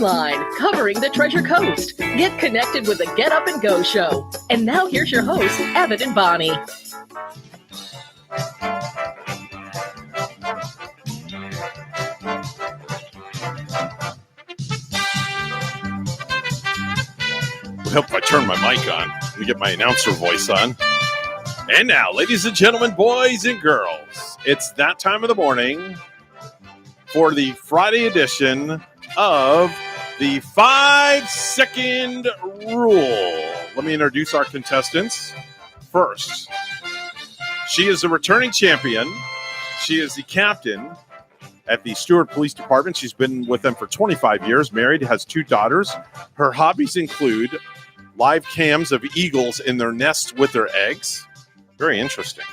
Speaker 11: online, covering the Treasure Coast. Get connected with the Get Up and Go show. And now here's your hosts, Evan and Bonnie.
Speaker 2: I hope I turn my mic on. Let me get my announcer voice on. And now, ladies and gentlemen, boys and girls, it's that time of the morning for the Friday edition of the 5-second rule. Let me introduce our contestants. First, she is a returning champion. She is the captain at the Stewart Police Department. She's been with them for 25 years, married, has 2 daughters. Her hobbies include live cams of eagles in their nest with their eggs. Very interesting.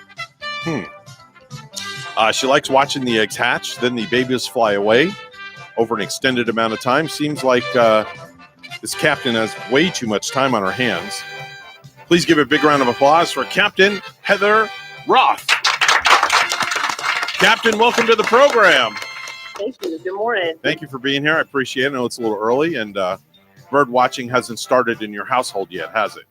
Speaker 2: She likes watching the eggs hatch, then the babies fly away over an extended amount of time. Seems like this captain has way too much time on her hands. Please give a big round of applause for Captain Heather Roth. Captain, welcome to the program.
Speaker 16: Thank you. Good morning.
Speaker 2: Thank you for being here. I appreciate it. I know it's a little early, and bird watching hasn't started in your household yet, has it?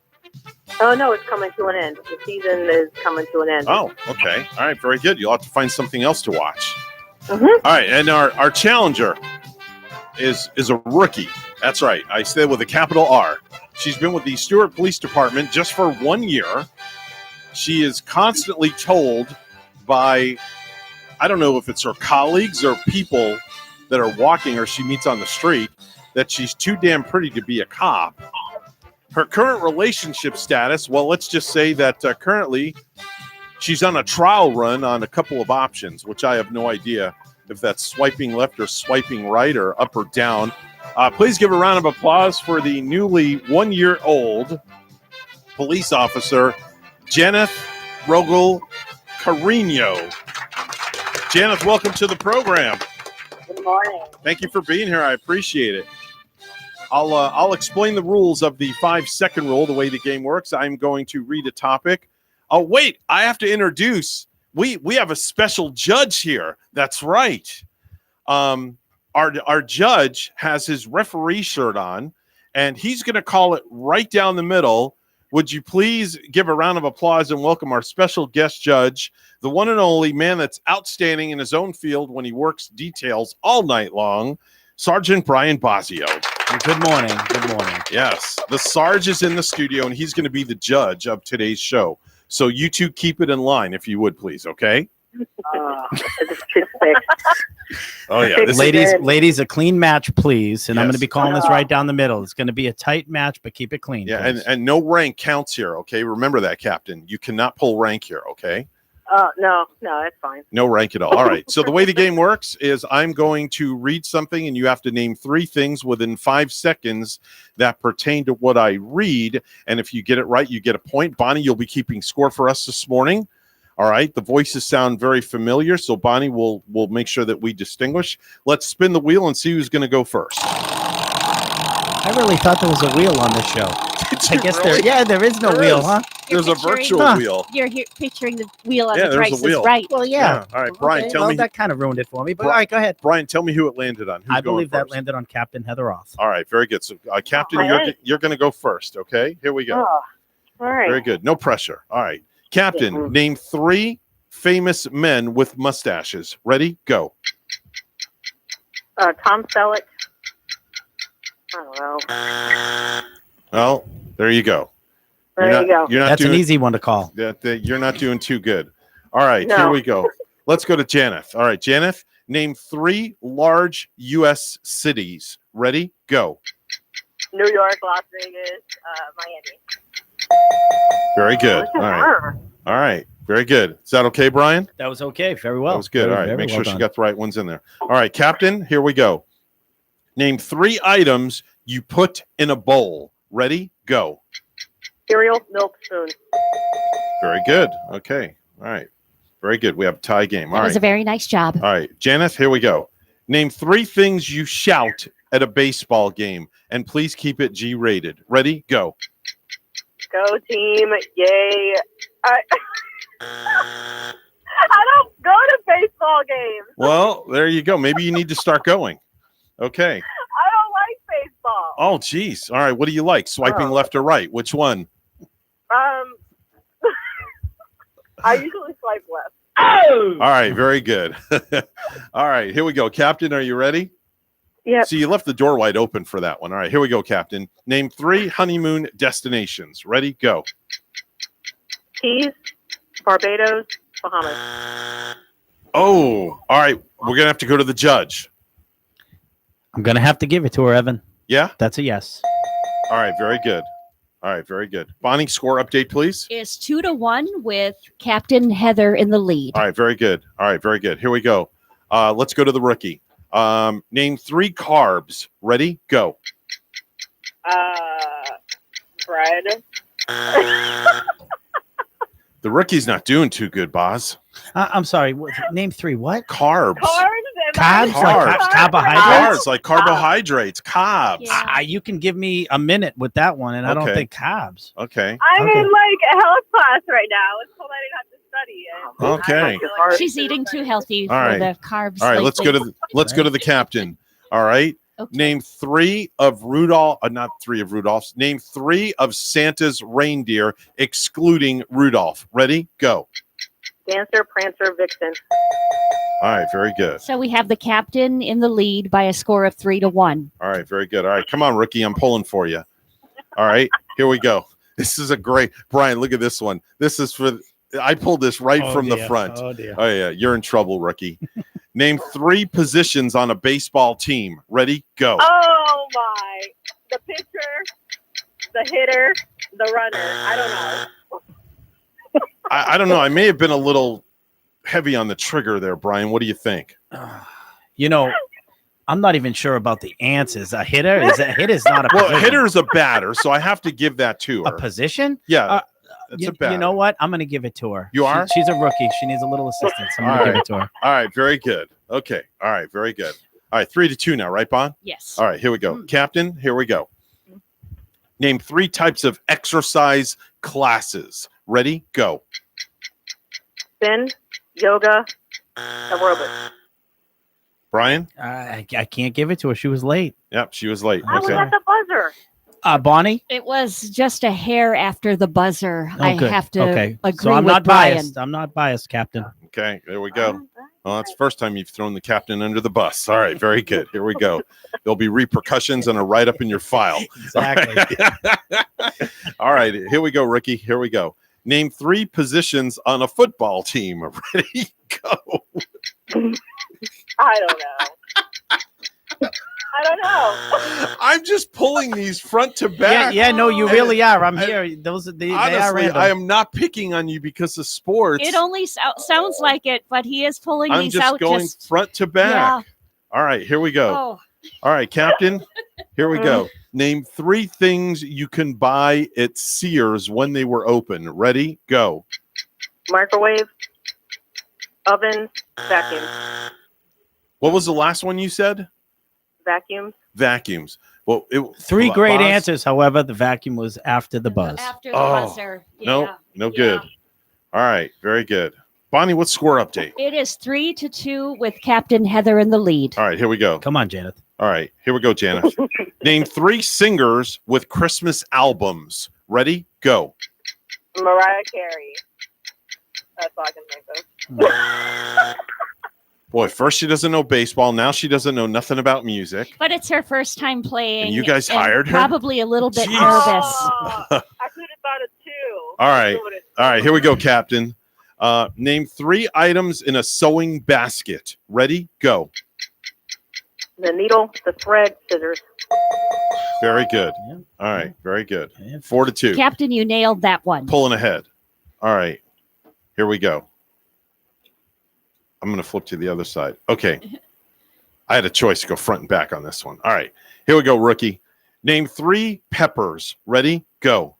Speaker 16: Oh, no, it's coming to an end. The season is coming to an end.
Speaker 2: Oh, okay. All right, very good. You'll have to find something else to watch.
Speaker 16: Mm-hmm.
Speaker 2: All right, and our challenger is a rookie. That's right. I say with a capital R. She's been with the Stewart Police Department just for 1 year. She is constantly told by, I don't know if it's her colleagues or people that are walking or she meets on the street, that she's too damn pretty to be a cop. Her current relationship status, well, let's just say that currently she's on a trial run on a couple of options, which I have no idea if that's swiping left or swiping right or up or down. Please give a round of applause for the newly 1-year-old police officer, Janeth Rogel Carino. Janeth, welcome to the program.
Speaker 16: Good morning.
Speaker 2: Thank you for being here. I appreciate it. I'll explain the rules of the 5-second rule, the way the game works. I'm going to read a topic. Oh, wait, I have to introduce. We have a special judge here. That's right. Our judge has his referee shirt on, and he's going to call it right down the middle. Would you please give a round of applause and welcome our special guest judge, the one and only man that's outstanding in his own field when he works details all night long, Sergeant Brian Bosio.
Speaker 6: Good morning. Good morning.
Speaker 2: Yes, the Sarge is in the studio, and he's going to be the judge of today's show. So you two keep it in line, if you would, please, okay? Oh, yeah.
Speaker 6: Ladies, a clean match, please. And I'm
Speaker 2: Yes.
Speaker 6: going to be calling this right down the middle. It's going to be a tight match, but keep it clean.
Speaker 2: Yeah,
Speaker 6: please.
Speaker 2: and no rank counts here, okay? Remember that, Captain. You cannot pull rank here, okay?
Speaker 16: No, that's fine.
Speaker 2: No rank at all. All right. So the way the game works is I'm going to read something, and you have to name 3 things within 5 seconds that pertain to what I read. And if you get it right, you get a point. Bonnie, you'll be keeping score for us this morning. All right. The voices sound very familiar, so Bonnie will make sure that we distinguish. Let's spin the wheel and see who's going to go first.
Speaker 6: I really thought there was a wheel on this show. I guess there is no wheel, huh?
Speaker 2: There's a virtual wheel.
Speaker 4: You're here picturing the wheel on
Speaker 2: Yeah,
Speaker 4: the
Speaker 2: there's a
Speaker 4: price
Speaker 2: wheel.
Speaker 4: is right.
Speaker 6: Well, yeah.
Speaker 2: All right, Brian,
Speaker 6: Okay,
Speaker 2: tell
Speaker 6: well,
Speaker 2: me.
Speaker 6: that kind of ruined it for me. But all right, go ahead.
Speaker 2: Brian, tell me who it landed on. Who's
Speaker 6: I believe
Speaker 2: going
Speaker 6: that
Speaker 2: first?
Speaker 6: landed on Captain Heather Roth.
Speaker 2: All right, very good. So, Captain,
Speaker 16: All right.
Speaker 2: you're going to go first, okay? Here we go.
Speaker 16: Oh, all right.
Speaker 2: Very good. No pressure. All right. Captain, name 3 famous men with mustaches. Ready? Go.
Speaker 16: Tom Selleck. I don't know.
Speaker 2: Well, there you go.
Speaker 16: There you go.
Speaker 2: You're not
Speaker 6: That's
Speaker 2: doing,
Speaker 6: an easy one to call.
Speaker 2: You're not doing too good. All right,
Speaker 16: No.
Speaker 2: here we go. Let's go to Janeth. All right, Janeth, name 3 large U.S. cities. Ready? Go.
Speaker 16: New York, Las Vegas, Miami.
Speaker 2: Very good. All right. All right. Very good. Is that okay, Brian?
Speaker 6: That was okay. Very well.
Speaker 2: That was good.
Speaker 6: Very,
Speaker 2: All right.
Speaker 6: very
Speaker 2: Make
Speaker 6: well
Speaker 2: sure she
Speaker 6: done.
Speaker 2: got the right ones in there. All right, Captain, here we go. Name 3 items you put in a bowl. Ready? Go.
Speaker 16: Cereal, milk, spoon.
Speaker 2: Very good. Okay. All right. Very good. We have a tie game. All
Speaker 4: That
Speaker 2: right.
Speaker 4: was a very nice job.
Speaker 2: All right. Janeth, here we go. Name 3 things you shout at a baseball game, and please keep it G-rated. Ready? Go.
Speaker 16: Go team, yay. I don't go to baseball games.
Speaker 2: Well, there you go. Maybe you need to start going. Okay.
Speaker 16: I don't like
Speaker 2: Oh, geez. All right. What do you like? Swiping left or right? Which one?
Speaker 16: I usually swipe left.
Speaker 2: All right. Very good. All right. Here we go. Captain, are you ready?
Speaker 16: Yeah.
Speaker 2: So you left the door wide open for that one. All right. Here we go, Captain. Name 3 honeymoon destinations. Ready? Go.
Speaker 16: Keys, Barbados, Bahamas.
Speaker 2: Oh, all right. We're going to have to go to the judge.
Speaker 6: I'm going to have to give it to her, Evan.
Speaker 2: Yeah?
Speaker 6: That's a yes.
Speaker 2: All right. Very good. All right. Very good. Bonnie, score update, please.
Speaker 4: Is 2-1 with Captain Heather in the lead.
Speaker 2: All right. Very good. All right. Very good. Here we go. Let's go to the rookie. Name 3 carbs. Ready? Go.
Speaker 16: Bread.
Speaker 2: The rookie's not doing too good, Boz.
Speaker 6: I'm sorry. Name 3 what?
Speaker 2: Carbs.
Speaker 6: Carbs? Like
Speaker 2: Carbs.
Speaker 6: carbohydrates?
Speaker 2: Carbs, like carbohydrates. Carbs.
Speaker 6: Yeah. You can give me a minute with that one, and I don't
Speaker 2: Okay.
Speaker 6: think carbs.
Speaker 2: Okay.
Speaker 16: I'm in like a health class right now. It's told I didn't have to study it.
Speaker 2: Okay.
Speaker 4: She's eating too healthy
Speaker 2: All
Speaker 4: for
Speaker 2: right.
Speaker 4: the carbs.
Speaker 2: All right. Let's go
Speaker 4: lately.
Speaker 2: to the captain. All right.
Speaker 4: Okay.
Speaker 2: Name 3 of Rudolph. Not 3 of Rudolph's. Name 3 of Santa's reindeer, excluding Rudolph. Ready? Go.
Speaker 16: Dancer, Prancer, Vixen.
Speaker 2: All right. Very good.
Speaker 4: So we have the captain in the lead by a score of 3-1.
Speaker 2: All right. Very good. All right. Come on, rookie. I'm pulling for you. All right. Here we go. This is a great Brian. Look at this one. This is for. I pulled this right from the
Speaker 6: dear.
Speaker 2: front.
Speaker 6: Oh, dear.
Speaker 2: Oh yeah. You're in trouble, rookie. Name 3 positions on a baseball team. Ready? Go.
Speaker 16: Oh my. The pitcher, the hitter, the runner. I don't know.
Speaker 2: I don't know. I may have been a little heavy on the trigger there, Brian. What do you think?
Speaker 6: You know, I'm not even sure about the answers. A hitter? A hitter's not a
Speaker 2: Well,
Speaker 6: position.
Speaker 2: a hitter's a batter, so I have to give that to her.
Speaker 6: A position?
Speaker 2: Yeah, that's
Speaker 6: You,
Speaker 2: a batter.
Speaker 6: you know what? I'm going to give it to her.
Speaker 2: You are?
Speaker 6: She's a rookie. She needs a little assistance. I'm going
Speaker 2: All
Speaker 6: to give
Speaker 2: right.
Speaker 6: it to her.
Speaker 2: All right, very good. Okay, all right, very good. All right, 3-2 now, right, Bon?
Speaker 4: Yes.
Speaker 2: All right, here we go. Captain, here we go. Name 3 types of exercise classes. Ready? Go.
Speaker 16: Spin, yoga, aerobics.
Speaker 2: Brian?
Speaker 6: I can't give it to her. She was late.
Speaker 2: Yep, she was late.
Speaker 16: I was
Speaker 2: Okay.
Speaker 16: at the buzzer.
Speaker 6: Bonnie?
Speaker 4: It was just a hair after the buzzer. I
Speaker 6: good.
Speaker 4: have to
Speaker 6: Okay.
Speaker 4: agree
Speaker 6: So I'm
Speaker 4: with
Speaker 6: not
Speaker 4: Brian.
Speaker 6: biased. I'm not biased, Captain.
Speaker 2: Okay, there we go. Well, that's the first time you've thrown the captain under the bus. All right, very good. Here we go. There'll be repercussions and a write-up in your file.
Speaker 6: Exactly.
Speaker 2: All right, here we go, Ricky. Here we go. Name 3 positions on a football team. Ready? Go.
Speaker 16: I don't know. I don't know.
Speaker 2: I'm just pulling these front to back.
Speaker 6: Yeah, no, you really are. I'm here. Those are they are
Speaker 2: Honestly,
Speaker 6: random.
Speaker 2: I am not picking on you because of sports.
Speaker 4: It only sounds like it, but he is pulling
Speaker 2: I'm
Speaker 4: these
Speaker 2: just
Speaker 4: out
Speaker 2: going
Speaker 4: just
Speaker 2: front to back.
Speaker 4: Yeah.
Speaker 2: All right, here we go.
Speaker 4: Oh.
Speaker 2: All right, Captain, here we go. Name 3 things you can buy at Sears when they were open. Ready? Go.
Speaker 16: Microwave, oven, vacuum.
Speaker 2: What was the last one you said?
Speaker 16: Vacuum.
Speaker 2: Vacuums. Well,
Speaker 6: 3 great
Speaker 2: Boz?
Speaker 6: answers. However, the vacuum was after the buzz.
Speaker 4: After the
Speaker 2: Oh,
Speaker 4: buzzer.
Speaker 2: No, no good. All right, very good. Bonnie, what's score update?
Speaker 4: It is 3-2 with Captain Heather in the lead.
Speaker 2: All right, here we go.
Speaker 6: Come on, Janet.
Speaker 2: All right, here we go, Janet. Name 3 singers with Christmas albums. Ready? Go.
Speaker 16: Mariah Carey. That's all I can think of.
Speaker 2: Boy, first she doesn't know baseball. Now she doesn't know nothing about music.
Speaker 4: But it's her first time playing.
Speaker 2: And you guys hired her?
Speaker 4: Probably a little bit
Speaker 2: Jeez.
Speaker 4: nervous.
Speaker 16: I could have thought of 2.
Speaker 2: All right. All right, here we go, Captain. Name 3 items in a sewing basket. Ready? Go.
Speaker 16: The needle, the thread, scissors.
Speaker 2: Very good. All right, very good. 4-2.
Speaker 4: Captain, you nailed that one.
Speaker 2: Pulling ahead. All right, here we go. I'm going to flip to the other side. Okay. I had a choice to go front and back on this one. All right, here we go, rookie. Name 3 peppers. Ready? Go.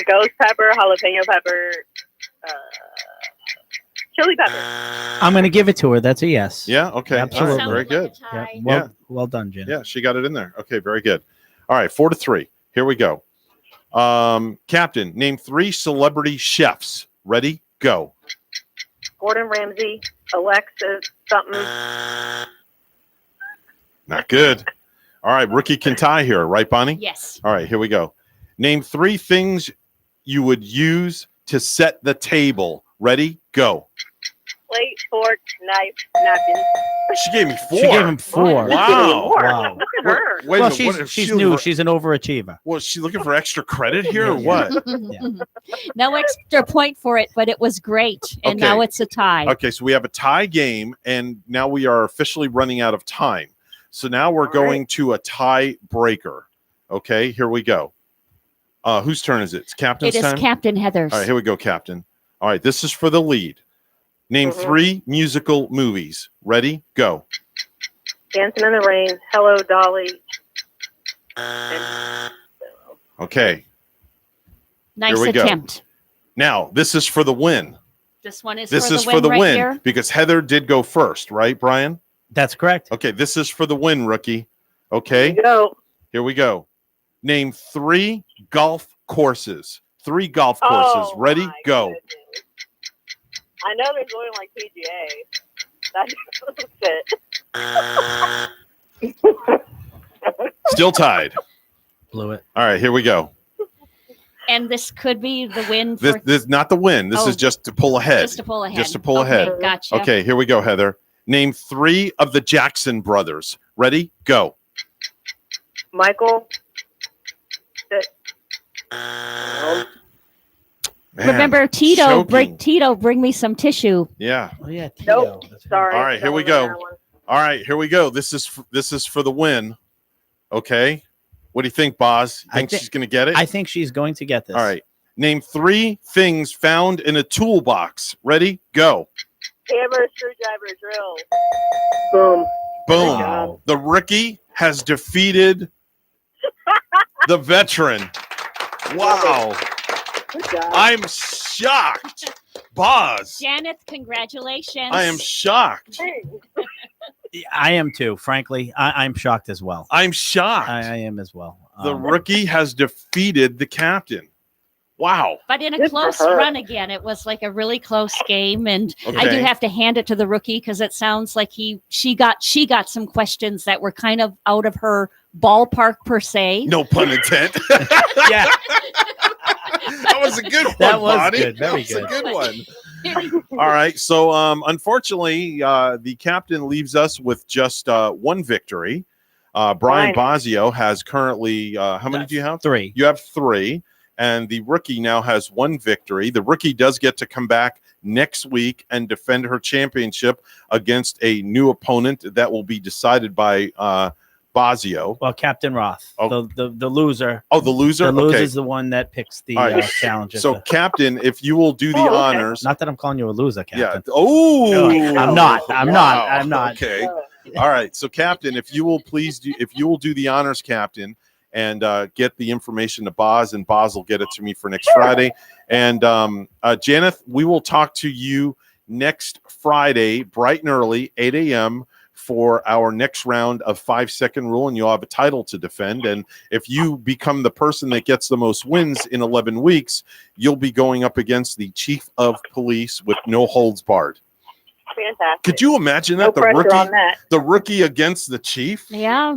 Speaker 16: Ghost pepper, jalapeno pepper, chili pepper.
Speaker 6: I'm going to give it to her. That's a yes.
Speaker 2: Yeah, okay. All
Speaker 6: Absolutely.
Speaker 2: right, very good.
Speaker 6: Yeah, well done, Janet.
Speaker 2: Yeah, she got it in there. Okay, very good. All right, 4-3. Here we go. Captain, name 3 celebrity chefs. Ready? Go.
Speaker 16: Gordon Ramsay, Alexis, something.
Speaker 2: Not good. All right, rookie can tie here, right, Bonnie?
Speaker 4: Yes.
Speaker 2: All right, here we go. Name 3 things you would use to set the table. Ready? Go.
Speaker 16: Plate, fork, knife, napkin.
Speaker 2: She gave me 4.
Speaker 6: She gave him 4.
Speaker 2: Wow.
Speaker 6: Wow.
Speaker 16: Look at her.
Speaker 2: Wait a
Speaker 6: Well,
Speaker 2: minute, what-
Speaker 6: she's
Speaker 2: she
Speaker 6: new.
Speaker 2: over-
Speaker 6: She's an overachiever.
Speaker 2: Was she looking for extra credit here or what?
Speaker 4: No extra point for it, but it was great. And
Speaker 2: Okay.
Speaker 4: now it's a tie.
Speaker 2: Okay, so we have a tie game, and now we are officially running out of time. So now we're going to a tie breaker. Okay, here we go. Whose turn is it? It's Captain's
Speaker 4: It is
Speaker 2: time?
Speaker 4: Captain Heather's.
Speaker 2: All right, here we go, Captain. All right, this is for the lead. Name 3 musical movies. Ready? Go.
Speaker 16: Dancing in the Rain, Hello, Dolly.
Speaker 2: Okay,
Speaker 4: Nice
Speaker 2: here we go.
Speaker 4: attempt.
Speaker 2: Now, this is for the win.
Speaker 4: This one is
Speaker 2: This
Speaker 4: for
Speaker 2: is
Speaker 4: the
Speaker 2: for
Speaker 4: win
Speaker 2: the
Speaker 4: right
Speaker 2: win
Speaker 4: here.
Speaker 2: because Heather did go first, right, Brian?
Speaker 6: That's correct.
Speaker 2: Okay, this is for the win, rookie. Okay,
Speaker 16: Go.
Speaker 2: here we go. Name 3 golf courses. 3 golf courses.
Speaker 16: Oh,
Speaker 2: Ready?
Speaker 16: my
Speaker 2: Go.
Speaker 16: goodness. I know there's only like PGA. That doesn't fit.
Speaker 2: Still tied.
Speaker 6: Blew it.
Speaker 2: All right, here we go.
Speaker 4: And this could be the win for
Speaker 2: This not the win. This
Speaker 4: Oh.
Speaker 2: is just to pull ahead.
Speaker 4: Just to pull ahead.
Speaker 2: Just to pull
Speaker 4: Okay,
Speaker 2: ahead.
Speaker 4: gotcha.
Speaker 2: Okay, here we go, Heather. Name 3 of the Jackson brothers. Ready? Go.
Speaker 16: Michael.
Speaker 2: Man,
Speaker 4: Remember, Tito,
Speaker 2: choking.
Speaker 4: bring me some tissue.
Speaker 2: Yeah.
Speaker 6: Oh yeah.
Speaker 16: Nope. Sorry.
Speaker 2: All right, here we go. All right, here we go. This is for the win. Okay. What do you think, Boz? You think she's going to get it?
Speaker 6: I think she's going to get this.
Speaker 2: All right. Name 3 things found in a toolbox. Ready? Go.
Speaker 16: Hammer, screwdriver, drill. Boom.
Speaker 2: Boom.
Speaker 6: Wow.
Speaker 2: The rookie has defeated the veteran. Wow.
Speaker 16: Good job.
Speaker 2: I'm shocked. Boz,
Speaker 4: Janet, congratulations.
Speaker 2: I am shocked.
Speaker 6: I am too. Frankly, I'm shocked as well.
Speaker 2: I'm shocked.
Speaker 6: I am as well.
Speaker 2: The rookie has defeated the captain. Wow.
Speaker 4: But in a
Speaker 16: Good for
Speaker 4: close
Speaker 16: her.
Speaker 4: run again, it was like a really close game, and I do
Speaker 2: Okay.
Speaker 4: have to hand it to the rookie because it sounds like she got some questions that were kind of out of her ballpark per se.
Speaker 2: No pun intended.
Speaker 6: Yeah.
Speaker 2: That was a good one,
Speaker 6: That was
Speaker 2: Bonnie.
Speaker 6: good. Very
Speaker 2: That was
Speaker 6: good.
Speaker 2: a good one. All right. So, unfortunately, the captain leaves us with just 1 victory. Brian Bosio has currently, how many do you have?
Speaker 6: 3.
Speaker 2: You have 3. And the rookie now has 1 victory. The rookie does get to come back next week and defend her championship against a new opponent that will be decided by Bosio.
Speaker 6: Well, Captain Roth,
Speaker 2: Oh.
Speaker 6: the loser.
Speaker 2: Oh, the loser?
Speaker 6: The loser
Speaker 2: Okay.
Speaker 6: is the one that picks the
Speaker 2: All right.
Speaker 6: challenger.
Speaker 2: So, Captain, if you will do the honors.
Speaker 6: Not that I'm calling you a loser, Captain.
Speaker 2: Yeah. Oh,
Speaker 6: I'm not. I'm not.
Speaker 2: Wow.
Speaker 6: I'm not.
Speaker 2: Okay. All right. So, Captain, if you will do the honors, Captain, and get the information to Boz, and Boz will get it to me for next Friday. And Janeth, we will talk to you next Friday, bright and early, 8 a.m. for our next round of 5-second rule, and you'll have a title to defend. And if you become the person that gets the most wins in 11 weeks, you'll be going up against the chief of police with no holds barred.
Speaker 16: Fantastic.
Speaker 2: Could you imagine
Speaker 16: No
Speaker 2: that?
Speaker 16: pressure on that.
Speaker 2: The rookie against the chief?
Speaker 4: Yeah.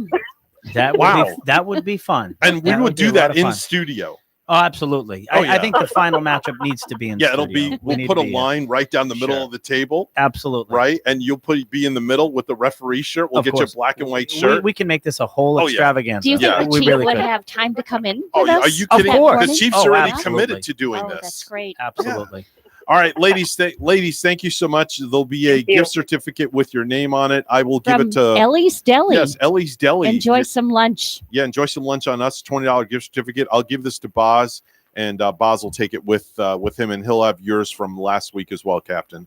Speaker 6: That would be fun.
Speaker 2: And we
Speaker 6: That
Speaker 2: would
Speaker 6: be
Speaker 2: do
Speaker 6: a lot
Speaker 2: that
Speaker 6: of
Speaker 2: in
Speaker 6: fun.
Speaker 2: studio.
Speaker 6: Oh, absolutely.
Speaker 2: Oh,
Speaker 6: I
Speaker 2: yeah.
Speaker 6: think the final matchup needs to be in
Speaker 2: Yeah, it'll
Speaker 6: studio.
Speaker 2: be,
Speaker 6: We
Speaker 2: we'll
Speaker 6: need
Speaker 2: put
Speaker 6: to
Speaker 2: a
Speaker 6: be
Speaker 2: line right down the middle
Speaker 6: Sure.
Speaker 2: of the table.
Speaker 6: Absolutely.
Speaker 2: Right. And you'll be in the middle with the referee shirt. We'll
Speaker 6: Of
Speaker 2: get you a
Speaker 6: course.
Speaker 2: black and white shirt.
Speaker 6: We can make this a whole
Speaker 2: Oh, yeah.
Speaker 6: extravaganza.
Speaker 4: Do you think
Speaker 2: Yeah.
Speaker 4: the
Speaker 6: We
Speaker 4: chief
Speaker 6: really
Speaker 4: would
Speaker 6: could.
Speaker 4: have time to come in?
Speaker 2: Oh,
Speaker 4: with
Speaker 2: are
Speaker 4: us
Speaker 2: you
Speaker 6: Of
Speaker 2: kidding?
Speaker 6: course.
Speaker 2: Because Chief's
Speaker 6: Oh,
Speaker 2: already
Speaker 6: absolutely.
Speaker 2: committed to doing
Speaker 4: Oh,
Speaker 2: this.
Speaker 4: that's great.
Speaker 6: Absolutely.
Speaker 2: All right, ladies, thank you so much. There'll be a
Speaker 16: Thank you.
Speaker 2: gift certificate with your name on it. I will give
Speaker 4: From
Speaker 2: it to
Speaker 4: Ellie's Deli.
Speaker 2: Yes, Ellie's Deli.
Speaker 4: Enjoy some lunch.
Speaker 2: Yeah, enjoy some lunch on us. $20 gift certificate. I'll give this to Boz, and Boz will take it with him, and he'll have yours from last week as well, Captain.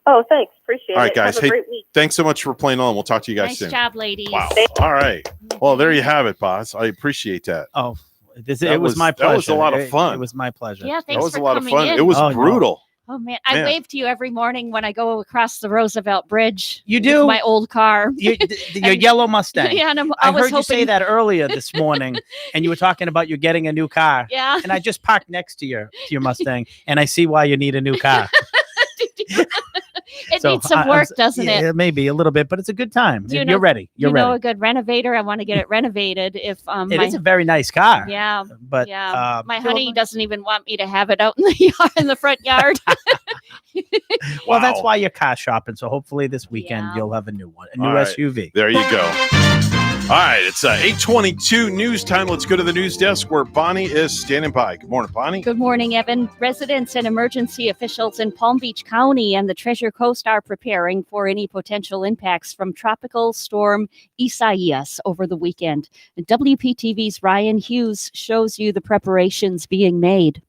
Speaker 16: Oh, thanks. Appreciate
Speaker 2: All right,
Speaker 16: it.
Speaker 2: guys.
Speaker 16: Have a
Speaker 2: Hey,
Speaker 16: great week.
Speaker 2: thanks so much for playing on. We'll talk to you guys
Speaker 4: Nice
Speaker 2: soon.
Speaker 4: job, ladies.
Speaker 2: Wow. All right. Well, there you have it, Boz. I appreciate that.
Speaker 6: Oh,
Speaker 2: That
Speaker 6: it was my
Speaker 2: that
Speaker 6: pleasure.
Speaker 2: was a lot of
Speaker 6: It-
Speaker 2: fun.
Speaker 6: It was my pleasure.
Speaker 4: Yeah,
Speaker 2: That
Speaker 4: thanks
Speaker 2: was
Speaker 4: for
Speaker 2: a lot of
Speaker 4: coming
Speaker 2: fun.
Speaker 4: in.
Speaker 2: It was
Speaker 6: Oh, no.
Speaker 2: brutal.
Speaker 4: Oh man, I
Speaker 2: Man.
Speaker 4: wave to you every morning when I go across the Roosevelt Bridge.
Speaker 6: You
Speaker 4: with
Speaker 6: do?
Speaker 4: my old car.
Speaker 6: Your yellow Mustang.
Speaker 4: Yeah, and
Speaker 6: I
Speaker 4: I was
Speaker 6: heard you say
Speaker 4: hoping-
Speaker 6: that earlier this morning, and you were talking about you getting a new car.
Speaker 4: Yeah.
Speaker 6: And I just parked next to your Mustang, and I see why you need a new car.
Speaker 4: It needs some work, doesn't it?
Speaker 6: Yeah, maybe a little bit, but it's a good time. You're ready. You're ready.
Speaker 4: You know a good renovator? I want to get it renovated. If
Speaker 6: It is a very nice car.
Speaker 4: Yeah,
Speaker 6: but
Speaker 4: my honey doesn't even want me to have it out in the yard, in the front yard.
Speaker 6: Well, that's why you're car shopping. So hopefully this weekend you'll have a new one, a new
Speaker 2: All right.
Speaker 6: SUV.
Speaker 2: There you go. All right, it's 8:22 news time. Let's go to the news desk where Bonnie is standing by. Good morning, Bonnie.
Speaker 4: Good morning, Evan. Residents and emergency officials in Palm Beach County and the Treasure Coast are preparing for any potential impacts from Tropical Storm Isaias over the weekend. And WPTV's Ryan Hughes shows you the preparations being made.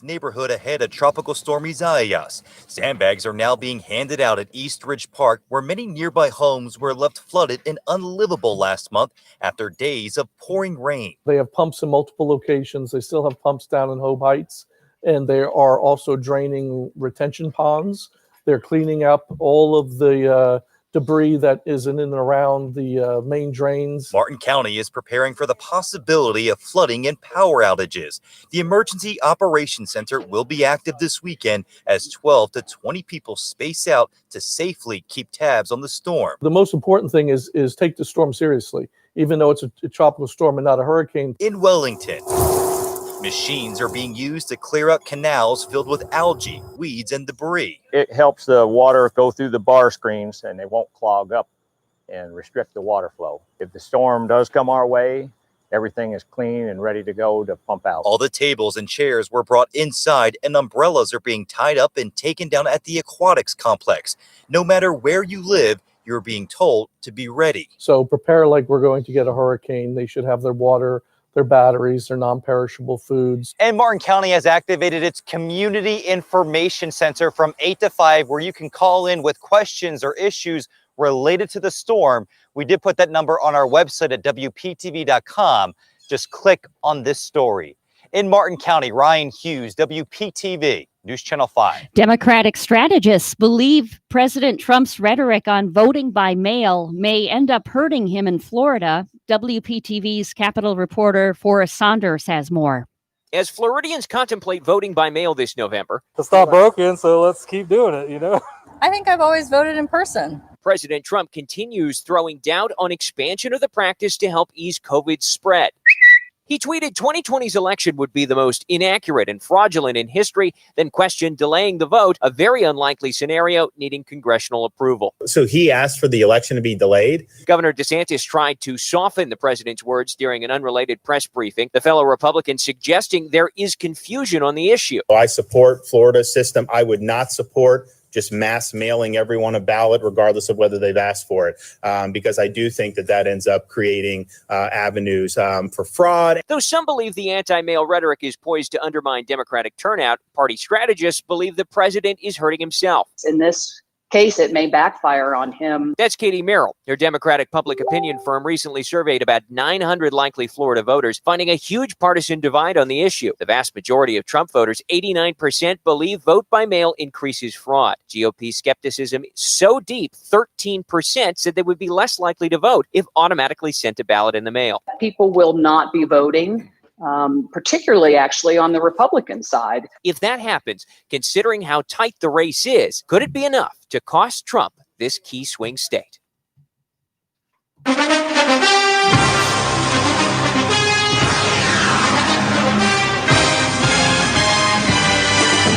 Speaker 8: Neighborhood ahead of Tropical Storm Isaias. Sandbags are now being handed out at East Ridge Park, where many nearby homes were left flooded and unlivable last month after days of pouring rain.
Speaker 18: They have pumps in multiple locations. They still have pumps down in Hope Heights, and they are also draining retention ponds. They're cleaning up all of the debris that is in and around the main drains.
Speaker 8: Martin County is preparing for the possibility of flooding and power outages. The Emergency Operations Center will be active this weekend as 12 to 20 people space out to safely keep tabs on the storm.
Speaker 18: The most important thing is take the storm seriously, even though it's a tropical storm and not a hurricane.
Speaker 8: In Wellington, machines are being used to clear out canals filled with algae, weeds, and debris.
Speaker 5: It helps the water go through the bar screens and they won't clog up and restrict the water flow. If the storm does come our way, everything is clean and ready to go to pump out.
Speaker 8: All the tables and chairs were brought inside, and umbrellas are being tied up and taken down at the aquatics complex. No matter where you live, you're being told to be ready.
Speaker 18: So prepare like we're going to get a hurricane. They should have their water, their batteries, their non-perishable foods.
Speaker 8: And Martin County has activated its Community Information Center from 8 to 5, where you can call in with questions or issues related to the storm. We did put that number on our website at WPTV.com. Just click on this story. In Martin County, Ryan Hughes, WPTV, News Channel 5.
Speaker 4: Democratic strategists believe President Trump's rhetoric on voting by mail may end up hurting him in Florida. WPTV's Capitol reporter Forrest Saunders has more.
Speaker 21: As Floridians contemplate voting by mail this November,
Speaker 24: It's not broken, so let's keep doing it, you know?
Speaker 25: I think I've always voted in person.
Speaker 21: President Trump continues throwing doubt on expansion of the practice to help ease COVID's spread. He tweeted 2020's election would be the most inaccurate and fraudulent in history, then questioned delaying the vote, a very unlikely scenario needing congressional approval.
Speaker 26: So he asked for the election to be delayed.
Speaker 21: Governor DeSantis tried to soften the president's words during an unrelated press briefing, the fellow Republican suggesting there is confusion on the issue.
Speaker 26: I support Florida's system. I would not support just mass mailing everyone a ballot, regardless of whether they've asked for it, because I do think that ends up creating avenues for fraud.
Speaker 21: Though some believe the anti-mail rhetoric is poised to undermine Democratic turnout, party strategists believe the president is hurting himself.
Speaker 27: In this case, it may backfire on him.
Speaker 21: That's Katie Merrill. Their Democratic public opinion firm recently surveyed about 900 likely Florida voters, finding a huge partisan divide on the issue. The vast majority of Trump voters, 89%, believe vote by mail increases fraud. GOP skepticism is so deep, 13% said they would be less likely to vote if automatically sent a ballot in the mail.
Speaker 27: People will not be voting, particularly actually on the Republican side.
Speaker 21: If that happens, considering how tight the race is, could it be enough to cost Trump this key swing state?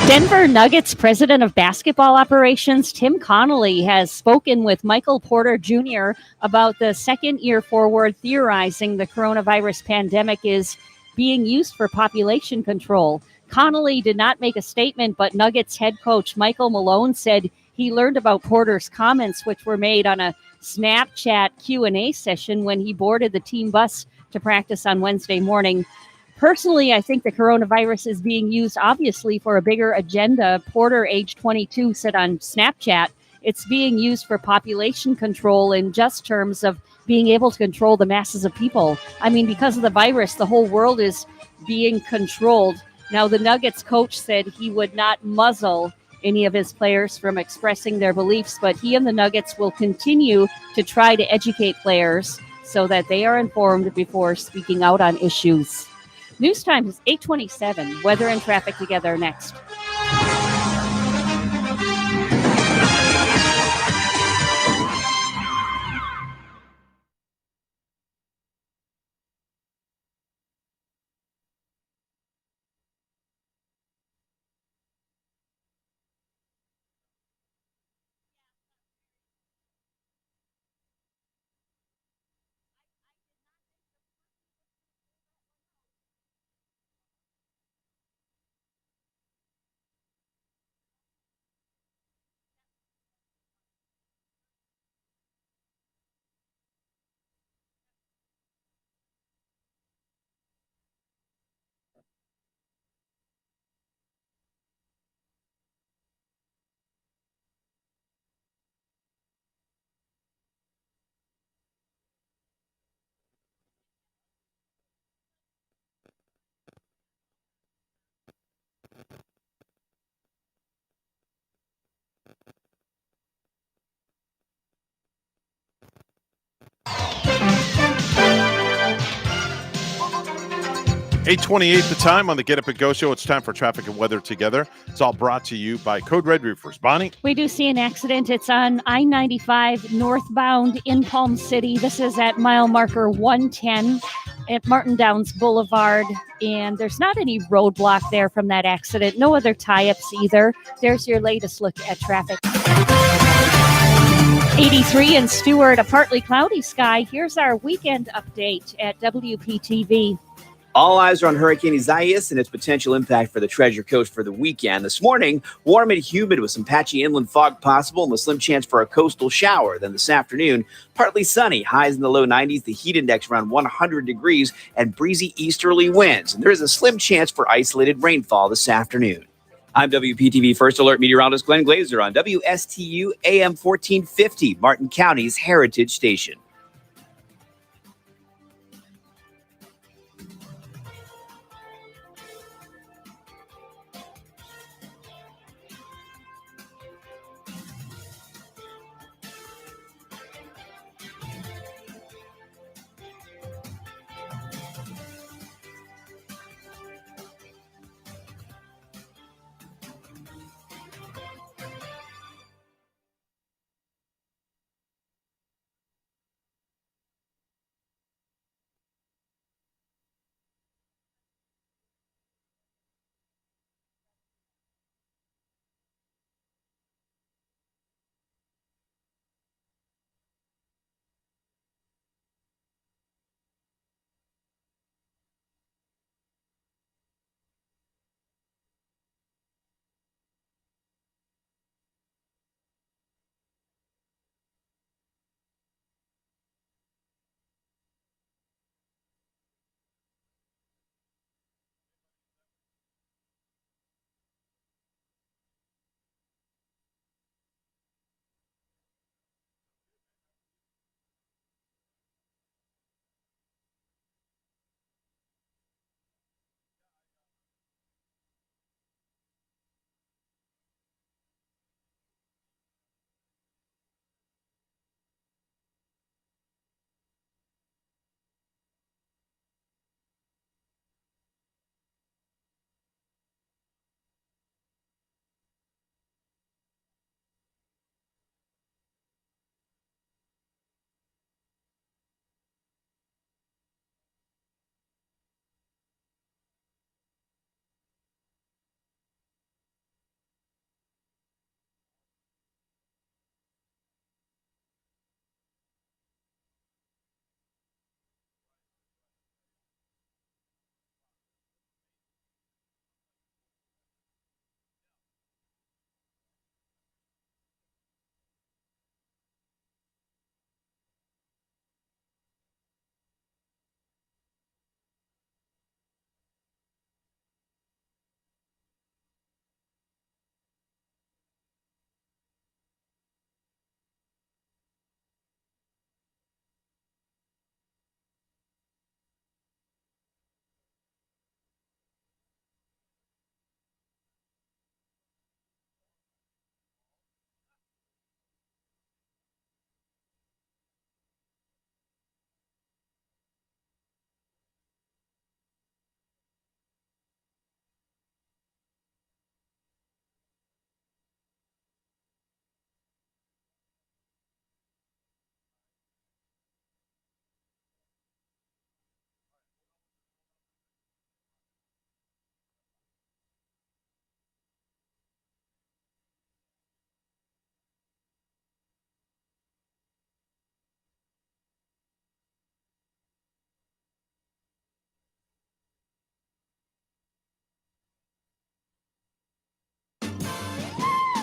Speaker 4: Denver Nuggets president of basketball operations, Tim Connolly, has spoken with Michael Porter Jr. about the second-year forward, theorizing the coronavirus pandemic is being used for population control. Connolly did not make a statement, but Nuggets head coach Michael Malone said he learned about Porter's comments, which were made on a Snapchat Q&A session when he boarded the team bus to practice on Wednesday morning. Personally, I think the coronavirus is being used, obviously, for a bigger agenda. Porter, age 22, said on Snapchat, it's being used for population control in just terms of being able to control the masses of people. I mean, because of the virus, the whole world is being controlled. Now, the Nuggets coach said he would not muzzle any of his players from expressing their beliefs, but he and the Nuggets will continue to try to educate players so that they are informed before speaking out on issues. News time is 8:27. Weather and traffic together next.
Speaker 2: $8:28 the time on the Get Up and Go show. It's time for traffic and weather together. It's all brought to you by Code Red Roofers. Bonnie?
Speaker 4: We do see an accident. It's on I-95 northbound in Palm City. This is at mile marker 110 at Martin Downs Boulevard. And there's not any roadblock there from that accident. No other tie-ups either. There's your latest look at traffic. 83 in Stewart, a partly cloudy sky. Here's our weekend update at WPTV.
Speaker 12: All eyes are on Hurricane Isaias and its potential impact for the Treasure Coast for the weekend. This morning, warm and humid with some patchy inland fog possible and a slim chance for a coastal shower. Then this afternoon, partly sunny, highs in the low 90s, the heat index around 100 degrees, and breezy easterly winds. And there is a slim chance for isolated rainfall this afternoon. I'm WPTV First Alert meteorologist Glenn Glazer on WSTU AM 1450, Martin County's Heritage Station.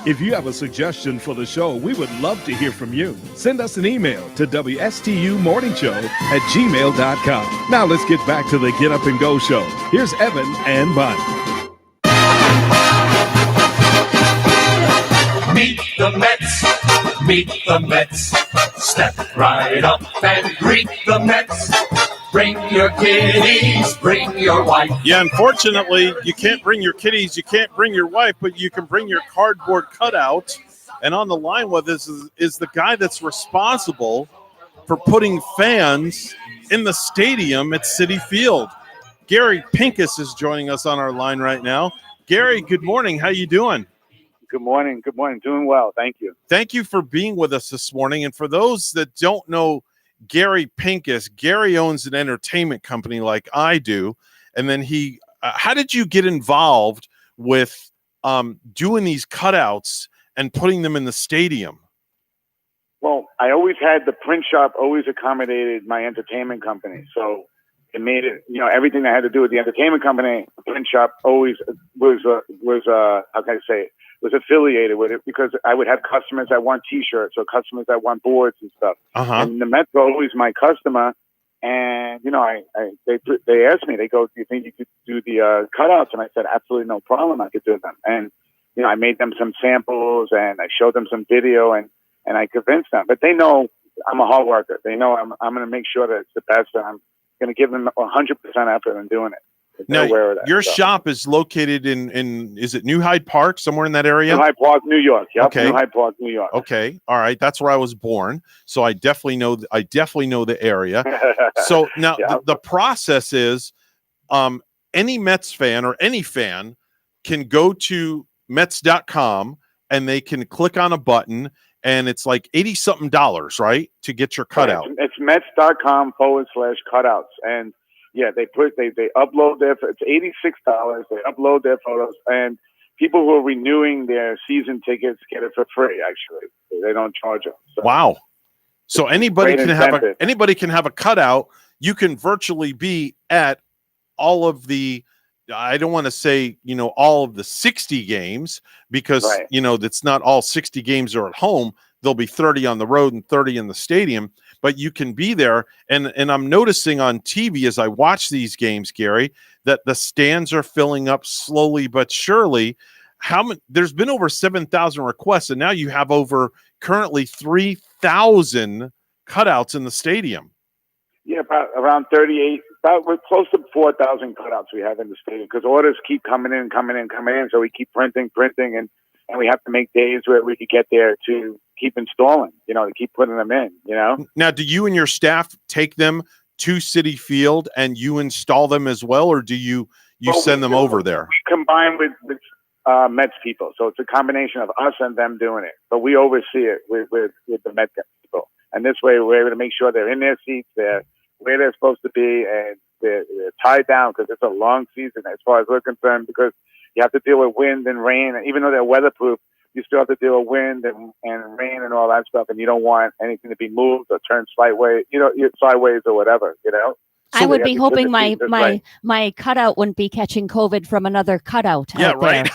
Speaker 7: If you have a suggestion for the show, we would love to hear from you. Send us an email to WSTUmorningshow@gmail.com. Now let's get back to the Get Up and Go show. Here's Evan and Bonnie.
Speaker 3: Meet the Mets, meet the Mets. Step right up and greet the Mets. Bring your kiddies, bring your wife.
Speaker 2: Yeah, unfortunately, you can't bring your kiddies, you can't bring your wife, but you can bring your cardboard cutout. And on the line with us is the guy that's responsible for putting fans in the stadium at Citi Field. Gary Pincus is joining us on our line right now. Gary, good morning. How you doing?
Speaker 9: Good morning. Good morning. Doing well. Thank you.
Speaker 2: Thank you for being with us this morning. And for those that don't know Gary Pincus, Gary owns an entertainment company like I do. And then how did you get involved with doing these cutouts and putting them in the stadium?
Speaker 9: Well, I always had the print shop always accommodated my entertainment company. So it made it, everything that had to do with the entertainment company, the print shop always was how can I say it? Was affiliated with it because I would have customers that want T-shirts or customers that want boards and stuff. And the Mets were always my customer. And they asked me, they go, "Do you think you could do the cutouts?" And I said, "Absolutely no problem. I could do them." And I made them some samples and I showed them some video and I convinced them. But they know I'm a hard worker. They know I'm going to make sure that it's the best. And I'm going to give them 100% effort in doing it.
Speaker 2: Now, your shop is located in is it New Hyde Park, somewhere in that area?
Speaker 9: New Hyde Park, New York. Yep,
Speaker 2: okay.
Speaker 9: New Hyde Park, New York.
Speaker 2: Okay, all right. That's where I was born, so I definitely know the area. So now the process is, any Mets fan or any fan can go to Mets.com and they can click on a button, and it's like $80-something, right, to get your cutout.
Speaker 9: It's Mets.com/cutouts, and yeah, they upload it's $86. They upload their photos, and people who are renewing their season tickets get it for free. Actually, they don't charge them. So.
Speaker 2: Wow! So anybody can have a cutout. You can virtually be at all of the. I don't want to say all of the 60 games because that's not all 60 games are at home. There'll be 30 on the road and 30 in the stadium. But you can be there, and I'm noticing on TV as I watch these games, Gary, that the stands are filling up slowly but surely. There's been over 7,000 requests, and now you have over currently 3,000 cutouts in the stadium.
Speaker 9: Yeah, about around 38. We're close to 4,000 cutouts we have in the stadium because orders keep coming in. So we keep printing, and we have to make days where we could get there to keep installing, to keep putting them in,
Speaker 2: Now, do you and your staff take them to Citi Field and you install them as well, or do you send them over there?
Speaker 9: We combine with Mets people, so it's a combination of us and them doing it. But we oversee it with the Mets people, and this way we're able to make sure they're in their seats, they're where they're supposed to be, and they're tied down because it's a long season as far as we're concerned. Because you have to deal with wind and rain, and even though they're weatherproof, you still have to deal with wind and rain and all that stuff, and you don't want anything to be moved or turned sideways, sideways or whatever,
Speaker 4: I would be hoping my cutout wouldn't be catching COVID from another cutout.
Speaker 2: Yeah, right.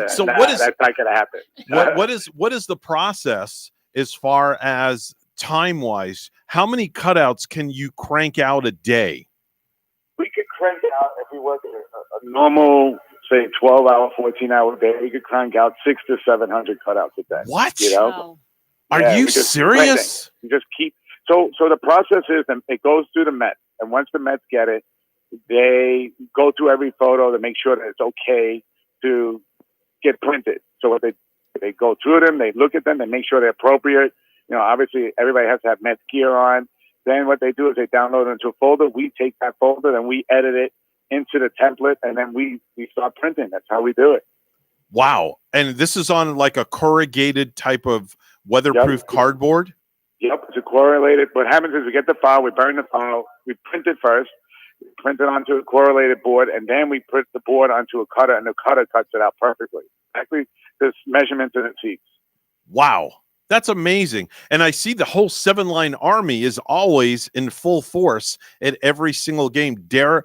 Speaker 2: So that's
Speaker 9: not going to happen.
Speaker 2: What is the process as far as time-wise? How many cutouts can you crank out a day?
Speaker 9: We could crank out, if we work a normal, say, 12-hour, 14-hour day, we could crank out 600 to 700 cutouts a day.
Speaker 2: What?
Speaker 4: Wow.
Speaker 2: Are you serious?
Speaker 9: You just keep. So the process is it goes through the Mets, and once the Mets get it, they go through every photo to make sure that it's okay to get printed. So what they go through them, they look at them, they make sure they're appropriate. Obviously everybody has to have Mets gear on. Then what they do is they download it into a folder. We take that folder and we edit it into the template, and then we start printing. That's how we do it.
Speaker 2: Wow. And this is on like a corrugated type of weatherproof cardboard?
Speaker 9: Yep, it's a correlated. What happens is we get the file, we burn the file, we print it first, we print it onto a correlated board, and then we put the board onto a cutter, and the cutter cuts it out perfectly. Exactly the measurements in its seats.
Speaker 2: Wow. That's amazing. And I see the whole 7-line army is always in full force at every single game. Darren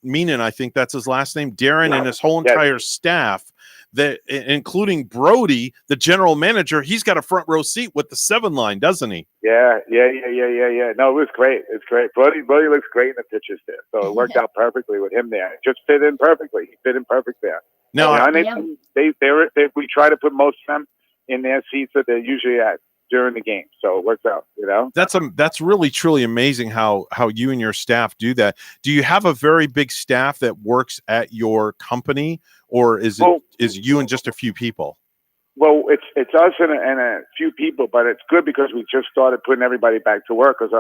Speaker 2: Meenan, I think that's his last name. Darren and his whole entire staff, that, including Brody, the general manager, he's got a front row seat with the 7 line, doesn't he?
Speaker 9: Yeah. No, it was great. It's great. Brody looks great in the pictures there. So it worked out perfectly with him there. It just fit in perfectly. He fit in perfect there.
Speaker 2: Now,
Speaker 9: we try to put most of them in their seats that they're usually at during the game. So it works out,
Speaker 2: That's really truly amazing how you and your staff do that. Do you have a very big staff that works at your company, or is you and just a few people?
Speaker 9: Well, it's us and a few people, but it's good because we just started putting everybody back to work because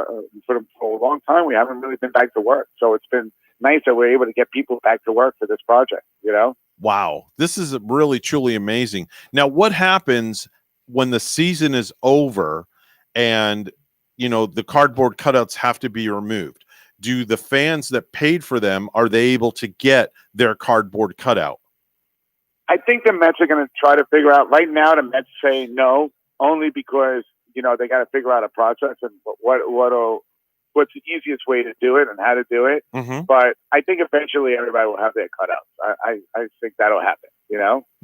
Speaker 9: for a long time we haven't really been back to work. So it's been nice that we're able to get people back to work for this project,
Speaker 2: Wow, this is really truly amazing. Now, what happens when the season is over and the cardboard cutouts have to be removed? Do the fans that paid for them, are they able to get their cardboard cutout?
Speaker 9: I think the Mets are going to try to figure out. Right now, the Mets say no, only because they got to figure out a process and what's the easiest way to do it and how to do it.
Speaker 2: Mm-hmm.
Speaker 9: But I think eventually everybody will have their cutouts. I think that'll happen.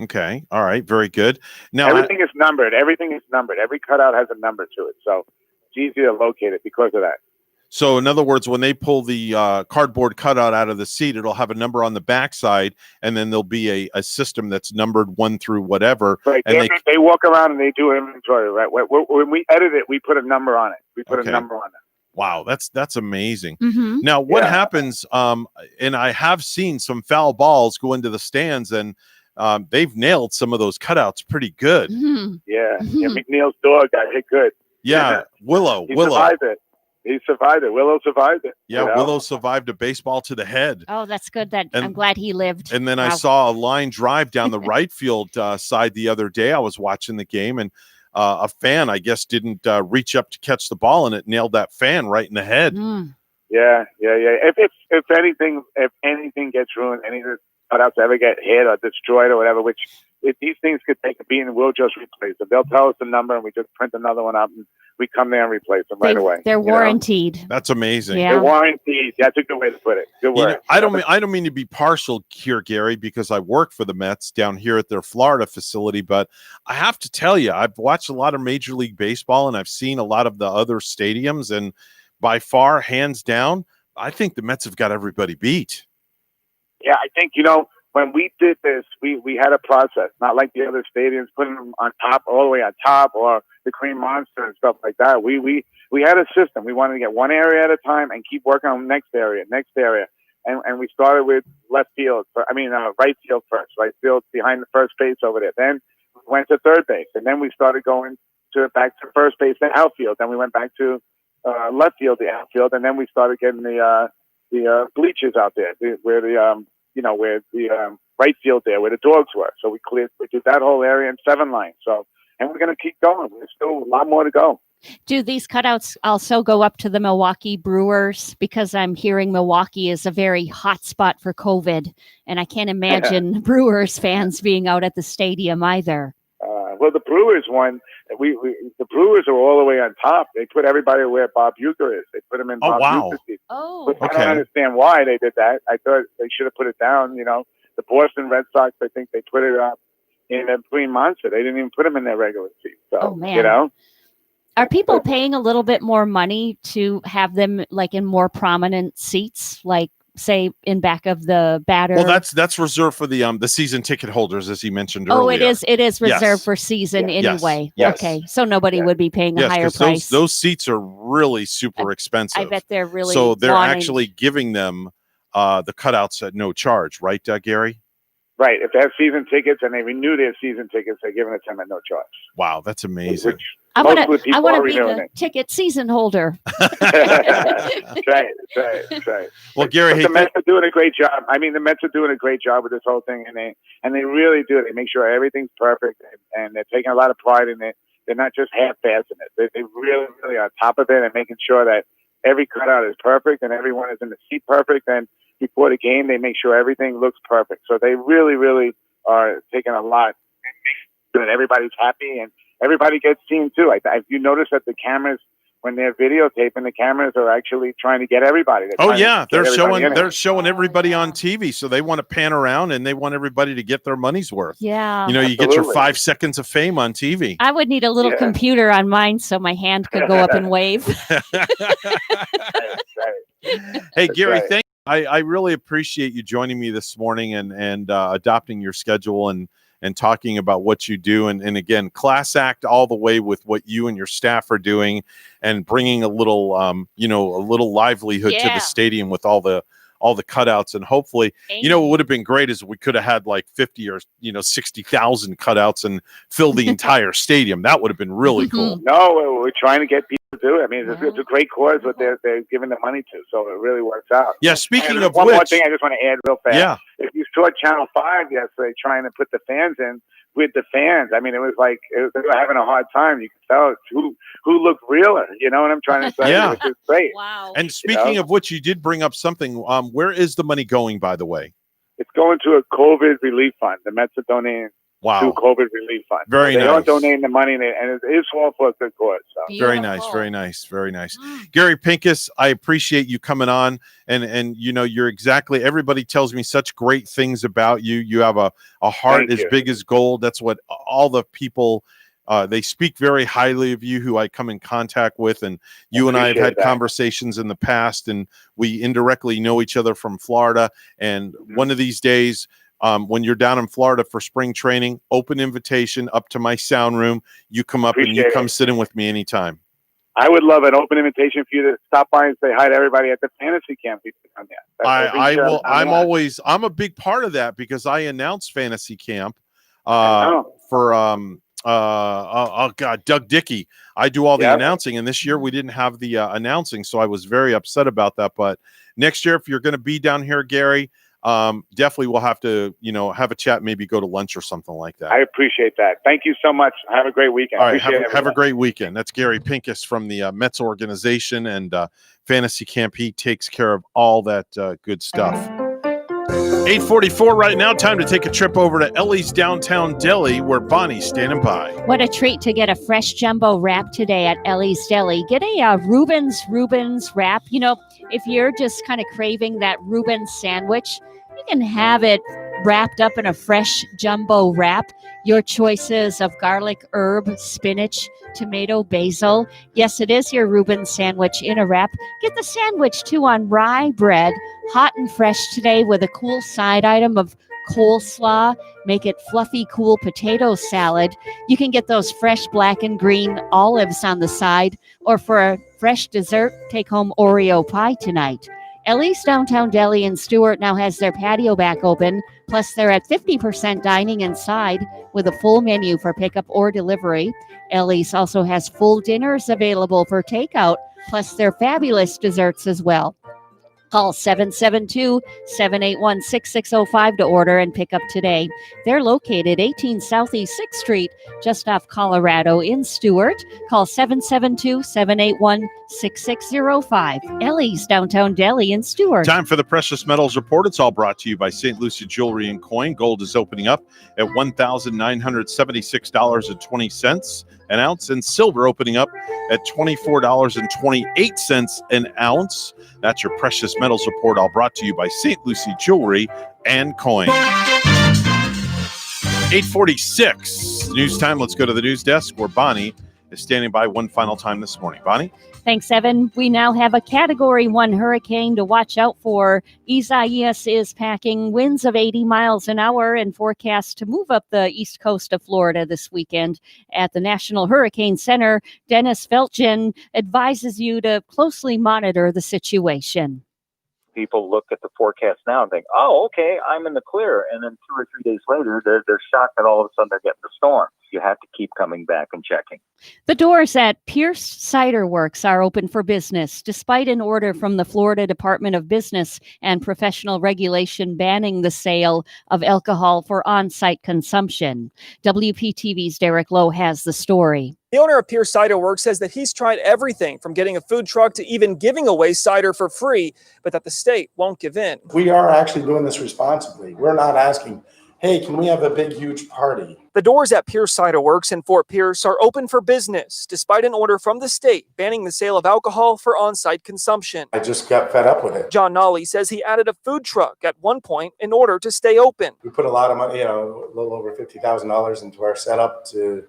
Speaker 2: Okay. All right. Very good. Now
Speaker 9: everything is numbered. Everything is numbered. Every cutout has a number to it, so it's easy to locate it because of that.
Speaker 2: So, in other words, when they pull the cardboard cutout out of the seat, it'll have a number on the backside, and then there'll be a system that's numbered 1 through whatever.
Speaker 9: Right.
Speaker 2: And
Speaker 9: they walk around and they do inventory. Right. When we edit it, we put a number on it. We put a number on it.
Speaker 2: Wow, that's amazing.
Speaker 4: Mm-hmm.
Speaker 2: Now, what happens? And I have seen some foul balls go into the stands, and they've nailed some of those cutouts pretty good.
Speaker 4: Mm-hmm.
Speaker 9: Yeah. McNeil's dog got hit good.
Speaker 2: Yeah, Willow.
Speaker 9: Survived it. He survived it. Willow survived it.
Speaker 2: Yeah, Willow survived a baseball to the head.
Speaker 4: Oh, that's good. I'm glad he lived.
Speaker 2: And then I saw a line drive down the right field side the other day. I was watching the game, and a fan, I guess, didn't reach up to catch the ball, and it nailed that fan right in the head.
Speaker 4: Mm.
Speaker 9: Yeah. If anything gets ruined, any of the cutouts ever get hit or destroyed or whatever, which if these things could take a beating, we'll just replace them. They'll tell us the number, and we just print another one up, and we come there and replace them right away.
Speaker 4: They're warranted.
Speaker 2: That's amazing.
Speaker 4: Yeah.
Speaker 9: They're warranted. That's a good way to put it. Good word.
Speaker 2: I don't mean to be partial here, Gary, because I work for the Mets down here at their Florida facility, but I have to tell you, I've watched a lot of Major League Baseball, and I've seen a lot of the other stadiums, and by far, hands down, I think the Mets have got everybody beat.
Speaker 9: Yeah, I think, when we did this, we had a process, not like the other stadiums, putting them on top, all the way on top, or the Cream Monster and stuff like that. We had a system. We wanted to get one area at a time and keep working on the next area. And we started with right field first. Right field behind the first base over there. Then we went to third base. And then we started going back to first base, then outfield. Then we went back to left field, the outfield. And then we started getting the bleachers out there where the right field there, where the dogs were. So we did that whole area in 7 lines. So, and we're going to keep going. There's still a lot more to go.
Speaker 4: Do these cutouts also go up to the Milwaukee Brewers? Because I'm hearing Milwaukee is a very hot spot for COVID, and I can't imagine Brewers fans being out at the stadium either.
Speaker 9: Well, the Brewers one, the Brewers are all the way on top. They put everybody where Bob Uecker is. They put him in Bob Uecker's seat.
Speaker 4: Oh,
Speaker 9: I don't understand why they did that. I thought they should have put it down. The Boston Red Sox, I think they put it up in a Green Monster. They didn't even put them in their regular seat. So,
Speaker 4: Are people paying a little bit more money to have them like in more prominent seats, like say in back of the batter?
Speaker 2: Well, that's reserved for the season ticket holders, as you mentioned earlier.
Speaker 4: Oh, it is reserved for season anyway.
Speaker 2: Yes.
Speaker 4: Okay, so nobody would be paying a higher price.
Speaker 2: Those seats are really super expensive.
Speaker 4: I bet they're really
Speaker 2: so they're actually giving them the cutouts at no charge, right, Gary?
Speaker 9: Right. If they have season tickets and they renew their season tickets, they're giving it to them at no charge.
Speaker 2: Wow, that's amazing.
Speaker 4: I want to be the ticket season holder.
Speaker 9: That's right.
Speaker 2: Well, Gary,
Speaker 9: the Mets are doing a great job. I mean, the Mets are doing a great job with this whole thing, and they really do. They make sure everything's perfect, and they're taking a lot of pride in it. They're not just half-assing it. They really, really on top of it and making sure that every cutout is perfect and everyone is in the seat perfect. And before the game, they make sure everything looks perfect. So they really, really are taking a lot and making sure that everybody's happy and everybody gets seen too. If you notice that the cameras when they're videotaping, the cameras are actually trying to get everybody.
Speaker 2: Oh yeah, they're showing everybody on TV, so they want to pan around and they want everybody to get their money's worth.
Speaker 4: Yeah.
Speaker 2: You know, you get your 5 seconds of fame on TV.
Speaker 4: I would need a little computer on mine so my hand could go up and wave.
Speaker 2: Hey, Gary, thank you. I really appreciate you joining me this morning and adopting your schedule and talking about what you do. And again, class act all the way with what you and your staff are doing and bringing a little, a little livelihood to the stadium with all the cutouts. And hopefully, what would have been great is we could have had like 50 or 60,000 cutouts and fill the entire stadium. That would have been really cool.
Speaker 9: No, we're trying to get people to do it. I mean, it's a great cause what they're giving the money to, so it really works out.
Speaker 2: Yeah, speaking of
Speaker 9: one
Speaker 2: which,
Speaker 9: more thing I just want to add real fast.
Speaker 2: Yeah.
Speaker 9: If you saw Channel 5 yesterday trying to put the fans in with the fans, I mean, it was like they were having a hard time. You could tell who looked realer. You know what I'm trying to say?
Speaker 2: Yeah.
Speaker 9: Which is great.
Speaker 4: Wow.
Speaker 2: And speaking of which, you did bring up something. Where is the money going, by the way?
Speaker 9: It's going to a COVID relief fund. The Mets are donating to a COVID relief fund.
Speaker 2: Very
Speaker 9: They
Speaker 2: nice.
Speaker 9: are donating the money, and it is all for a good cause. So.
Speaker 2: Very nice, very nice, very nice. Gary Pincus, I appreciate you coming on, and you're exactly. Everybody tells me such great things about you. You have a heart as big as gold. That's what all the people. They speak very highly of you, who I come in contact with, and you and I have had conversations in the past, and we indirectly know each other from Florida. And one of these days, when you're down in Florida for spring training, open invitation up to my sound room. You come up and you come sit in with me anytime.
Speaker 9: I would love an open invitation for you to stop by and say hi to everybody at the fantasy camp.
Speaker 2: I will. I'm a big part of that because I announced fantasy camp for Doug Dickey. I do all the announcing, and this year we didn't have the announcing, so I was very upset about that. But next year, if you're going to be down here, Gary, definitely we'll have to, have a chat, maybe go to lunch or something like that.
Speaker 9: I appreciate that. Thank you so much. Have a great weekend.
Speaker 2: All right, have a great weekend. That's Gary Pincus from the Mets organization and Fantasy Camp. He takes care of all that good stuff. 8:44 right now. Time to take a trip over to Ellie's Downtown Deli, where Bonnie's standing by.
Speaker 4: What a treat to get a fresh jumbo wrap today at Ellie's Deli. Get a Reuben's wrap. If you're just kind of craving that Reuben sandwich, you can have it wrapped up in a fresh jumbo wrap. Your choices of garlic, herb, spinach, tomato, basil. Yes, it is your Reuben sandwich in a wrap. Get the sandwich too on rye bread, hot and fresh today with a cool side item of coleslaw. Make it fluffy, cool potato salad. You can get those fresh black and green olives on the side, or for a fresh dessert, take home Oreo pie tonight. Ellie's Downtown Deli in Stuart now has their patio back open, plus they're at 50% dining inside with a full menu for pickup or delivery. Ellie's also has full dinners available for takeout, plus their fabulous desserts as well. Call 772-781-6605 to order and pick up today. They're located 18 Southeast 6th Street, just off Colorado in Stuart. Call 772-781-6605. Ellie's Downtown Deli in Stuart.
Speaker 2: Time for the Precious Metals Report. It's all brought to you by St. Lucie Jewelry and Coin. Gold is opening up at $1,976.20 an ounce, and silver opening up at $24.28 an ounce. That's your Precious Metals Report, all brought to you by St. Lucie Jewelry and Coin. 8:46 news time. Let's go to the news desk where Bonnie is standing by one final time this morning. Bonnie?
Speaker 4: Thanks, Evan. We now have a Category 1 hurricane to watch out for. Isaias is packing winds of 80 miles an hour and forecast to move up the east coast of Florida this weekend. At the National Hurricane Center, Dennis Feltgen advises you to closely monitor the situation.
Speaker 5: People look at the forecast now and think, oh, okay, I'm in the clear. And then 2 or 3 days later, they're shocked that all of a sudden they're getting the storm. You have to keep coming back and checking.
Speaker 4: The doors at Pierce Cider Works are open for business, despite an order from the Florida Department of Business and Professional Regulation banning the sale of alcohol for on-site consumption. WPTV's Derek Lowe has the story.
Speaker 1: The owner of Pierce Cider Works says that he's tried everything from getting a food truck to even giving away cider for free, but that the state won't give in.
Speaker 10: We are actually doing this responsibly. We're not asking, hey, can we have a big, huge party?
Speaker 1: The doors at Pierce Cider Works in Fort Pierce are open for business, despite an order from the state banning the sale of alcohol for on-site consumption.
Speaker 10: I just got fed up with it.
Speaker 1: John Nolly says he added a food truck at one point in order to stay open.
Speaker 10: We put a lot of money, a little over $50,000 into our setup to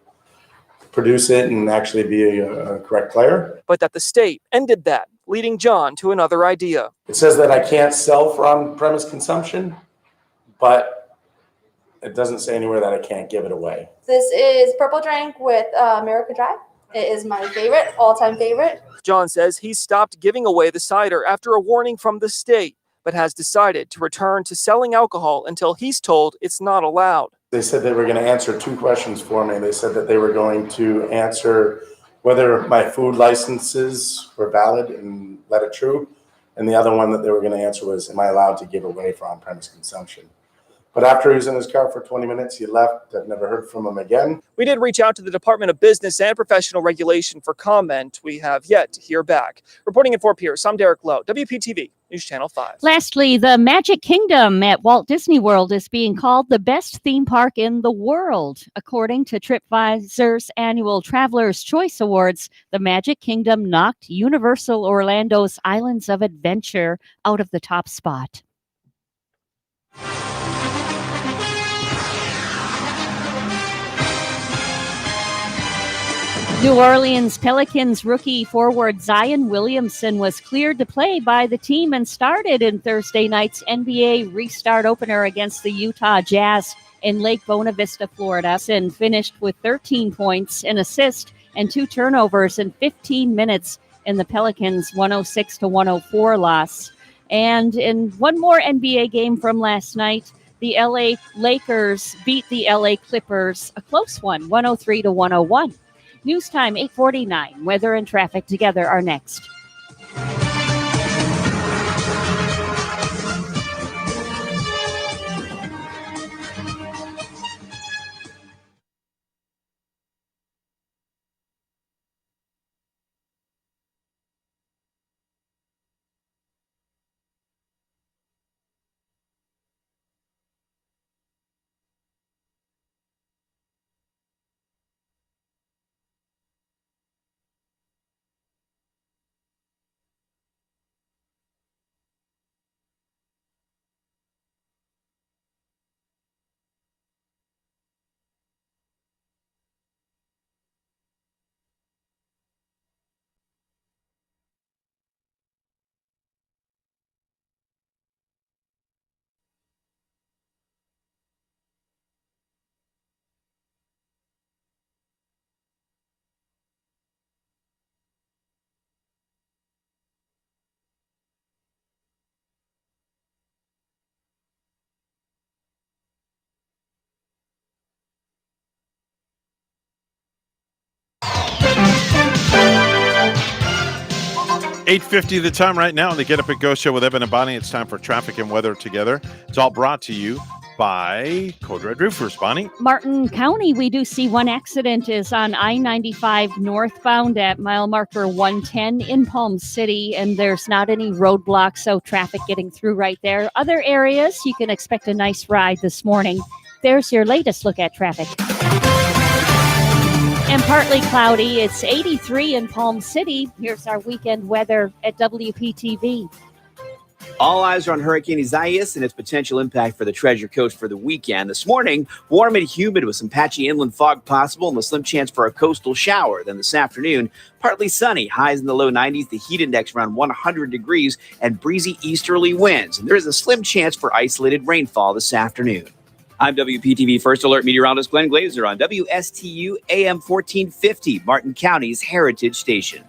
Speaker 10: produce it and actually be a correct player.
Speaker 1: But that the state ended that, leading John to another idea.
Speaker 10: It says that I can't sell for on-premise consumption, but it doesn't say anywhere that I can't give it away.
Speaker 13: This is Purple Drink with America Dry. It is my favorite, all-time favorite.
Speaker 1: John says he's stopped giving away the cider after a warning from the state, but has decided to return to selling alcohol until he's told it's not allowed.
Speaker 10: They said they were going to answer 2 questions for me. They said that they were going to answer whether my food licenses were valid and let it true. And the other one that they were going to answer was, am I allowed to give away for on-premise consumption? But after he was in his car for 20 minutes, he left. I've never heard from him again.
Speaker 1: We did reach out to the Department of Business and Professional Regulation for comment. We have yet to hear back. Reporting in Fort Pierce, I'm Derek Lowe, WPTV News Channel 5.
Speaker 4: Lastly, the Magic Kingdom at Walt Disney World is being called the best theme park in the world. According to TripAdvisor's annual Traveler's Choice Awards, the Magic Kingdom knocked Universal Orlando's Islands of Adventure out of the top spot. New Orleans Pelicans rookie forward Zion Williamson was cleared to play by the team and started in Thursday night's NBA restart opener against the Utah Jazz in Lake Buena Vista, Florida, and finished with 13 points, an assist, and 2 turnovers in 15 minutes in the Pelicans' 106-104 loss. And in one more NBA game from last night, the LA Lakers beat the LA Clippers, a close one, 103-101. News time 8:49. Weather and traffic together are next.
Speaker 2: $8:50 the time right now on the Get Up and Go show with Evan and Bonnie. It's time for traffic and weather together. It's all brought to you by Code Red Roofers. Bonnie?
Speaker 4: Martin County, we do see one accident is on I-95 northbound at mile marker 110 in Palm City, and there's not any roadblocks, so traffic getting through right there. Other areas, you can expect a nice ride this morning. There's your latest look at traffic. And partly cloudy. It's 83 in Palm City. Here's our weekend weather at WPTV.
Speaker 12: All eyes are on Hurricane Isaias and its potential impact for the Treasure Coast for the weekend. This morning, warm and humid with some patchy inland fog possible and a slim chance for a coastal shower. Then this afternoon, partly sunny, highs in the low 90s, the heat index around 100 degrees, and breezy easterly winds. And there is a slim chance for isolated rainfall this afternoon. I'm WPTV First Alert meteorologist Glenn Glazer on WSTU AM 1450, Martin County's Heritage Station.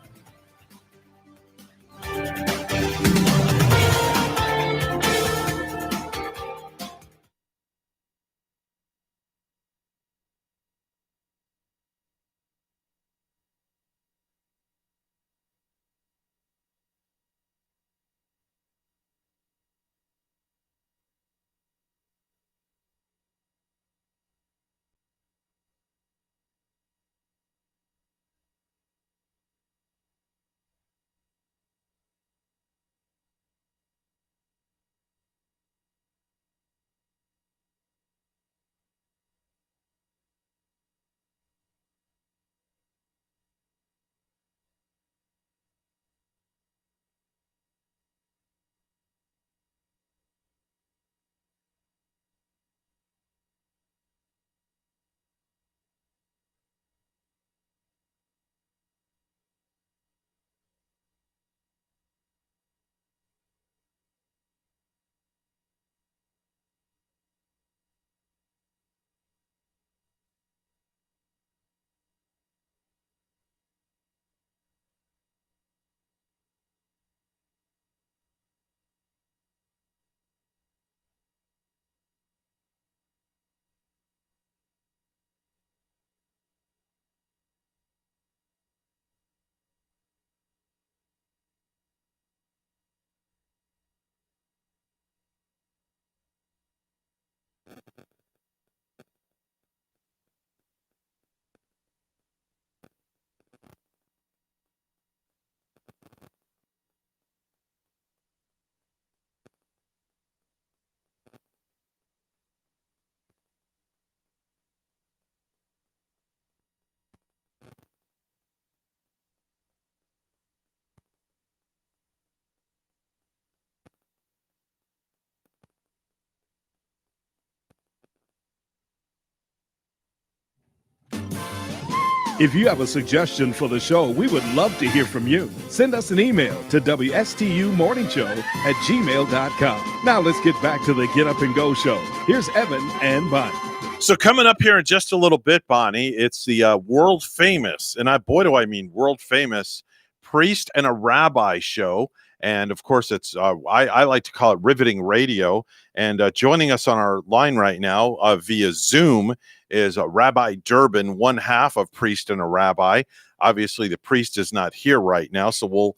Speaker 7: If you have a suggestion for the show, we would love to hear from you. Send us an email to WSTUmorningshow@gmail.com. Now let's get back to the Get Up and Go show. Here's Evan and Bonnie.
Speaker 2: So coming up here in just a little bit, Bonnie, it's the world famous, and boy do I mean world famous, Priest and a Rabbi show. And of course, it's I like to call it riveting radio. And joining us on our line right now via Zoom is Rabbi Durbin, one half of Priest and a Rabbi. Obviously, the priest is not here right now, so we'll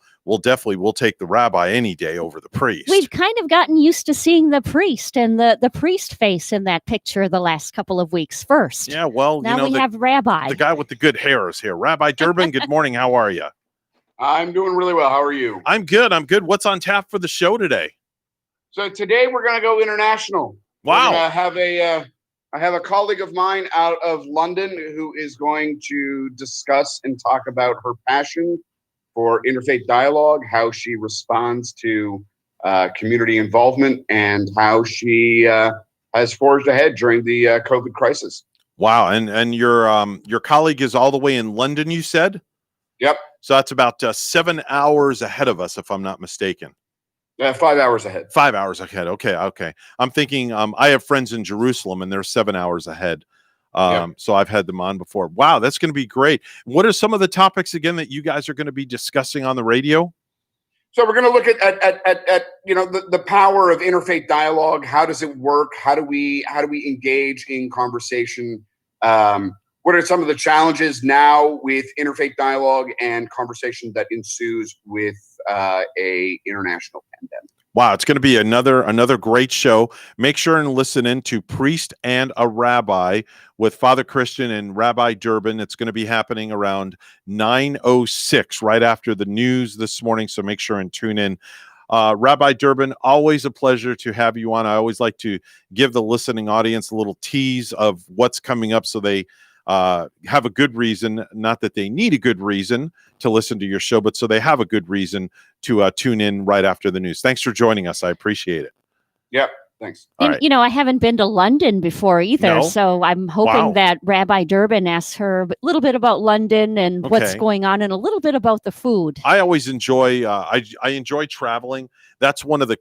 Speaker 2: take the rabbi any day over the priest.
Speaker 4: We've kind of gotten used to seeing the priest and the priest face in that picture the last couple of weeks first.
Speaker 2: Yeah, well,
Speaker 4: now we have Rabbi.
Speaker 2: The guy with the good hair is here. Rabbi Durbin, good morning. How are you?
Speaker 14: I'm doing really well. How are you?
Speaker 2: I'm good. What's on tap for the show today?
Speaker 14: So today we're going to go international.
Speaker 2: Wow.
Speaker 14: I have a colleague of mine out of London who is going to discuss and talk about her passion for interfaith dialogue, how she responds to community involvement, and how she has forged ahead during the COVID crisis.
Speaker 2: Wow. And your colleague is all the way in London, you said?
Speaker 14: Yep.
Speaker 2: So that's about 7 hours ahead of us, if I'm not mistaken.
Speaker 14: 5 hours ahead.
Speaker 2: 5 hours ahead. Okay. I'm thinking I have friends in Jerusalem, and they're 7 hours ahead. So I've had them on before. Wow, that's going to be great. What are some of the topics, again, that you guys are going to be discussing on the radio?
Speaker 14: So we're going to look at the power of interfaith dialogue. How does it work? How do we engage in conversation? What are some of the challenges now with interfaith dialogue and conversation that ensues with a international pandemic?
Speaker 2: Wow, it's going to be another great show. Make sure and listen in to Priest and a Rabbi with Father Christian and Rabbi Durbin. It's going to be happening around 9:06, right after the news this morning. So make sure and tune in. Rabbi Durbin, always a pleasure to have you on. I always like to give the listening audience a little tease of what's coming up so they have a good reason, not that they need a good reason to listen to your show, but so they have a good reason to tune in right after the news. Thanks for joining us. I appreciate it.
Speaker 14: Yep. Thanks.
Speaker 4: And, I haven't been to London before either,
Speaker 2: No?
Speaker 4: so I'm hoping that Rabbi Durbin asks her a little bit about London and what's
Speaker 2: Okay.
Speaker 4: going on, and a little bit about the food.
Speaker 2: I always enjoy I enjoy traveling. That's one of the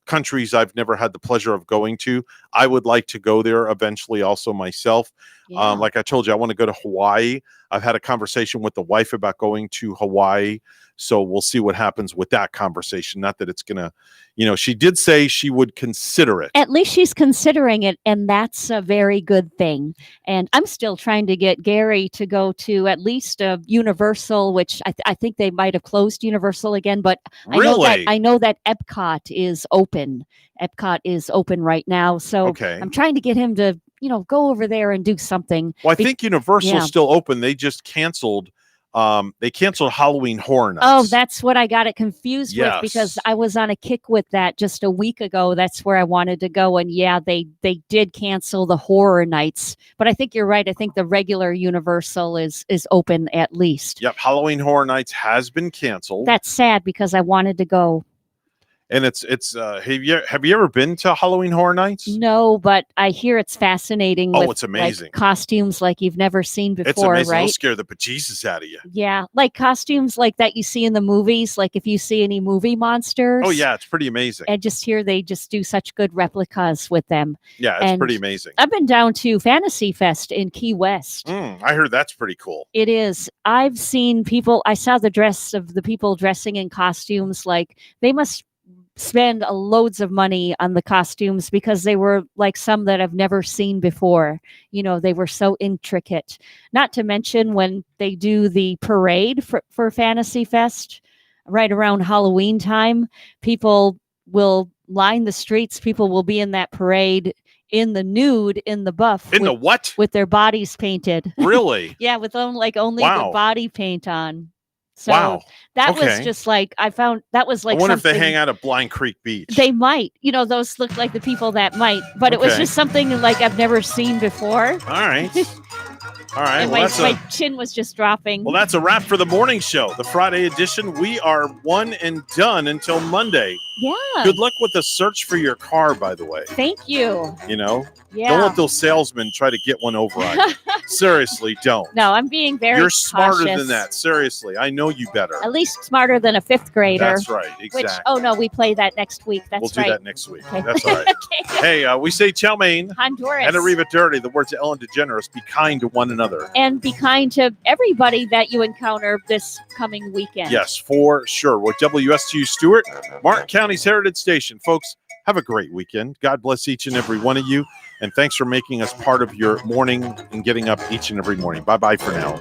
Speaker 2: countries I've never had the pleasure of going to. I would like to go there eventually also myself.
Speaker 4: Yeah.
Speaker 2: Like I told you, I want to go to Hawaii. I've had a conversation with the wife about going to Hawaii. So we'll see what happens with that conversation. Not that it's going to, she did say she would consider it.
Speaker 4: At least she's considering it, and that's a very good thing. And I'm still trying to get Gary to go to at least a Universal, which I think they might have closed Universal again, but
Speaker 2: Really?
Speaker 4: I know that Epcot is open. Epcot is open right now. So
Speaker 2: Okay.
Speaker 4: I'm trying to get him to, go over there and do something.
Speaker 2: Well, I think Universal's
Speaker 4: yeah.
Speaker 2: still open. They just canceled. They canceled Halloween Horror Nights.
Speaker 4: Oh, that's what I got it confused
Speaker 2: Yes.
Speaker 4: with, because I was on a kick with that just a week ago. That's where I wanted to go. And yeah, they did cancel the horror nights. But I think you're right. I think the regular Universal is open at least.
Speaker 2: Yep, Halloween Horror Nights has been canceled.
Speaker 4: That's sad because I wanted to go.
Speaker 2: And it's have you ever been to Halloween Horror Nights?
Speaker 4: No, but I hear it's fascinating.
Speaker 2: Oh,
Speaker 4: with,
Speaker 2: it's amazing.
Speaker 4: Like, costumes like you've never seen before,
Speaker 2: It's amazing.
Speaker 4: right?
Speaker 2: It'll scare the bejesus out of you.
Speaker 4: Yeah, like costumes like that you see in the movies. Like if you see any movie monsters.
Speaker 2: Oh yeah, it's pretty amazing.
Speaker 4: And just here they just do such good replicas with them.
Speaker 2: Yeah, it's
Speaker 4: And
Speaker 2: pretty amazing.
Speaker 4: I've been down to Fantasy Fest in Key West.
Speaker 2: I heard that's pretty cool.
Speaker 4: It is. I've seen people, I saw the dress of the people dressing in costumes. Like they must spend loads of money on the costumes because they were like some that I've never seen before. They were so intricate. Not to mention when they do the parade for Fantasy Fest right around Halloween time, people will line the streets. People will be in that parade in the nude, in the buff.
Speaker 2: In the what?
Speaker 4: With their bodies painted.
Speaker 2: Really?
Speaker 4: Yeah, with only
Speaker 2: Wow.
Speaker 4: the body paint on. So
Speaker 2: Wow.
Speaker 4: that was
Speaker 2: Okay.
Speaker 4: just like, I found that was like
Speaker 2: I wonder if they
Speaker 4: something-
Speaker 2: hang out at Blind Creek Beach.
Speaker 4: They might, those look like the people that might, but it was
Speaker 2: Okay.
Speaker 4: just something like I've never seen before.
Speaker 2: All right. All right.
Speaker 4: And
Speaker 2: Well,
Speaker 4: my chin was just dropping.
Speaker 2: that's a wrap for the morning show, the Friday edition. We are one and done until Monday.
Speaker 4: Yeah.
Speaker 2: Good luck with the search for your car, by the way.
Speaker 4: Thank you.
Speaker 2: You know,
Speaker 4: Yeah.
Speaker 2: don't let those salesmen try to get one over on you. Seriously, don't.
Speaker 4: No, I'm being very
Speaker 2: You're smarter
Speaker 4: cautious.
Speaker 2: than that. Seriously, I know you better.
Speaker 4: At least smarter than a fifth grader.
Speaker 2: That's right. Exactly.
Speaker 4: Which, oh no, we play that next week. That's
Speaker 2: we'll do
Speaker 4: right.
Speaker 2: that next week. That's all right. Hey, we say ciao mein.
Speaker 4: Honduras.
Speaker 2: And Arriva Dirty, the words of Ellen DeGeneres, be kind to one another.
Speaker 4: And be kind to everybody that you encounter this coming weekend.
Speaker 2: Yes, for sure. With WSTU Stewart, Martin County's Heritage Station. Folks, have a great weekend. God bless each and every one of you. And thanks for making us part of your morning and getting up each and every morning. Bye-bye for now.